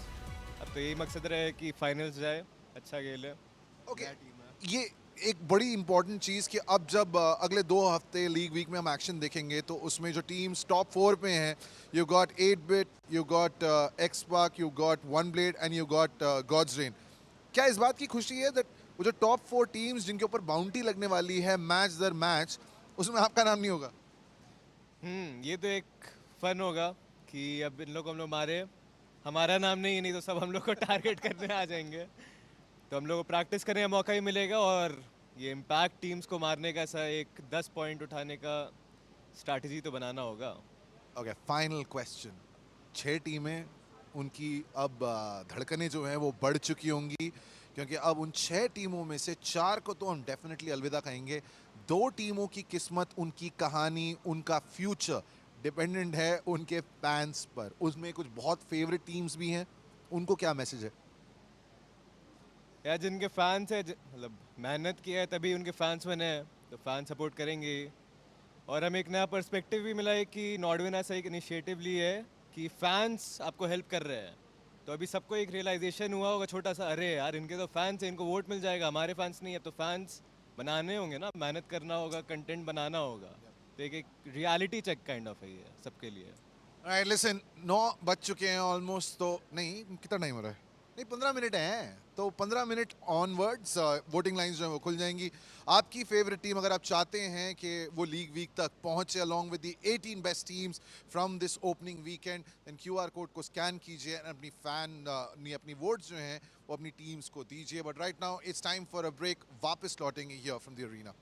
[SPEAKER 19] अब तो यही मकसद रहे कि फाइनल्स जाए, अच्छा खेले।
[SPEAKER 12] ये एक बड़ी इंपॉर्टेंट चीज़ कि अब जब अगले 2 हफ्ते लीग वीक में हम एक्शन देखेंगे तो उसमें जो टीम्स टॉप 4 पे हैं, you got 8-bit, you got Xpac, you got one blade and you got Gods Reign. क्या इस बात की खुशी है दैट वो जो टॉप 4 टीम्स जिनके ऊपर बाउंटी लगने वाली है मैच दर मैच, उसमें आपका नाम नहीं होगा?
[SPEAKER 19] ये तो एक फन होगा कि अब इन लोग हम लोग मारे, हमारा नाम नहीं तो सब हम लोग को टारगेट करने आ जाएंगे। तो हम लोग को प्रैक्टिस करने का मौका ही मिलेगा और ये इम्पैक्ट टीम्स को मारने का ऐसा एक 10 पॉइंट उठाने का स्ट्रैटेजी तो बनाना होगा।
[SPEAKER 12] Okay, final question. 6 टीमें, उनकी अब धड़कनें जो हैं वो बढ़ चुकी होंगी क्योंकि अब उन 6 टीमों में से 4 को तो हम डेफिनेटली अलविदा कहेंगे। 2 टीमों की किस्मत, उनकी कहानी, उनका फ्यूचर डिपेंडेंट है उनके फैंस पर। उसमें कुछ बहुत फेवरेट टीम्स भी हैं, उनको क्या मैसेज है?
[SPEAKER 19] यार जिनके फैंस है, मतलब मेहनत की है तभी उनके फैंस बने हैं, तो फैन सपोर्ट करेंगे। और हमें एक नया पर्सपेक्टिव भी मिला है कि नॉर्डविन ऐसा एक इनिशिएटिव ली है कि फैंस आपको हेल्प कर रहे हैं। तो अभी सबको एक रियलाइजेशन हुआ होगा छोटा सा, अरे यार इनके तो फैंस हैं, इनको वोट मिल जाएगा, हमारे फैंस नहीं है। तो फैंस बनाने होंगे ना, मेहनत करना होगा, कंटेंट बनाना होगा। तो एक रियलिटी चेक काइंड ऑफ है ये सबके लिए।
[SPEAKER 12] राइट, लिसन, 9 बज चुके हैं ऑलमोस्ट। तो नहीं, कितना टाइम हो रहा है? नहीं, 15 मिनट हैं। तो 15 मिनट ऑनवर्ड्स वोटिंग लाइंस जो है वो खुल जाएंगी। आपकी फेवरेट टीम अगर आप चाहते हैं कि वो लीग वीक तक पहुंचे along with the 18 best teams from this opening weekend, then QR code को स्कैन कीजिए और अपनी अपनी वोट्स जो हैं वो अपनी टीम्स को दीजिए। But right now it's time for a break. वापस लौटेंगे here from the arena.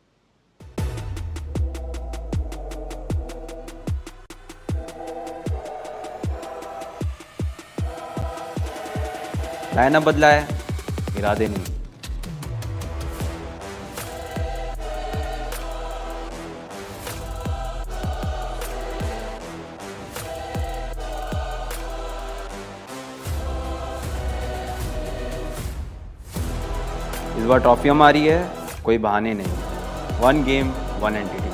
[SPEAKER 20] Lineup बदला है, इरादे नहीं। इस बार ट्रॉफी हमारी है, कोई बहाने नहीं। 1 game 1 entity.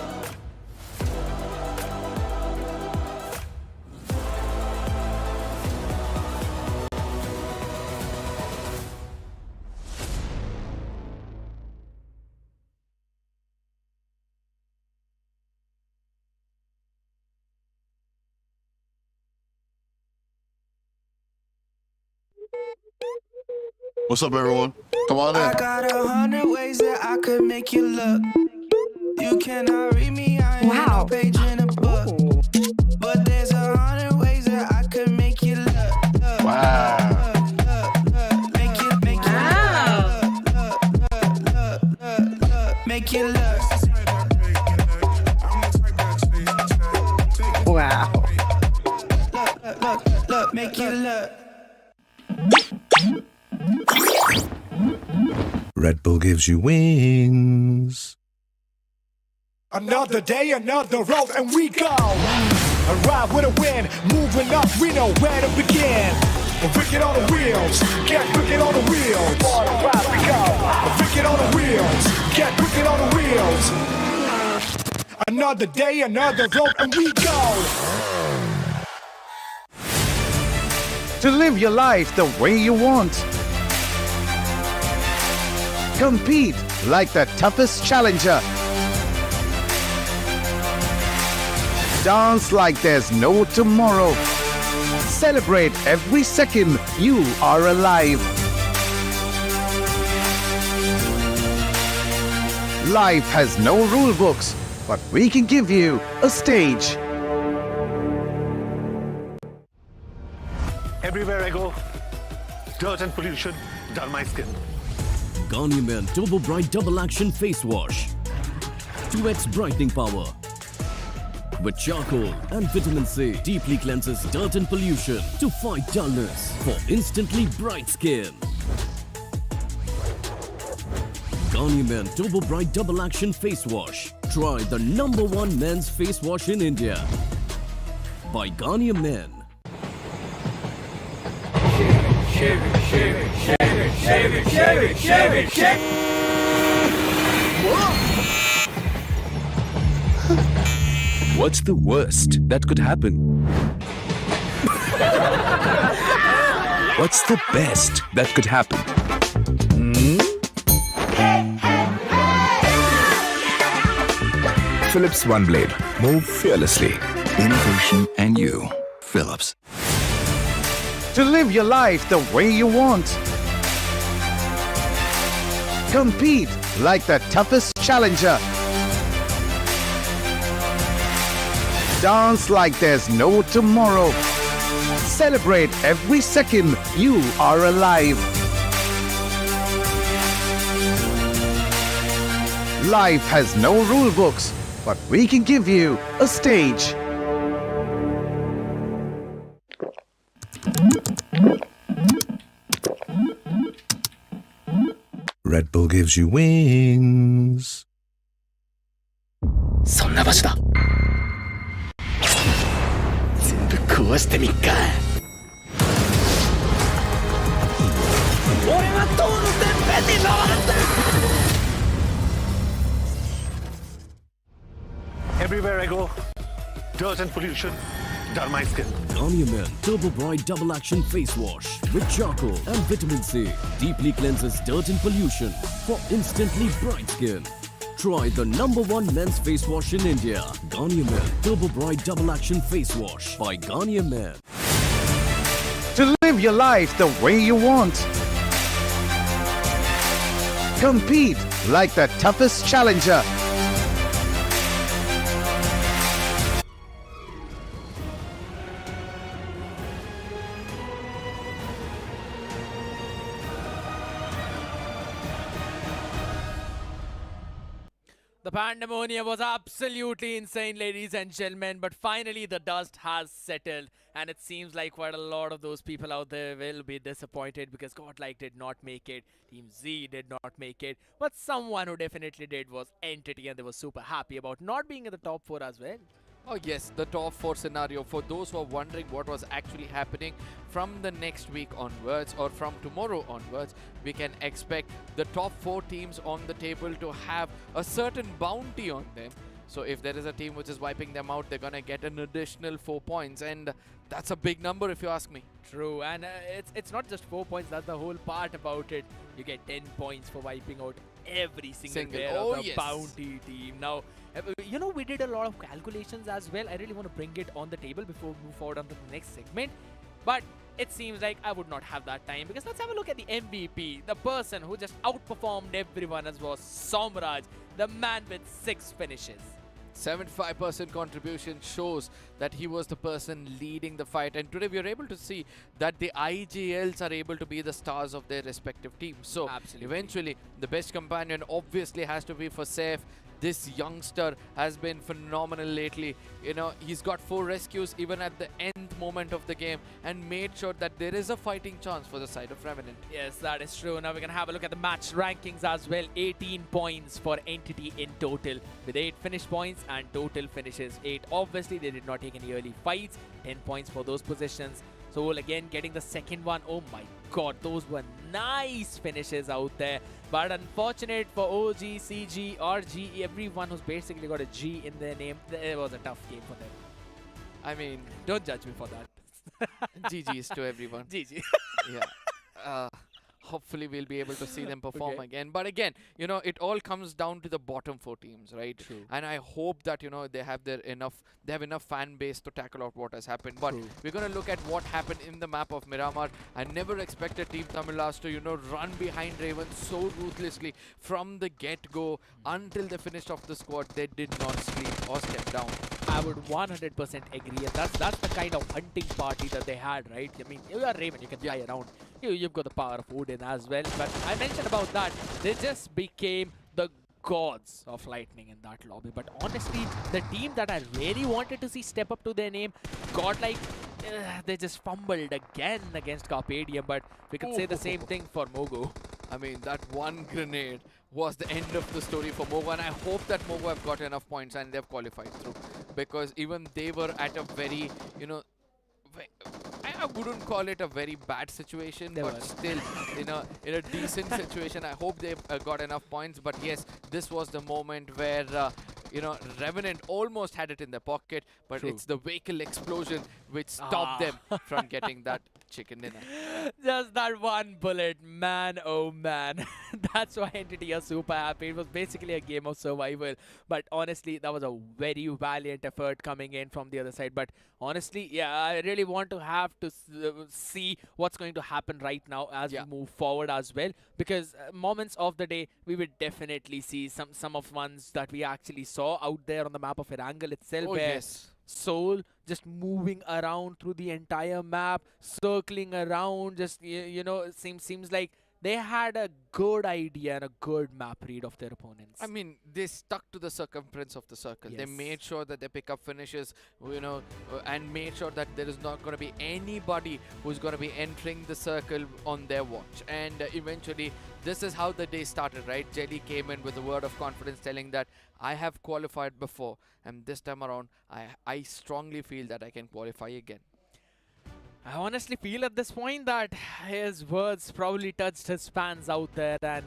[SPEAKER 3] What's up, everyone? Come on in.
[SPEAKER 4] I got 100 ways that I could make you look. You cannot read me, I ain't no page in a book. But there's 100 ways that I could make you look.
[SPEAKER 3] Wow.
[SPEAKER 4] Make you look. Make you look.
[SPEAKER 5] Wow.
[SPEAKER 4] Look, make you look.
[SPEAKER 6] Red Bull gives you wings.
[SPEAKER 7] Another day, another road, and we go. Arrive with a win, moving up, we know where to begin. Wicked on the wheels, get wicked on the wheels. Arrive we go. Wicked on the wheels, get wicked on the wheels. Another day, another road, and we go.
[SPEAKER 5] To live your life the way you want. Compete like the toughest challenger. Dance like there's no tomorrow. Celebrate every second you are alive. Life has no rule books, but we can give you a stage.
[SPEAKER 16] Everywhere I go, dirt and pollution dull my skin.
[SPEAKER 9] Garnier Men Turbo Bright Double Action Face Wash. 2x brightening power. With charcoal and vitamin C, deeply cleanses dirt and pollution to fight dullness for instantly bright skin. Garnier Men Turbo Bright Double Action Face Wash. Try the #1 men's face wash in India. By Garnier Men.
[SPEAKER 8] Shave it, shave it, shave it, shave it, shave it, shave it, shave it.
[SPEAKER 5] What's the worst that could happen? What's the best that could happen? Philips One Blade. Move fearlessly. Innovation and you. Philips. To live your life the way you want. Compete like the toughest challenger. Dance like there's no tomorrow. Celebrate every second you are alive. Life has no rule books, but we can give you a stage.
[SPEAKER 6] Red Bull gives you wings.
[SPEAKER 8] そんな場所だ。全部壊してみっか。俺は塔のてっぺんに登るんだ。
[SPEAKER 16] Everywhere I go, dirt and pollution dull my skin.
[SPEAKER 9] Garnier Men Turbo Bright Double Action Face Wash with charcoal and vitamin C. Deeply cleanses dirt and pollution for instantly bright skin. Try the #1 men's face wash in India. Garnier Men Turbo Bright Double Action Face Wash by Garnier Men.
[SPEAKER 5] To live your life the way you want. Compete like the toughest challenger.
[SPEAKER 1] The pandemonium was absolutely insane, ladies and gentlemen, but finally the dust has settled, and it seems like quite a lot of those people out there will be disappointed because Godlike did not make it, Team Z did not make it, but someone who definitely did was Entity, and they were super happy about not being in the top 4 as well.
[SPEAKER 2] Oh yes, the top 4 scenario. For those who are wondering what was actually happening, from the next week onwards or from tomorrow onwards, we can expect the top 4 teams on the table to have a certain bounty on them. So if there is a team which is wiping them out, they're gonna get an additional 4 points, and that's a big number if you ask me.
[SPEAKER 1] True, and it's not just 4 points, that's the whole part about it. You get 10 points for wiping out every single player of the bounty team. Now, you know, we did a lot of calculations as well. I really want to bring it on the table before we move forward on to the next segment. But it seems like I would not have that time, because let's have a look at the MVP. The person who just outperformed everyone as was Somraj, the man with 6 finishes.
[SPEAKER 2] 75% contribution shows that he was the person leading the fight, and today we are able to see that the IGLs are able to be the stars of their respective teams. So eventually the best companion obviously has to be for Saif. This youngster has been phenomenal lately. You know, he's got 4 rescues even at the end moment of the game and made sure that there is a fighting chance for the side of Revenant.
[SPEAKER 1] Yes, that is true. Now we're going to have a look at the match rankings as well. 18 points for Entity in total, with 8 finish points and total finishes 8. Obviously, they did not take any early fights. 10 points for those positions. Soul again getting the second one. Oh my god, those were nice finishes out there. But unfortunate for OG, CG, RG, everyone who's basically got a G in their name. It was a tough game for them.
[SPEAKER 2] I mean,
[SPEAKER 1] don't judge me for that.
[SPEAKER 2] GG's to everyone.
[SPEAKER 1] GG.
[SPEAKER 2] Yeah. Hopefully we'll be able to see them perform again. But again, you know, it all comes down to the bottom 4 teams, right?
[SPEAKER 1] True.
[SPEAKER 2] And I hope that, you know, they have enough fan base to tackle out what has happened. But we're going to look at what happened in the map of Miramar. I never expected Team Tamil Nadu to, you know, run behind Raven so ruthlessly from the get-go until they finished off the squad. They did not sleep or step down.
[SPEAKER 1] I would 100% agree, and that's the kind of hunting party that they had, right? I mean, you are Raven, you can fly around. You've got the power of Odin as well. But I mentioned about that, they just became the gods of lightning in that lobby. But honestly, the team that I really wanted to see step up to their name, Godlike, they just fumbled again against CarpeDiem, but we could say the same thing for MOGO.
[SPEAKER 2] I mean, that one grenade was the end of the story for MOGO, and I hope that MOGO have got enough points and they've qualified through, because even they were at a very, you know, I wouldn't call it a very bad situation, but still, in a decent situation. I hope they've got enough points. But yes, this was the moment where you know, Revenant almost had it in their pocket, but it's the vehicle explosion which stopped them from getting that chicken dinner.
[SPEAKER 1] Just that one bullet, man, oh man. That's why Entity are super happy. It was basically a game of survival. But honestly, that was a very valiant effort coming in from the other side. But honestly, yeah, I really want to have to see what's going to happen right now as we move forward as well. Because moments of the day, we would definitely see some of ones that we actually saw out there on the map of Erangel itself. Where Soul just moving around through the entire map, circling around, just, you know, it seems like they had a good idea and a good map read of their opponents.
[SPEAKER 2] I mean, they stuck to the circumference of the circle. They made sure that they pick up finishes, you know, and made sure that there is not going to be anybody who's going to be entering the circle on their watch. And eventually, this is how the day started, right? Jelly came in with a word of confidence telling that I have qualified before, and this time around, I strongly feel that I can qualify again.
[SPEAKER 1] I honestly feel at this point that his words probably touched his fans out there, and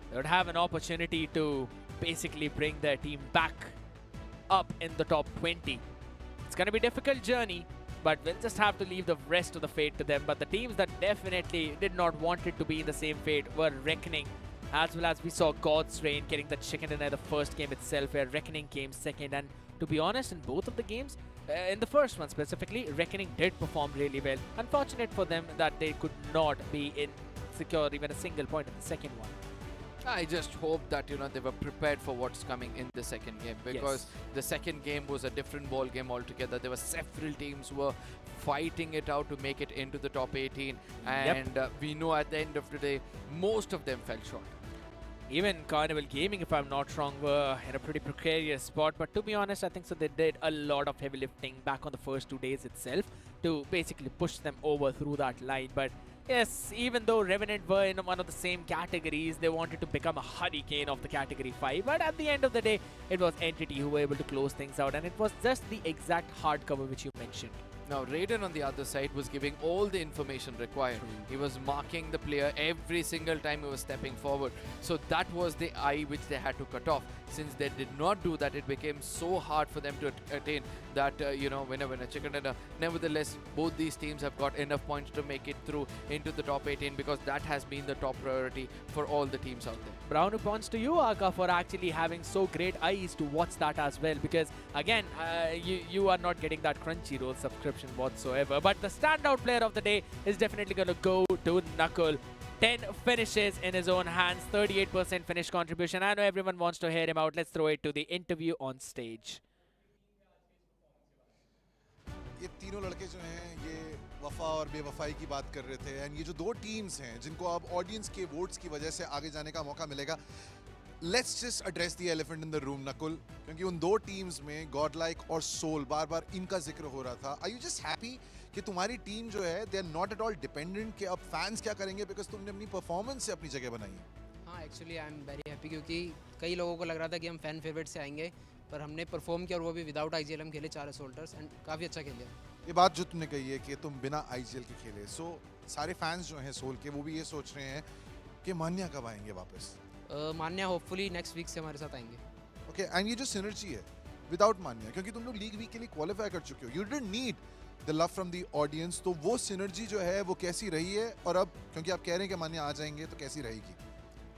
[SPEAKER 1] they would have an opportunity to basically bring their team back up in the top 20. It's going to be a difficult journey, but we'll just have to leave the rest of the fate to them. But the teams that definitely did not want it to be in the same fate were Reckoning, as well as we saw God's Reign getting the chicken dinner the first game itself, where Reckoning came second. And to be honest, in both of the games, in the first one specifically, Reckoning did perform really well. Unfortunate for them that they could not be secure even a single point in the second one.
[SPEAKER 2] I just hope that, you know, they were prepared for what's coming in the second game, because the second game was a different ball game altogether. There were several teams who were fighting it out to make it into the top 18, and we know at the end of the day, most of them fell short.
[SPEAKER 1] Even Carnival Gaming, if I'm not wrong, were in a pretty precarious spot. But to be honest, I think so they did a lot of heavy lifting back on the first 2 days itself to basically push them over through that line. But yes, even though Revenant were in one of the same categories, they wanted to become a hurricane of the category 5. But at the end of the day, it was Entity who were able to close things out. And it was just the exact hardcover which you mentioned.
[SPEAKER 2] Now, Raiden on the other side was giving all the information required. He was marking the player every single time he was stepping forward. So that was the eye which they had to cut off. Since they did not do that, it became so hard for them to attain that, you know, winner, chicken dinner. Nevertheless, both these teams have got enough points to make it through into the top 18, because that has been the top priority for all the teams out there.
[SPEAKER 1] Brown points to you, Aka, for actually having so great eyes to watch that as well. Because again, you are not getting that Crunchyroll subscription whatsoever. But the standout player of the day is definitely going to go to Knuckle. 10 finishes in his own hands, 38% finish contribution. I know everyone wants to hear him out. Let's throw it to the interview on stage.
[SPEAKER 12] ये तीनों लड़के जो हैं, ये वफा और बेवफाई की बात कर रहे थे, एंड ये जो दो टीम्स हैं जिनको अब ऑडियंस के वोट्स की वजह से आगे जाने का मौका मिलेगा, let's just address the elephant in the room, Nakul, क्योंकि उन दो टीम्स में गॉडलाइक और सोल बार-बार इनका जिक्र हो रहा था. आर यू जस्ट हैप्पी कि तुम्हारी टीम जो है, they are not at all dependent कि अब फैंस क्या करेंगे, बिकॉज तुमने अपनी परफॉर्मेंस से अपनी जगह बनाई है?
[SPEAKER 21] हाँ, actually I am very happy, क्योंकि कई लोगों को लग रहा था कि हम फैन फेवरेट से आएंगे, पर हमने परफॉर्म किया और वो भी विदाउट आईजीएल हम खेले 4 असोल्टर्स, एंड काफ़ी अच्छा खेले.
[SPEAKER 12] ये बात जो तुमने कही है कि तुम बिना आईजीएल के खेले, सो सारे फैंस जो हैं सोल के, वो भी ये सोच रहे हैं कि मान्या कब आएंगे वापस?
[SPEAKER 21] मान्या होपफुली नेक्स्ट वीक से हमारे साथ आएंगे.
[SPEAKER 12] ओके, एंड ये जो सिनर्जी है विदाउट मान्या, क्योंकि तुम लोग लीग वीक के लिए क्वालिफाई कर चुके हो, you didn't need the love from the audience, तो वो सिनर्जी जो है वो कैसी रही है, और अब क्योंकि आप कह रहे हैं कि मान्या आ जाएंगे, तो कैसी रहेगी?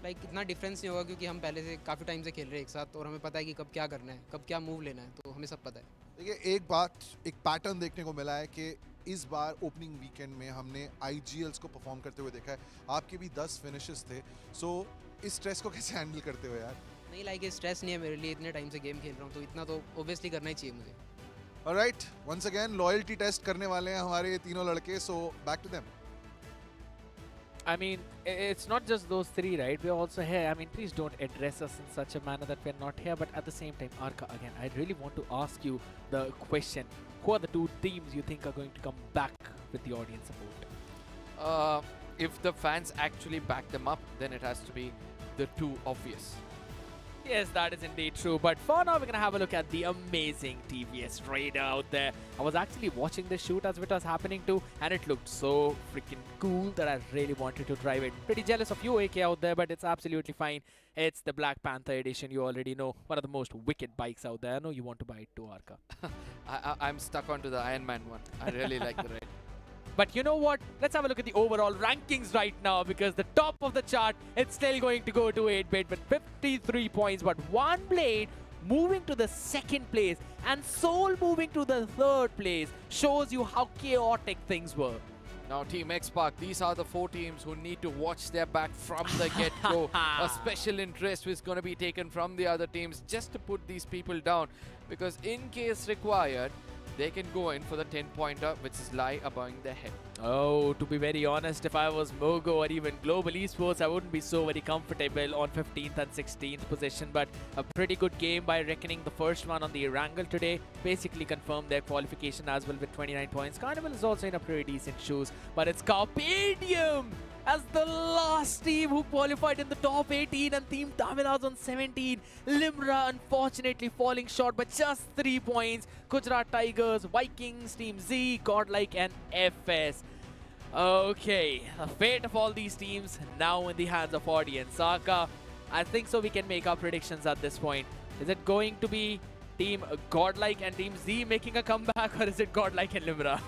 [SPEAKER 21] लाइक इतना डिफरेंस नहीं होगा, क्योंकि हम पहले से काफ़ी टाइम से खेल रहे हैं एक साथ, और हमें पता है कि कब क्या करना है, कब क्या मूव लेना है, तो हमें सब पता है.
[SPEAKER 12] देखिए, एक बात, एक पैटर्न देखने को मिला है कि इस बार ओपनिंग वीकेंड में हमने आईजीएल्स को परफॉर्म करते हुए देखा है. आपके भी 10 फिनिशेस थे, सो इस स्ट्रेस को कैसे हैंडल करते हो यार?
[SPEAKER 21] नहीं लाइक स्ट्रेस नहीं है मेरे लिए, इतने टाइम से गेम खेल रहा हूँ तो इतना तो ऑब्वियसली करना ही चाहिए मुझे।
[SPEAKER 12] Alright, once again loyalty test करने वाले हैं हमारे ये तीनों लड़के, so back to them.
[SPEAKER 1] I mean, it's not just those three, right? We're also here. I mean, please don't address us in such a manner that we're not here. But at the same time, Arka, again, I really want to ask you the question. Who are the two teams you think are going to come back with the audience support?
[SPEAKER 2] If the fans actually back them up, then it has to be the two obvious.
[SPEAKER 1] Yes, that is indeed true. But for now, we're going to have a look at the amazing TVS Raider out there. I was actually watching the shoot as it was happening too, and it looked so freaking cool that I really wanted to drive it. Pretty jealous of you, AK, out there, but it's absolutely fine. It's the Black Panther edition, you already know. One of the most wicked bikes out there. I know you want to buy it too, Arka.
[SPEAKER 2] I'm stuck onto the Iron Man one. I really like the ride.
[SPEAKER 1] But you know what? Let's have a look at the overall rankings right now, because the top of the chart, it's still going to go to 8-bit with 53 points. But One Blade moving to the second place and Soul moving to the third place shows you how chaotic things were.
[SPEAKER 2] Now Team X-Park, these are the 4 teams who need to watch their back from the get-go. A special interest is going to be taken from the other teams just to put these people down, because in case required, they can go in for the 10-pointer, which is lie above their head.
[SPEAKER 1] Oh, to be very honest, if I was MOGO or even Global Esports, I wouldn't be so very comfortable on 15th and 16th position. But a pretty good game by reckoning the first one on the Erangel today. Basically confirmed their qualification as well with 29 points. Carnival is also in a pretty decent shoes. But it's CarpeDiem as the last team who qualified in the top 18, and Team Tamilaz on 17. Limra unfortunately falling short by just 3 points. Gujarat Tigers, Vikings, Team Z, Godlike and FS. Okay, the fate of all these teams now in the hands of audience. Saka, I think so we can make our predictions at this point. Is it going to be Team Godlike and Team Z making a comeback, or is it Godlike and Limra?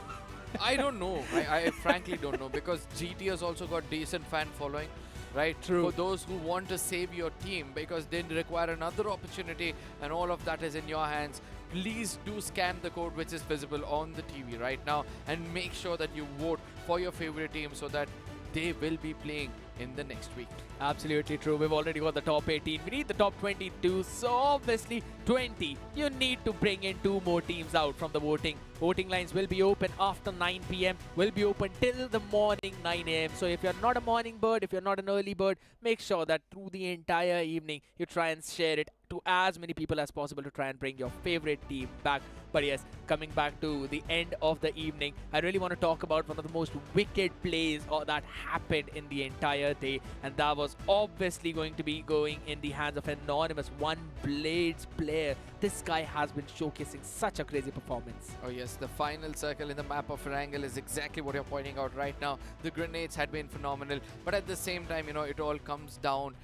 [SPEAKER 2] I don't know. I frankly don't know, because GT has also got decent fan following, right?
[SPEAKER 1] True.
[SPEAKER 2] For those who want to save your team because they require another opportunity, and all of that is in your hands, please do scan the code which is visible on the TV right now and make sure that you vote for your favorite team so that they will be playing in the next week.
[SPEAKER 1] Absolutely true. We've already got the top 18. We need the top 22. So obviously 20. You need to bring in 2 more teams out from the voting. Voting lines will be open after 9 PM. Will be open till the morning 9 AM. So if you're not a morning bird, if you're not an early bird, make sure that through the entire evening you try and share it to as many people as possible to try and bring your favorite team back. But yes, coming back to the end of the evening, I really want to talk about one of the most wicked plays that happened in the entire day, and that was obviously going to be going in the hands of an anonymous One Blades player. This guy has been showcasing such a crazy performance.
[SPEAKER 2] Oh yes, the final circle in the map of Erangel is exactly what you're pointing out right now. The grenades had been phenomenal, but at the same time, you know, it all comes down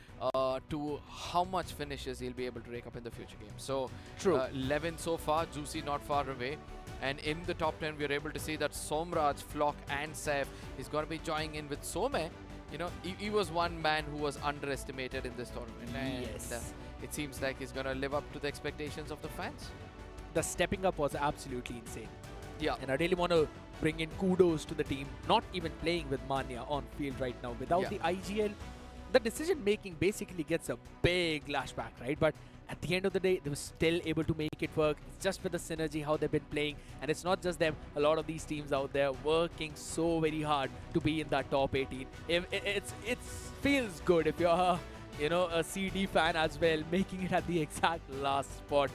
[SPEAKER 2] to how much finishes he'll be able to rake up in the future games. So,
[SPEAKER 1] True.
[SPEAKER 2] 11 so far, Juicy not far away. And in the top 10, we're able to see that Somraj, Flock and Saif is going to be joining in with Some. You know, he was one man who was underestimated in this tournament.
[SPEAKER 1] Yes.
[SPEAKER 2] And it seems like he's going to live up to the expectations of the fans.
[SPEAKER 1] The stepping up was absolutely insane.
[SPEAKER 2] Yeah.
[SPEAKER 1] And I really want to bring in kudos to the team, not even playing with Mania on field right now. Without the IGL, the decision making basically gets a big lashback, right? But at the end of the day, they were still able to make it work. It's just with the synergy, how they've been playing. And it's not just them. A lot of these teams out there working so very hard to be in that top 18. It feels good if you're a CD fan as well, making it at the exact last spot.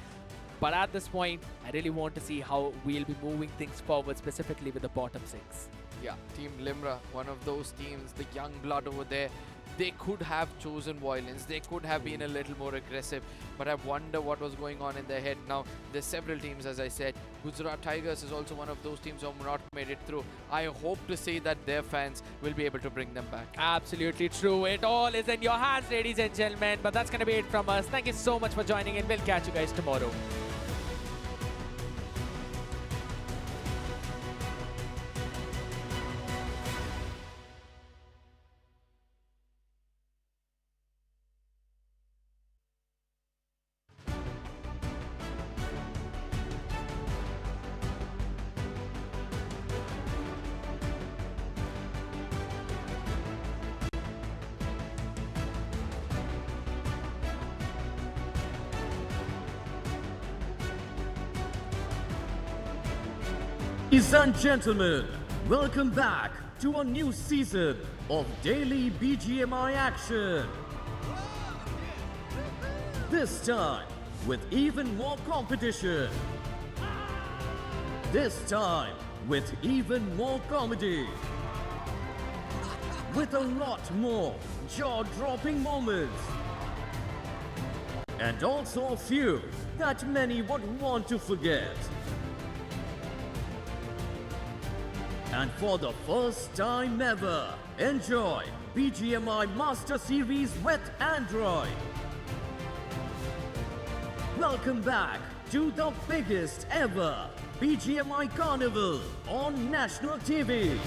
[SPEAKER 1] But at this point, I really want to see how we'll be moving things forward, specifically with the bottom 6.
[SPEAKER 2] Yeah, Team Limra, one of those teams, the young blood over there. They could have chosen violence. They could have been a little more aggressive. But I wonder what was going on in their head. Now, there's several teams, as I said. Gujarat Tigers is also one of those teams who have not made it through. I hope to see that their fans will be able to bring them back.
[SPEAKER 1] Absolutely true. It all is in your hands, ladies and gentlemen. But that's going to be it from us. Thank you so much for joining in. We'll catch you guys tomorrow.
[SPEAKER 9] Ladies and gentlemen, welcome back to a new season of daily BGMI action. This time with even more competition. This time with even more comedy. With a lot more jaw-dropping moments. And also a few that many would want to forget. And for the first time ever, enjoy BGMI Master Series with Android. Welcome back to the biggest ever BGMI Carnival on national TV.